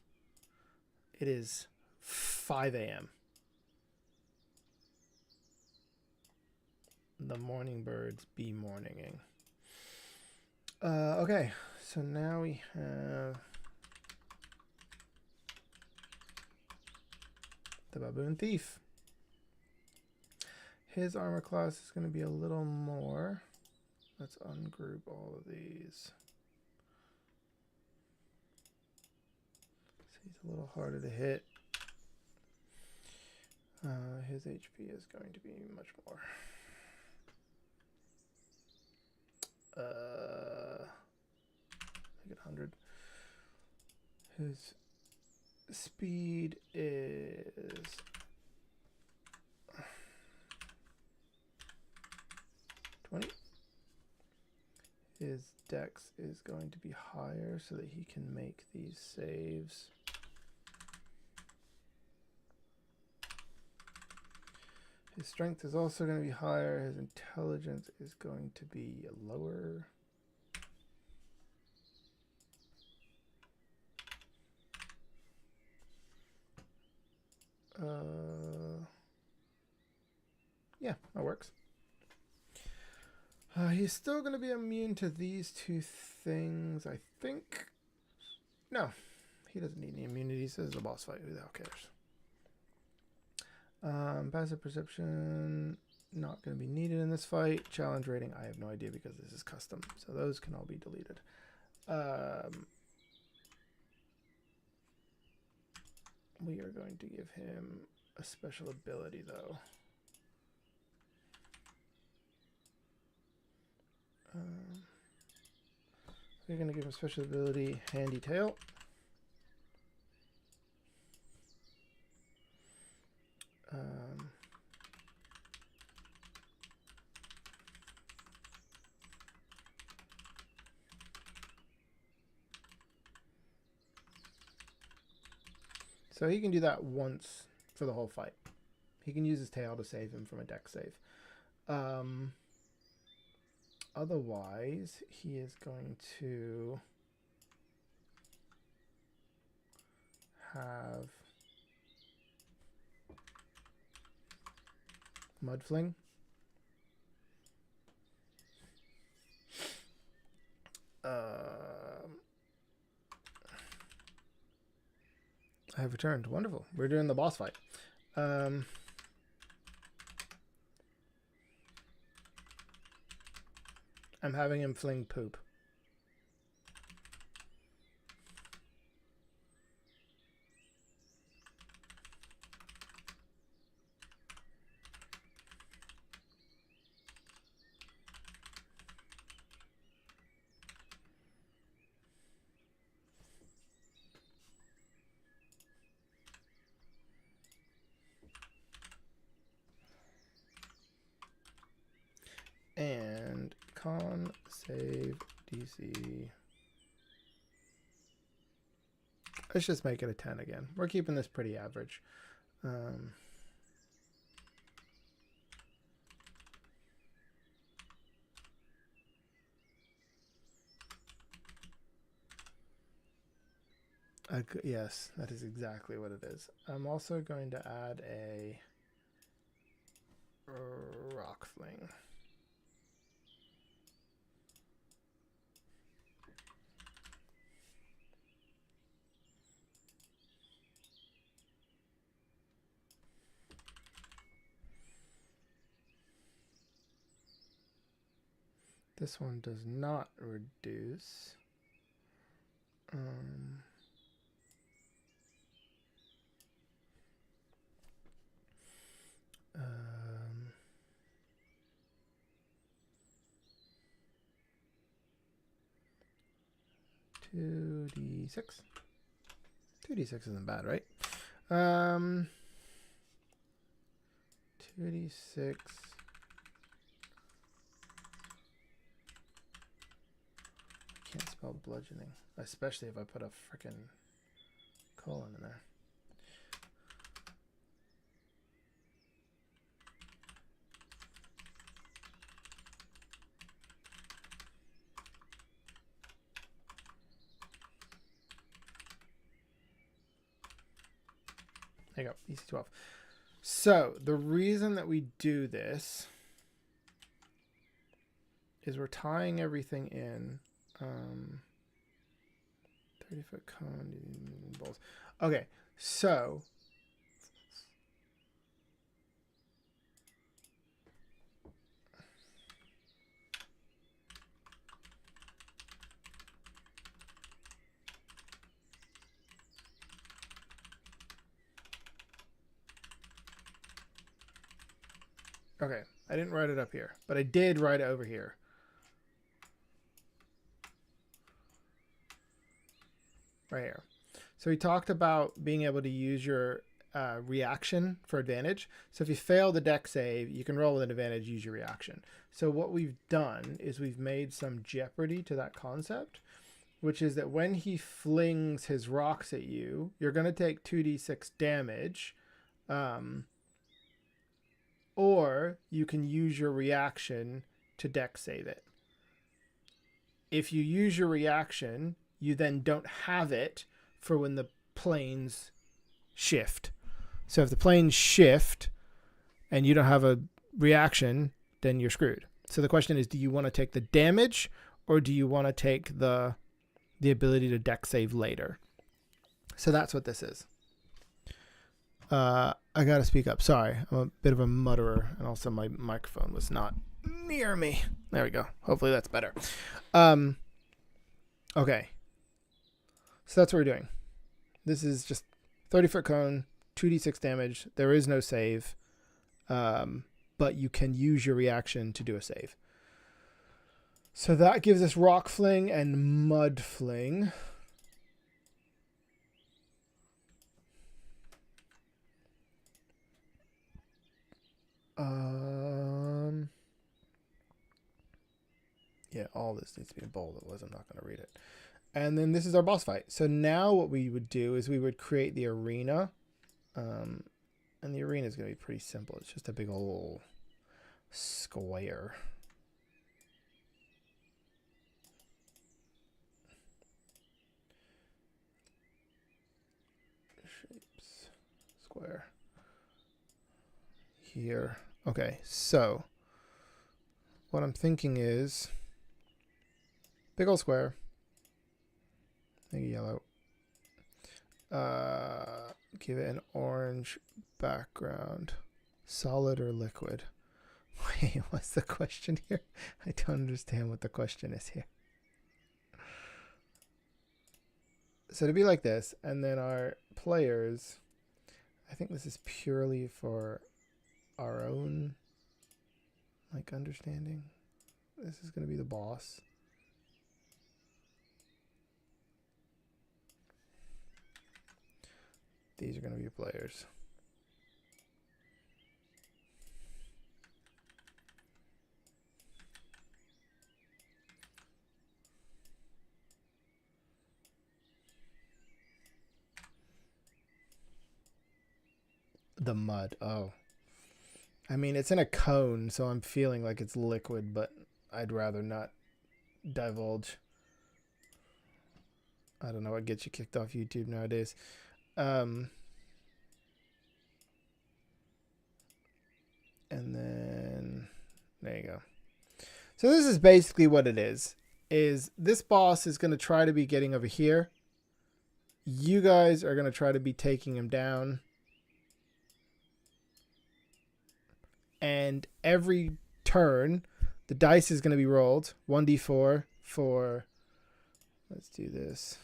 It is 5 a.m. The morning birds be morninging. Okay, so now we have the baboon thief. His armor class is going to be a little more. Let's ungroup all of these. So he's a little harder to hit. His HP is going to be much more. Make it 100. His speed is 20. His dex is going to be higher so that he can make these saves. His strength is also going to be higher. His intelligence is going to be lower. Yeah, that works. He's still going to be immune to these two things, I think. No, he doesn't need any immunities. This is a boss fight. Who the hell cares? Passive perception, not going to be needed in this fight. Challenge rating, I have no idea because this is custom. So those can all be deleted. We are going to give him a special ability, though. We're going to give him special ability, Handy Tail. So he can do that once for the whole fight. He can use his tail to save him from a dex save. Otherwise, he is going to have Mud Fling. I have returned. Wonderful. We're doing the boss fight. I'm having him fling poop. And con save DC. Let's just make it a 10 again. We're keeping this pretty average. Yes, that is exactly what it is. I'm also going to add a rock fling. This one does not reduce. 2d6. 2d6 isn't bad, right? 2d6. Can't spell bludgeoning, especially if I put a frickin' colon in there. There you go, EC12. So the reason that we do this is we're tying everything in. 30-foot cone balls. Okay, so okay, I didn't write it up here, but I did write it over here. Right here. So we talked about being able to use your reaction for advantage. So if you fail the deck save, you can roll with an advantage, use your reaction. So what we've done is we've made some jeopardy to that concept, which is that when he flings his rocks at you, you're going to take 2d6 damage, or you can use your reaction to deck save it. If you use your reaction, you then don't have it for when the planes shift. So if the planes shift and you don't have a reaction, then you're screwed. So the question is, do you want to take the damage or do you want to take the ability to deck save later? So that's what this is. I got to speak up. Sorry, I'm a bit of a mutterer, and also my microphone was not near me. There we go. Hopefully that's better. Okay. So that's what we're doing. This is just 30-foot cone, 2d6 damage. There is no save, but you can use your reaction to do a save. So that gives us rock fling and mud fling. Yeah, all this needs to be in bold. Otherwise, I'm not going to read it. And then this is our boss fight. So now what we would do is we would create the arena. And the arena is going to be pretty simple. It's just a big old square. Shapes. Square. Here. Okay, so what I'm thinking is big old square. Make it yellow. Give it an orange background. Solid or liquid? Wait, what's the question here? I don't understand what the question is here. So to be like this, and then our players, I think this is purely for our own like understanding. This is going to be the boss. These are going to be your players. The mud. Oh. I mean, it's in a cone, so I'm feeling like it's liquid, but I'd rather not divulge. I don't know what gets you kicked off YouTube nowadays. And then there you go. So this is basically what it is this boss is going to try to be getting over here. You guys are going to try to be taking him down. And every turn, the dice is going to be rolled. 1d4 for, let's do this.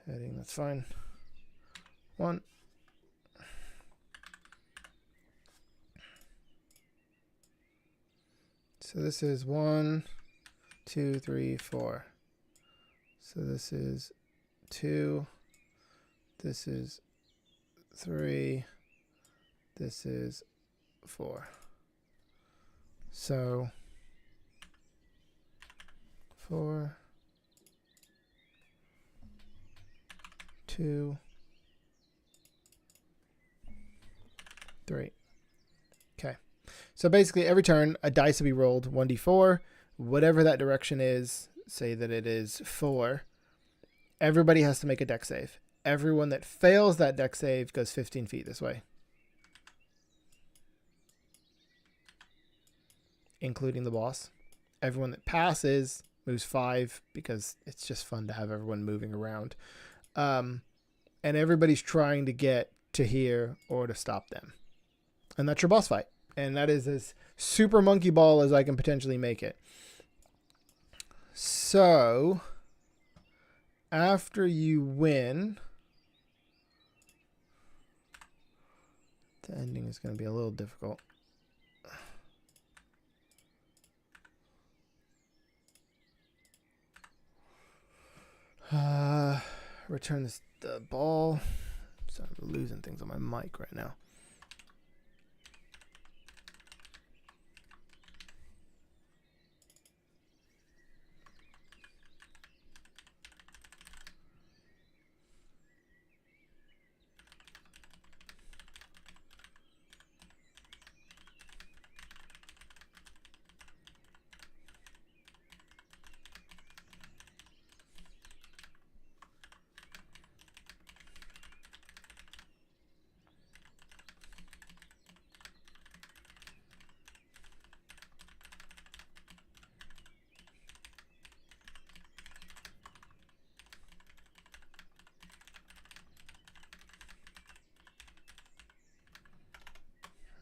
Heading, that's fine. 1. So this is 1, 2, 3, 4. So this is 2. This is 3. This is 4. So 4, 2, 3. Okay. So basically every turn a dice will be rolled 1d4, whatever that direction is. Say that it is 4. Everybody has to make a dex save. Everyone that fails that dex save goes 15 feet this way, including the boss. Everyone that passes moves 5 because it's just fun to have everyone moving around. And everybody's trying to get to here or to stop them. And that's your boss fight. And that is as super monkey ball as I can potentially make it. So after you win, the ending is going to be a little difficult. Return the ball. So I'm losing things on my mic right now.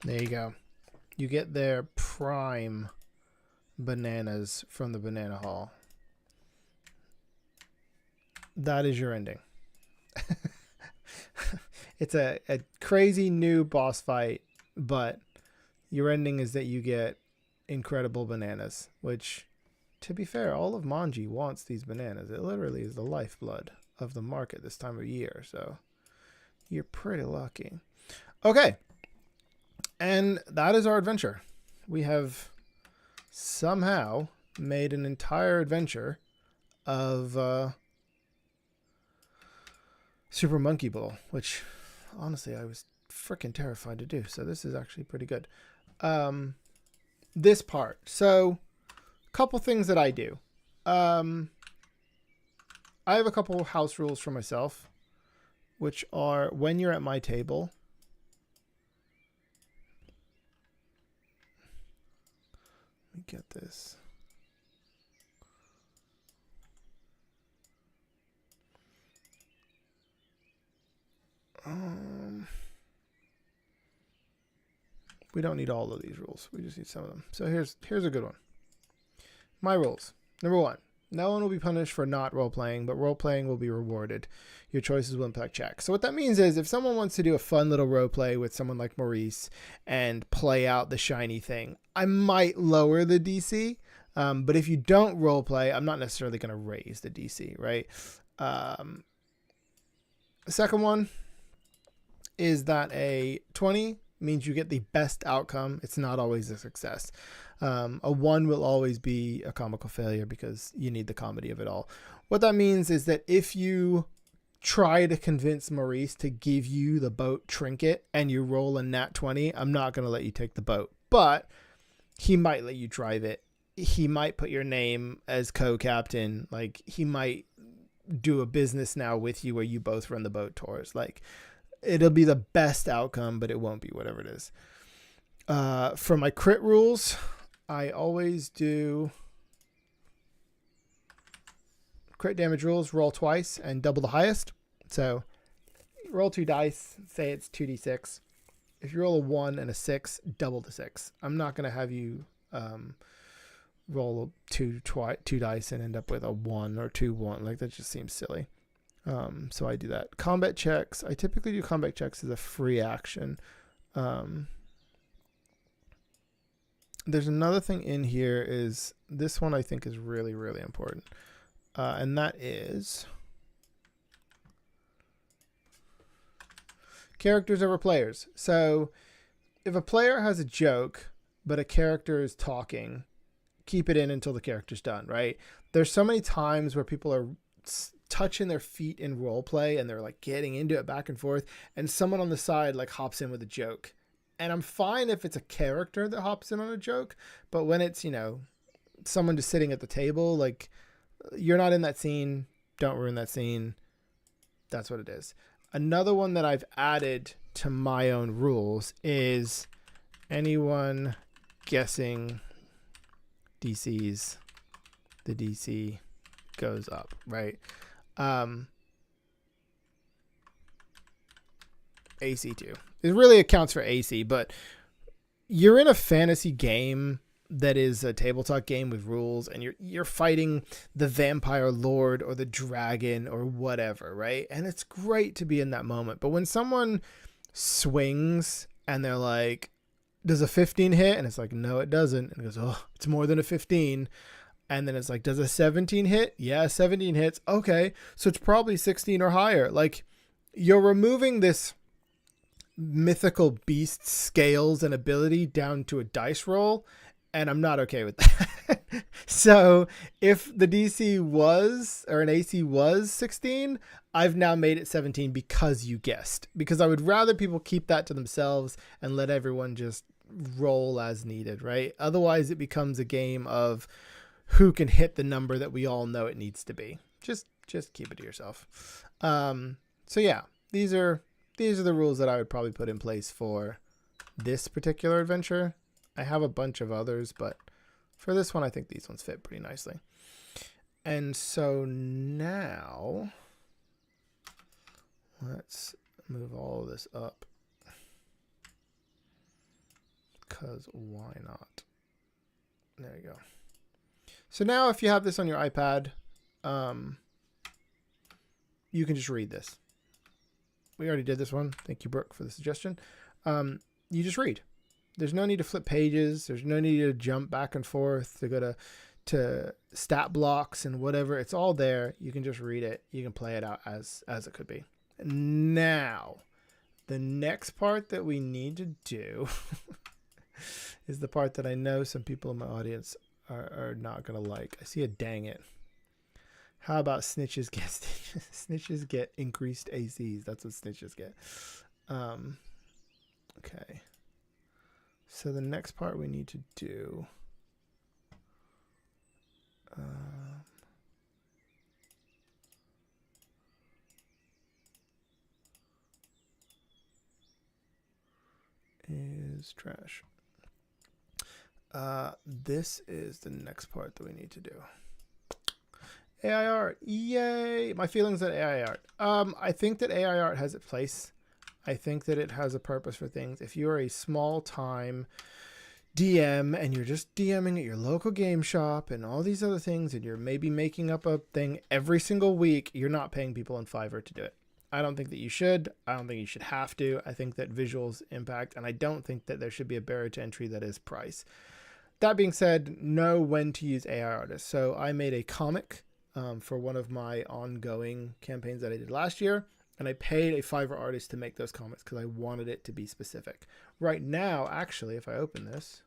There you go. You get their prime bananas from the banana hall. That is your ending. It's a crazy new boss fight, but your ending is that you get incredible bananas, which, to be fair, all of Manji wants these bananas. It literally is the lifeblood of the market this time of year, so you're pretty lucky. Okay. And that is our adventure. We have somehow made an entire adventure of Super Monkey Ball, which honestly I was freaking terrified to do. So this is actually pretty good. This part. So a couple things that I do. I have a couple house rules for myself, which are when you're at my table, get this. We don't need all of these rules. We just need some of them. So here's a good one. My rules. Number 1. No one will be punished for not role-playing, but role-playing will be rewarded. Your choices will impact checks. So what that means is if someone wants to do a fun little role-play with someone like Maurice and play out the shiny thing, I might lower the DC. But if you don't role-play, I'm not necessarily going to raise the DC, right? The second one is that a 20 means you get the best outcome. It's not always a success. A 1 will always be a comical failure because you need the comedy of it all. What that means is that if you try to convince Maurice to give you the boat trinket and you roll a nat 20, I'm not going to let you take the boat, but he might let you drive it. He might put your name as co-captain. Like, he might do a business now with you where you both run the boat tours. Like, it'll be the best outcome, but it won't be whatever it is. For my crit rules, I always do crit damage rules, roll twice and double the highest. So roll 2 dice, say it's 2d6. If you roll a 1 and a 6, double the 6. I'm not going to have you roll 2 dice and end up with a 1 or 2-1. Like, that just seems silly. So I do that. Combat checks. I typically do combat checks as a free action. There's another thing in here is this one I think is really, really important. And that is characters over players. So if a player has a joke, but a character is talking, keep it in until the character's done, right? There's so many times where people are touching their feet in role play and they're like getting into it back and forth, and someone on the side like hops in with a joke. And I'm fine if it's a character that hops in on a joke, but when it's, you know, someone just sitting at the table, like, you're not in that scene, don't ruin that scene. That's what it is. Another one that I've added to my own rules is anyone guessing DCs, the DC goes up, right? AC2. It really accounts for AC, but you're in a fantasy game that is a tabletop game with rules, and you're fighting the vampire lord or the dragon or whatever, right? And it's great to be in that moment. But when someone swings and they're like, does a 15 hit? And it's like, no, it doesn't. And it goes, oh, it's more than a 15. And then it's like, does a 17 hit? Yeah, 17 hits. Okay, so it's probably 16 or higher. Like, you're removing this mythical beast scales and ability down to a dice roll, and I'm not okay with that. So if the DC was, or an AC was 16, I've now made it 17 because you guessed. Because I would rather people keep that to themselves and let everyone just roll as needed, right? Otherwise it becomes a game of who can hit the number that we all know it needs to be. Just keep it to yourself. So yeah, these are the rules that I would probably put in place for this particular adventure. I have a bunch of others, but for this one, I think these ones fit pretty nicely. And so now let's move all of this up, because why not? There you go. So now if you have this on your iPad, you can just read this. We already did this one. Thank you, Brooke, for the suggestion. You just read. There's no need to flip pages. There's no need to jump back and forth to go to stat blocks and whatever. It's all there. You can just read it. You can play it out as it could be. Now, the next part that we need to do is the part that I know some people in my audience are not going to like. I see a dang it. How about snitches get snitches get increased ACs? That's what snitches get. Okay. So the next part we need to do is trash. This is the next part that we need to do. AI art, yay! My feelings on AI art. I think that AI art has its place. I think that it has a purpose for things. If you are a small time DM and you're just DMing at your local game shop and all these other things, and you're maybe making up a thing every single week, you're not paying people on Fiverr to do it. I don't think that you should. I don't think you should have to. I think that visuals impact, and I don't think that there should be a barrier to entry that is price. That being said, know when to use AI artists. So I made a comic for one of my ongoing campaigns that I did last year, and I paid a Fiverr artist to make those comics because I wanted it to be specific. Right now, actually, if I open this,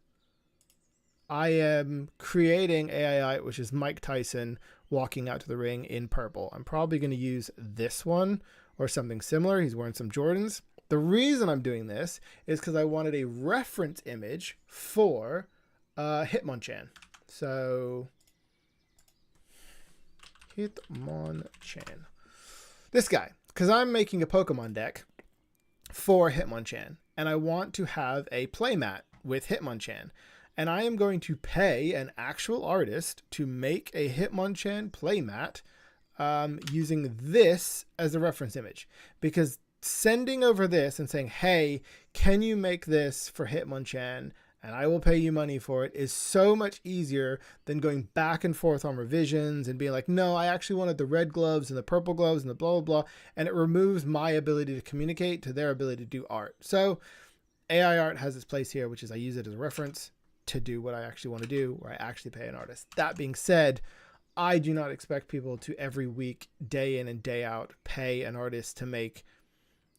I am creating AI, which is Mike Tyson walking out to the ring in purple. I'm probably going to use this one or something similar. He's wearing some Jordans. The reason I'm doing this is because I wanted a reference image for Hitmonchan. So Hitmonchan. This guy, because I'm making a Pokemon deck for Hitmonchan, and I want to have a playmat with Hitmonchan. And I am going to pay an actual artist to make a Hitmonchan playmat using this as a reference image. Because sending over this and saying, hey, can you make this for Hitmonchan and I will pay you money for it, is so much easier than going back and forth on revisions and being like, no, I actually wanted the red gloves and the purple gloves and the blah, blah, blah. And it removes my ability to communicate to their ability to do art. So AI art has its place here, which is I use it as a reference to do what I actually want to do, where I actually pay an artist. That being said, I do not expect people to every week, day in and day out, pay an artist to make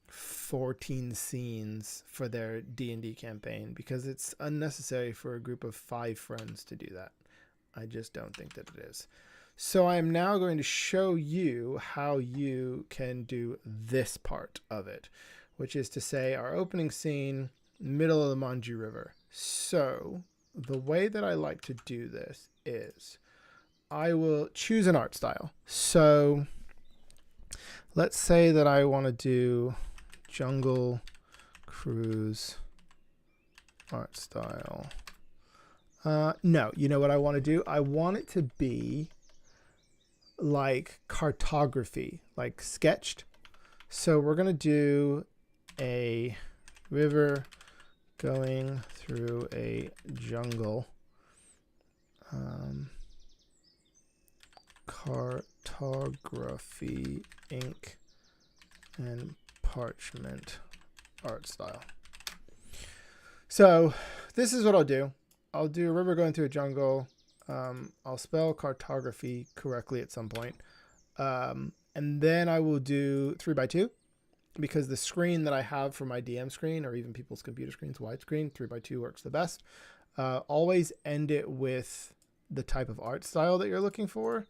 14 scenes for their D&D campaign, because it's unnecessary for a group of 5 friends to do that. I just don't think that it is. So I am now going to show you how you can do this part of it, which is to say our opening scene, middle of the Manju River. So the way that I like to do this is I will choose an art style. So let's say that I want to do Jungle Cruise art style. No, you know what I want to do? I want it to be like cartography, like sketched. So we're going to do a river going through a jungle. Cartography, ink, and parchment art style. So this is what I'll do. I'll do a river going through a jungle. I'll spell cartography correctly at some point. And then I will do 3x2, because the screen that I have for my DM screen, or even people's computer screens, widescreen, 3x2 works the best. Always end it with the type of art style that you're looking for.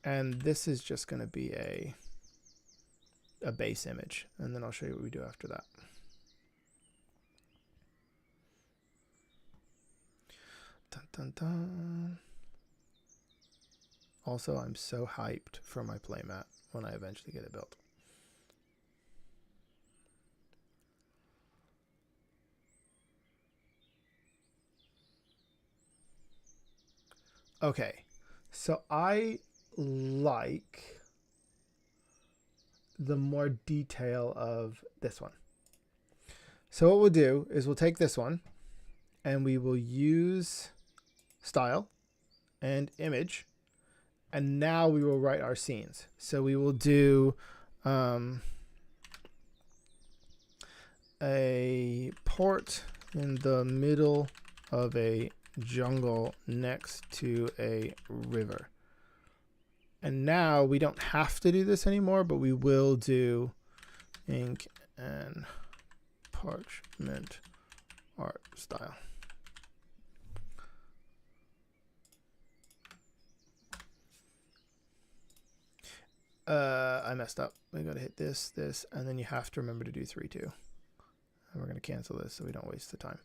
And this is just going to be a base image. And then I'll show you what we do after that. Dun, dun, dun. Also, I'm so hyped for my playmat when I eventually get it built. Okay, so I like the more detail of this one. So what we'll do is we'll take this one and we will use style and image, and now we will write our scenes. So we will do a port in the middle of a jungle next to a river. And now we don't have to do this anymore, but we will do ink and parchment art style. I messed up. We got to hit this, and then you have to remember to do 3, 2. And we're going to cancel this so we don't waste the time.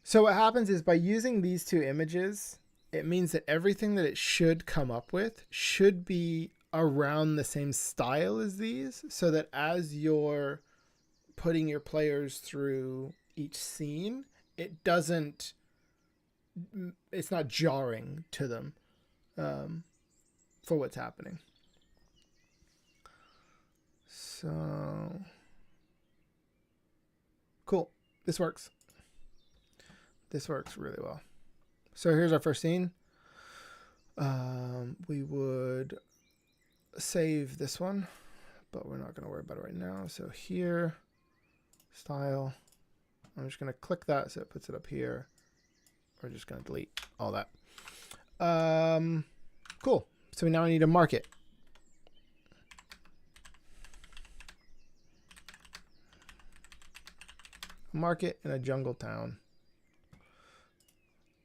So what happens is, by using these 2 images, it means that everything that it should come up with should be around the same style as these, so that as you're putting your players through each scene, it's not jarring to them for what's happening. So cool. This works. This works really well. So here's our first scene. We would save this one, but we're not going to worry about it right now. So here, style. I'm just going to click that so it puts it up here. We're just going to delete all that. Cool. So we now need to mark it. Market in a jungle town.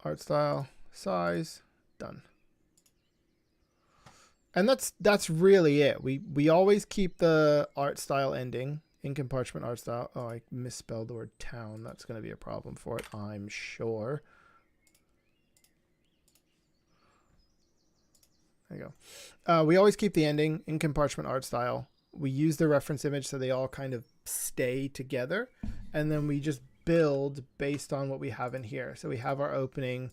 Art style, size, done. And that's really it. We always keep the art style ending. Ink and parchment art style. Oh, I misspelled the word town. That's going to be a problem for it, I'm sure. There you go. We always keep the ending, ink and parchment art style. We use the reference image so they all kind of stay together. And then we just build based on what we have in here. So we have our opening,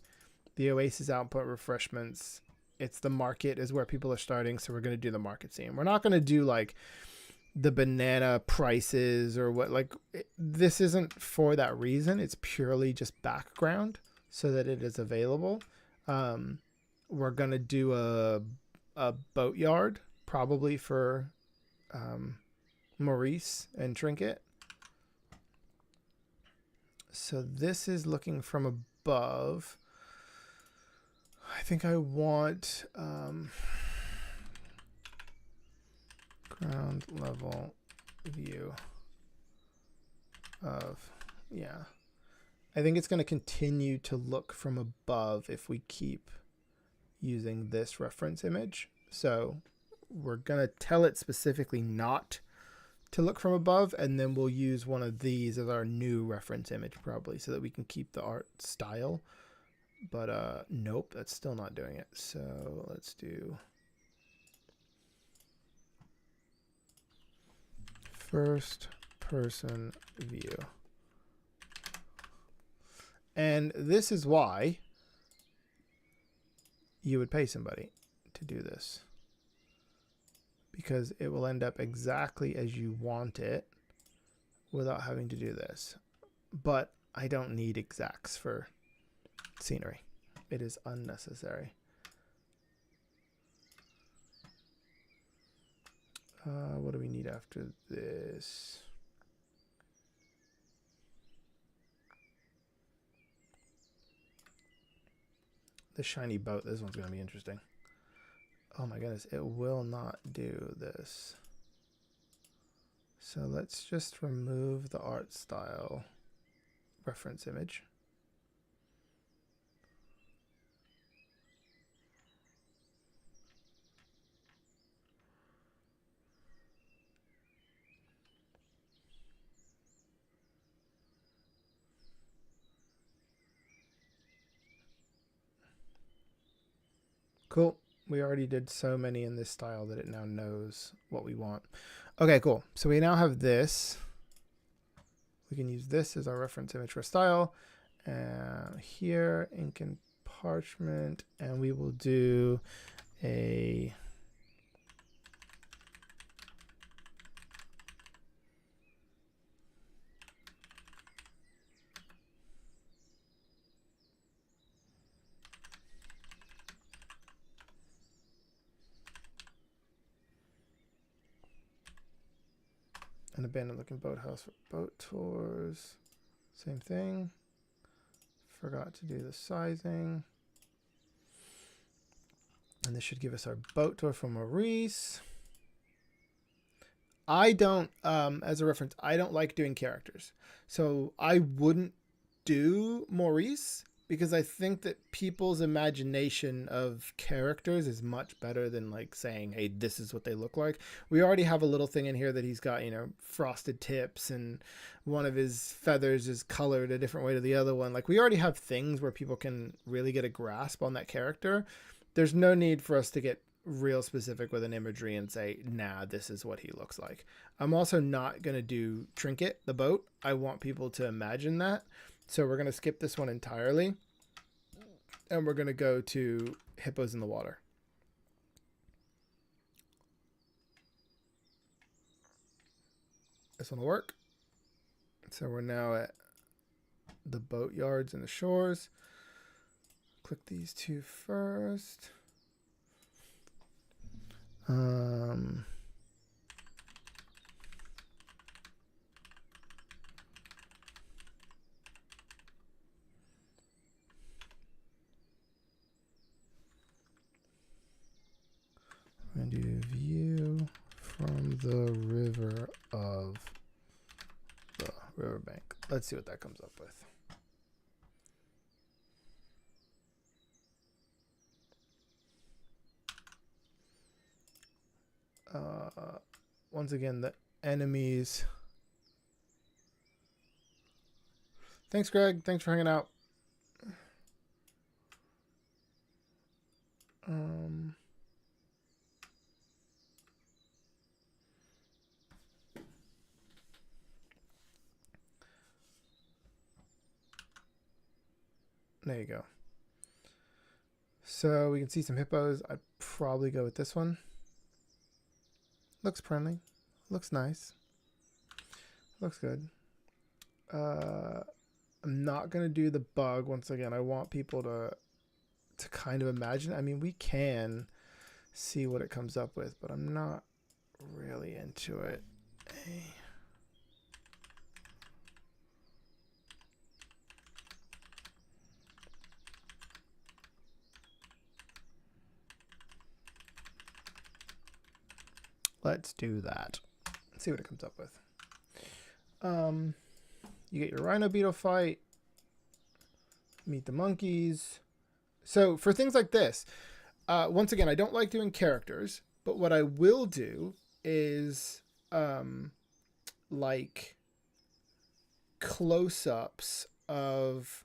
the Oasis output refreshments. It's the market is where people are starting. So we're going to do the market scene. We're not going to do like the banana prices or what, like this isn't for that reason. It's purely just background so that it is available. We're going to do a boatyard probably for Maurice and Trinket. So this is looking from above. think I want ground level view of, yeah. I think it's going to continue to look from above if we keep using this reference image. So we're going to tell it specifically not to look from above, and then we'll use one of these as our new reference image probably so that we can keep the art style. But nope, that's still not doing it. So let's do first person view. And this is why you would pay somebody to do this, because it will end up exactly as you want it without having to do this. But I don't need exacts for scenery. It is unnecessary. What do we need after this? The shiny boat. This one's going to be interesting. Oh my goodness, it will not do this. So let's just remove the art style reference image. Cool. We already did so many in this style that it now knows what we want. Okay, cool. So we now have this. We can use this as our reference image for style. Here, ink and parchment, and we will do a an abandoned looking boathouse for boat tours. Same thing. Forgot to do the sizing. And this should give us our boat tour from Maurice. I don't, as a reference, I don't like doing characters. So I wouldn't do Maurice because I think that people's imagination of characters is much better than like saying, hey, this is what they look like. We already have a little thing in here that he's got, you know, frosted tips and one of his feathers is colored a different way to the other one. Like we already have things where people can really get a grasp on that character. There's no need for us to get real specific with an imagery and say, nah, this is what he looks like. I'm also not going to do Trinket, the boat. I want people to imagine that. So we're going to skip this one entirely. And we're going to go to hippos in the water. This one will work. So we're now at the boat yards and the shores. Click these two first. I'm going to do view from the river of the riverbank. Let's see what that comes up with. Once again, the enemies. Thanks, Greg. Thanks for hanging out. There you go. So we can see some hippos. I'd probably go with this one. Looks friendly. Looks nice. Looks good. I'm not going to do the bug. Once again, I want people to kind of imagine. I mean, we can see what it comes up with, but I'm not really into it. Let's do that. Let's see what it comes up with. You get your rhino beetle fight. Meet the monkeys. So for things like this, once again, I don't like doing characters, but what I will do is like close-ups of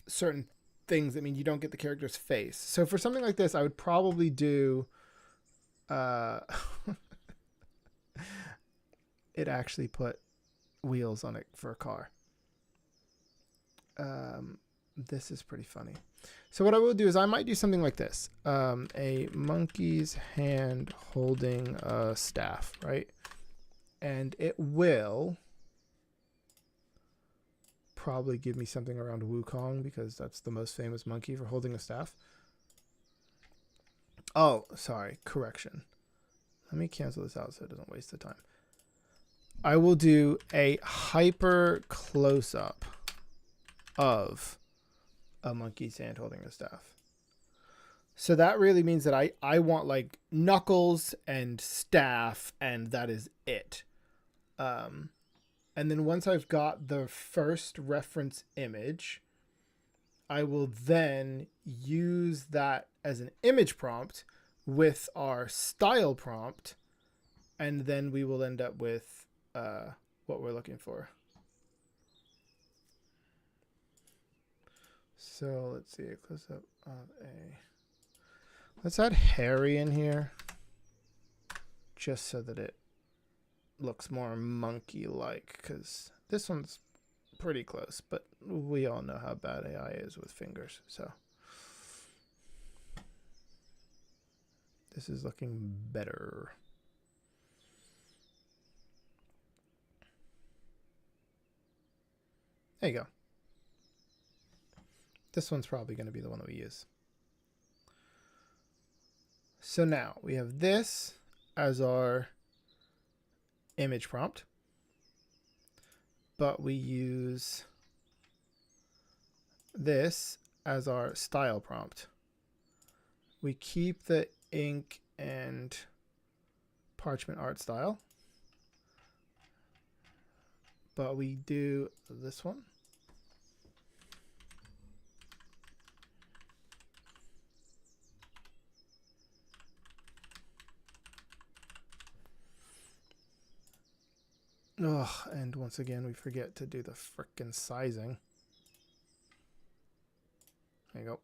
certain things that mean you don't get the character's face. So for something like this, I would probably do it actually put wheels on it for a car. This is pretty funny. So what I will do is I might do something like this. A monkey's hand holding a staff, right? And it will probably give me something around Wukong because that's the most famous monkey for holding a staff. Oh, sorry, correction. Let me cancel this out so it doesn't waste the time. I will do a hyper close-up of a monkey's hand holding a staff. So that really means that I want like knuckles and staff, and that is it. And then once I've got the first reference image, I will then use that as an image prompt with our style prompt, and then we will end up with what we're looking for. So let's see a close up of a. Let's add Harry in here, just so that it looks more monkey-like, because this one's pretty close, but we all know how bad AI is with fingers, so this is looking better. There you go. This one's probably going to be the one that we use. So now we have this as our image prompt, but we use this as our style prompt. We keep the ink and parchment art style, but we do this one. Ugh, and once again, we forget to do the frickin' sizing. There you go.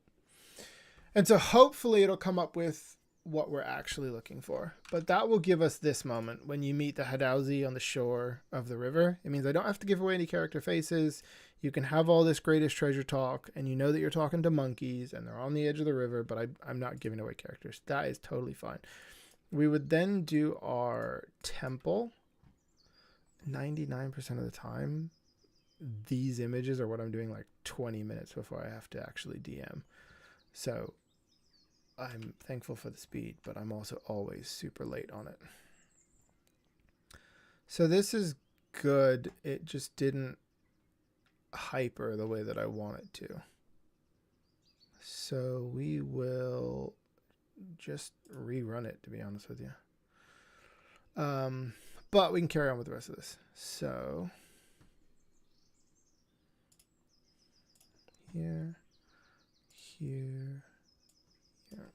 And so hopefully it'll come up with what we're actually looking for. But that will give us this moment when you meet the Hadouzi on the shore of the river. It means I don't have to give away any character faces. You can have all this greatest treasure talk, and you know that you're talking to monkeys, and they're on the edge of the river, but I'm not giving away characters. That is totally fine. We would then do our temple. 99% of the time, these images are what I'm doing like 20 minutes before I have to actually DM. So I'm thankful for the speed, but I'm also always super late on it. So this is good. It just didn't hyper the way that I want it to. So we will just rerun it, to be honest with you. But we can carry on with the rest of this. So here, here, here.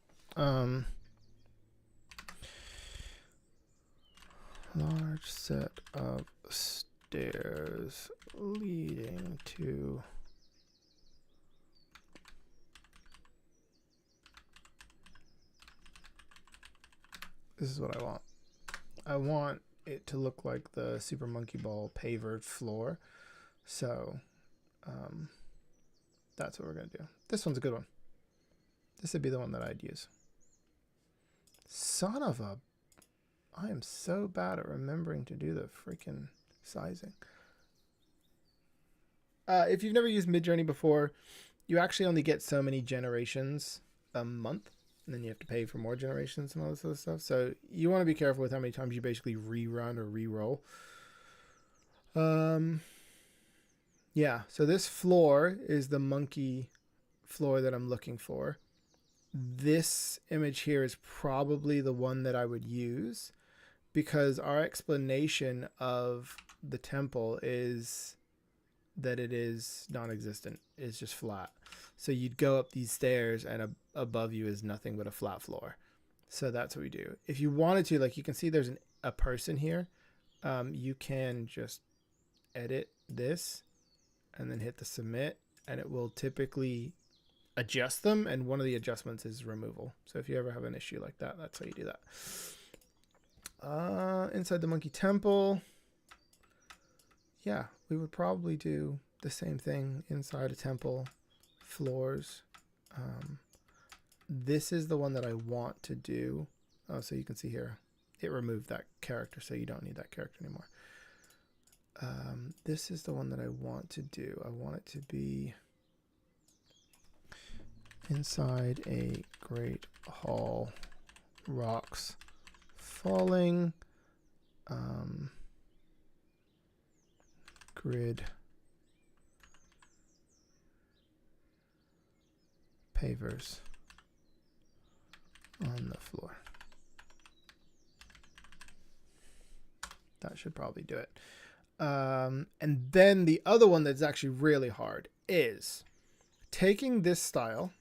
Large set of stairs leading to this is what I want. I want it to look like the Super Monkey Ball pavered floor. So that's what we're going to do. This one's a good one. This would be the one that I'd use. Son of a... I am so bad at remembering to do the freaking sizing. If you've never used Midjourney before, you actually only get so many generations a month. And then you have to pay for more generations and all this other stuff. So you want to be careful with how many times you basically rerun or re-roll. Yeah, so this floor is the monkey floor that I'm looking for. this image here is probably the one that I would use, because our explanation of the temple is that it is non-existent. It's just flat. So you'd go up these stairs and above you is nothing but a flat floor. So that's what we do. If you wanted to, like you can see there's a person here. You can just edit this and then hit the submit, and it will typically adjust them, and one of the adjustments is removal. So if you ever have an issue like that, that's how you do that. Inside the monkey temple, yeah, we would probably do the same thing inside a temple. Floors. This is the one that I want to do. Oh, so you can see here, it removed that character, so you don't need that character anymore. This is the one that I want to do. I want it to be inside a great hall, rocks falling, grid pavers on the floor. That should probably do it. And then the other one that's actually really hard is taking this style,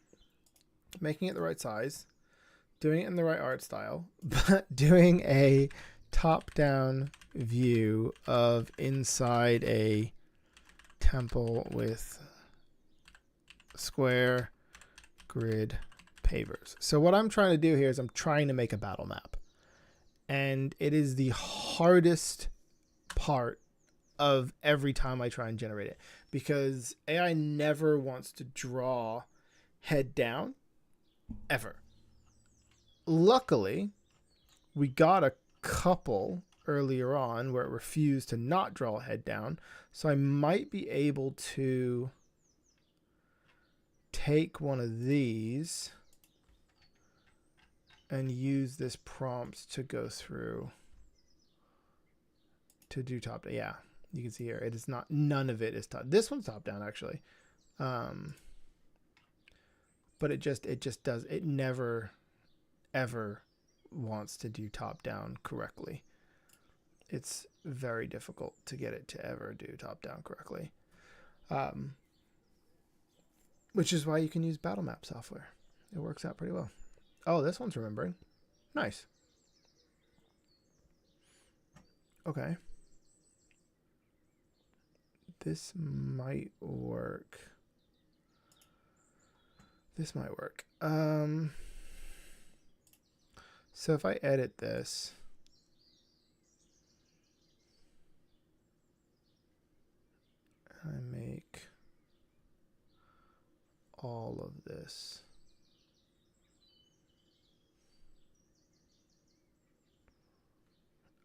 making it the right size, doing it in the right art style, but doing a top-down view of inside a temple with square grid pavers. So what I'm trying to do here is I'm trying to make a battle map. And it is the hardest part of every time I try and generate it, because AI never wants to draw head down, ever. Luckily, we got a couple earlier on where it refused to not draw head down, so I might be able to take one of these and use this prompt to go through to do top down. Yeah, you can see here it is not, none of it is top. This one's top down actually, but it just does, it never ever wants to do top down correctly. It's very difficult to get it to ever do top down correctly, which is why you can use battle map software. It works out pretty well. Oh, this one's remembering. Nice. Okay. This might work. This might work. So if I edit this, I make all of this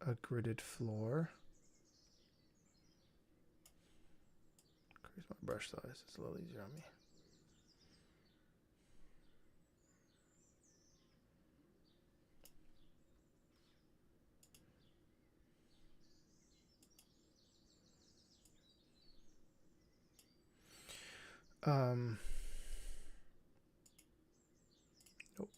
a gridded floor. Increase my brush size, it's a little easier on me. Nope.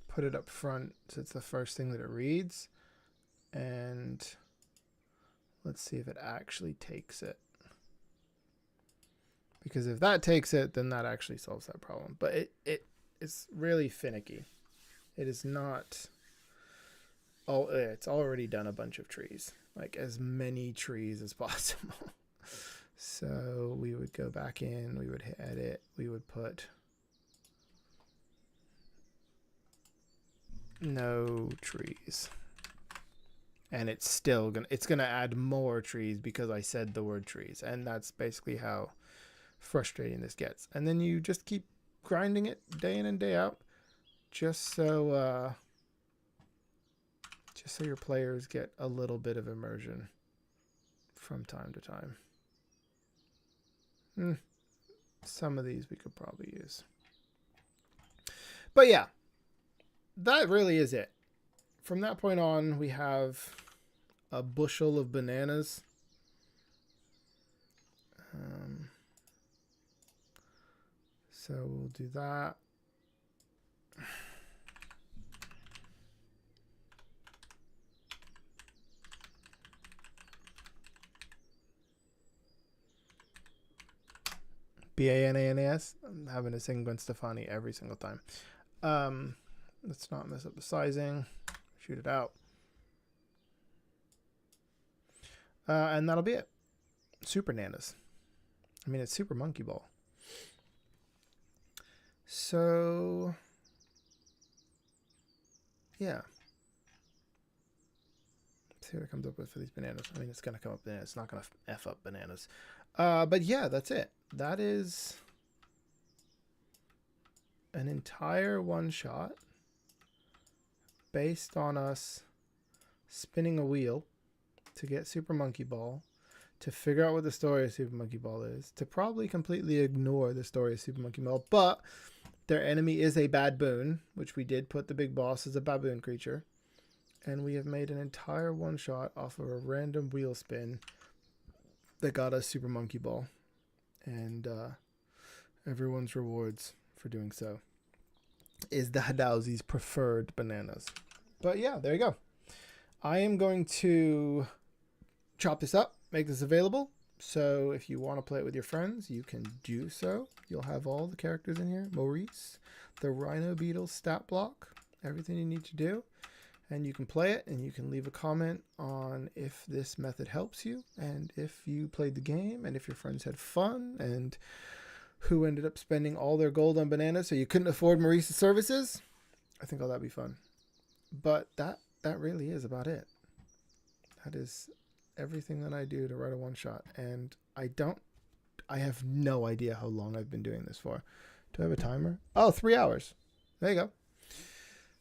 Put it up front so it's the first thing that it reads, and let's see if it actually takes it, because if that takes it, then that actually solves that problem. But it's really finicky. It is not. Oh, it's already done a bunch of trees, like as many trees as possible. So we would go back in, we would hit edit, we would put no trees, and it's still gonna add more trees because I said the word trees, and that's basically how frustrating this gets. And then you just keep grinding it day in and day out, just so your players get a little bit of immersion from time to time. Some of these we could probably use. But yeah, that really is it. From that point on, we have a bushel of bananas. So we'll do that. Bananas. I'm having to sing Gwen Stefani every single time. Let's not mess up the sizing. Shoot it out. And that'll be it. Super Nanas. I mean, it's Super Monkey Ball. So, yeah. Let's see what it comes up with for these bananas. I mean, it's going to come up bananas. It's not going to F up bananas. But yeah, that's it. That is an entire one shot based on us spinning a wheel to get Super Monkey Ball, to figure out what the story of Super Monkey Ball is, to probably completely ignore the story of Super Monkey Ball, but their enemy is a baboon, which we did put the big boss as a baboon creature, and we have made an entire one shot off of a random wheel spin that got us Super Monkey Ball, and everyone's rewards for doing so is the Hadowsi's preferred bananas. But yeah, there you go. I am going to chop this up, make this available. So if you want to play it with your friends, you can do so. You'll have all the characters in here. Maurice, the Rhino Beetle stat block, everything you need to do. And you can play it, and you can leave a comment on if this method helps you, and if you played the game, and if your friends had fun, and who ended up spending all their gold on bananas so you couldn't afford Maurice's services. I think all that'd be fun. But that really is about it. That is everything that I do to write a one-shot. And I have no idea how long I've been doing this for. Do I have a timer? Oh, 3 hours. There you go.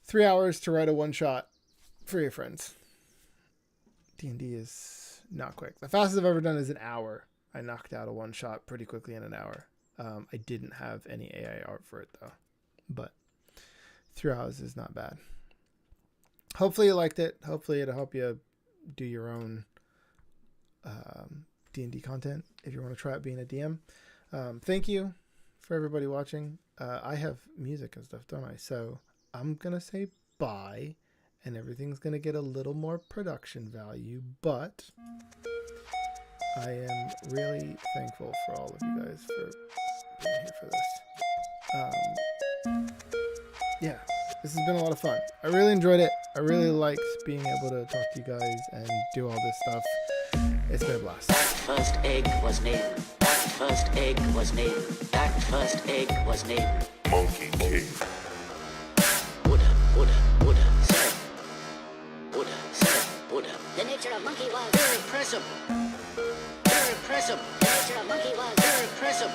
3 hours to write a one-shot for your friends. D&D is not quick. The fastest I've ever done is an hour. I knocked out a one-shot pretty quickly in an hour. I didn't have any AI art for it, though. But 3 hours is not bad. Hopefully you liked it. Hopefully it'll help you do your own D&D content if you want to try out being a DM. Thank you for everybody watching. I have music and stuff, don't I? So I'm going to say bye, and everything's going to get a little more production value, but I am really thankful for all of you guys for being here for this. Yeah, this has been a lot of fun. I really enjoyed it. I really liked being able to talk to you guys and do all this stuff. It's been a blast. That first egg was named. That first egg was named. That first egg was named Monkey King. Buddha, said. Buddha. The nature of monkey was Irrepressible. the nature of monkey was Irrepressible.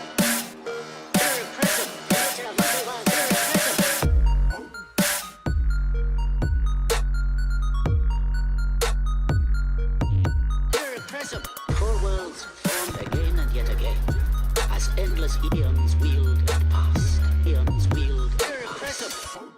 the nature of monkey was Irrepressible. Four worlds formed again and yet again, as endless eons wheeled and passed. Eons wheeled. Irrepressible.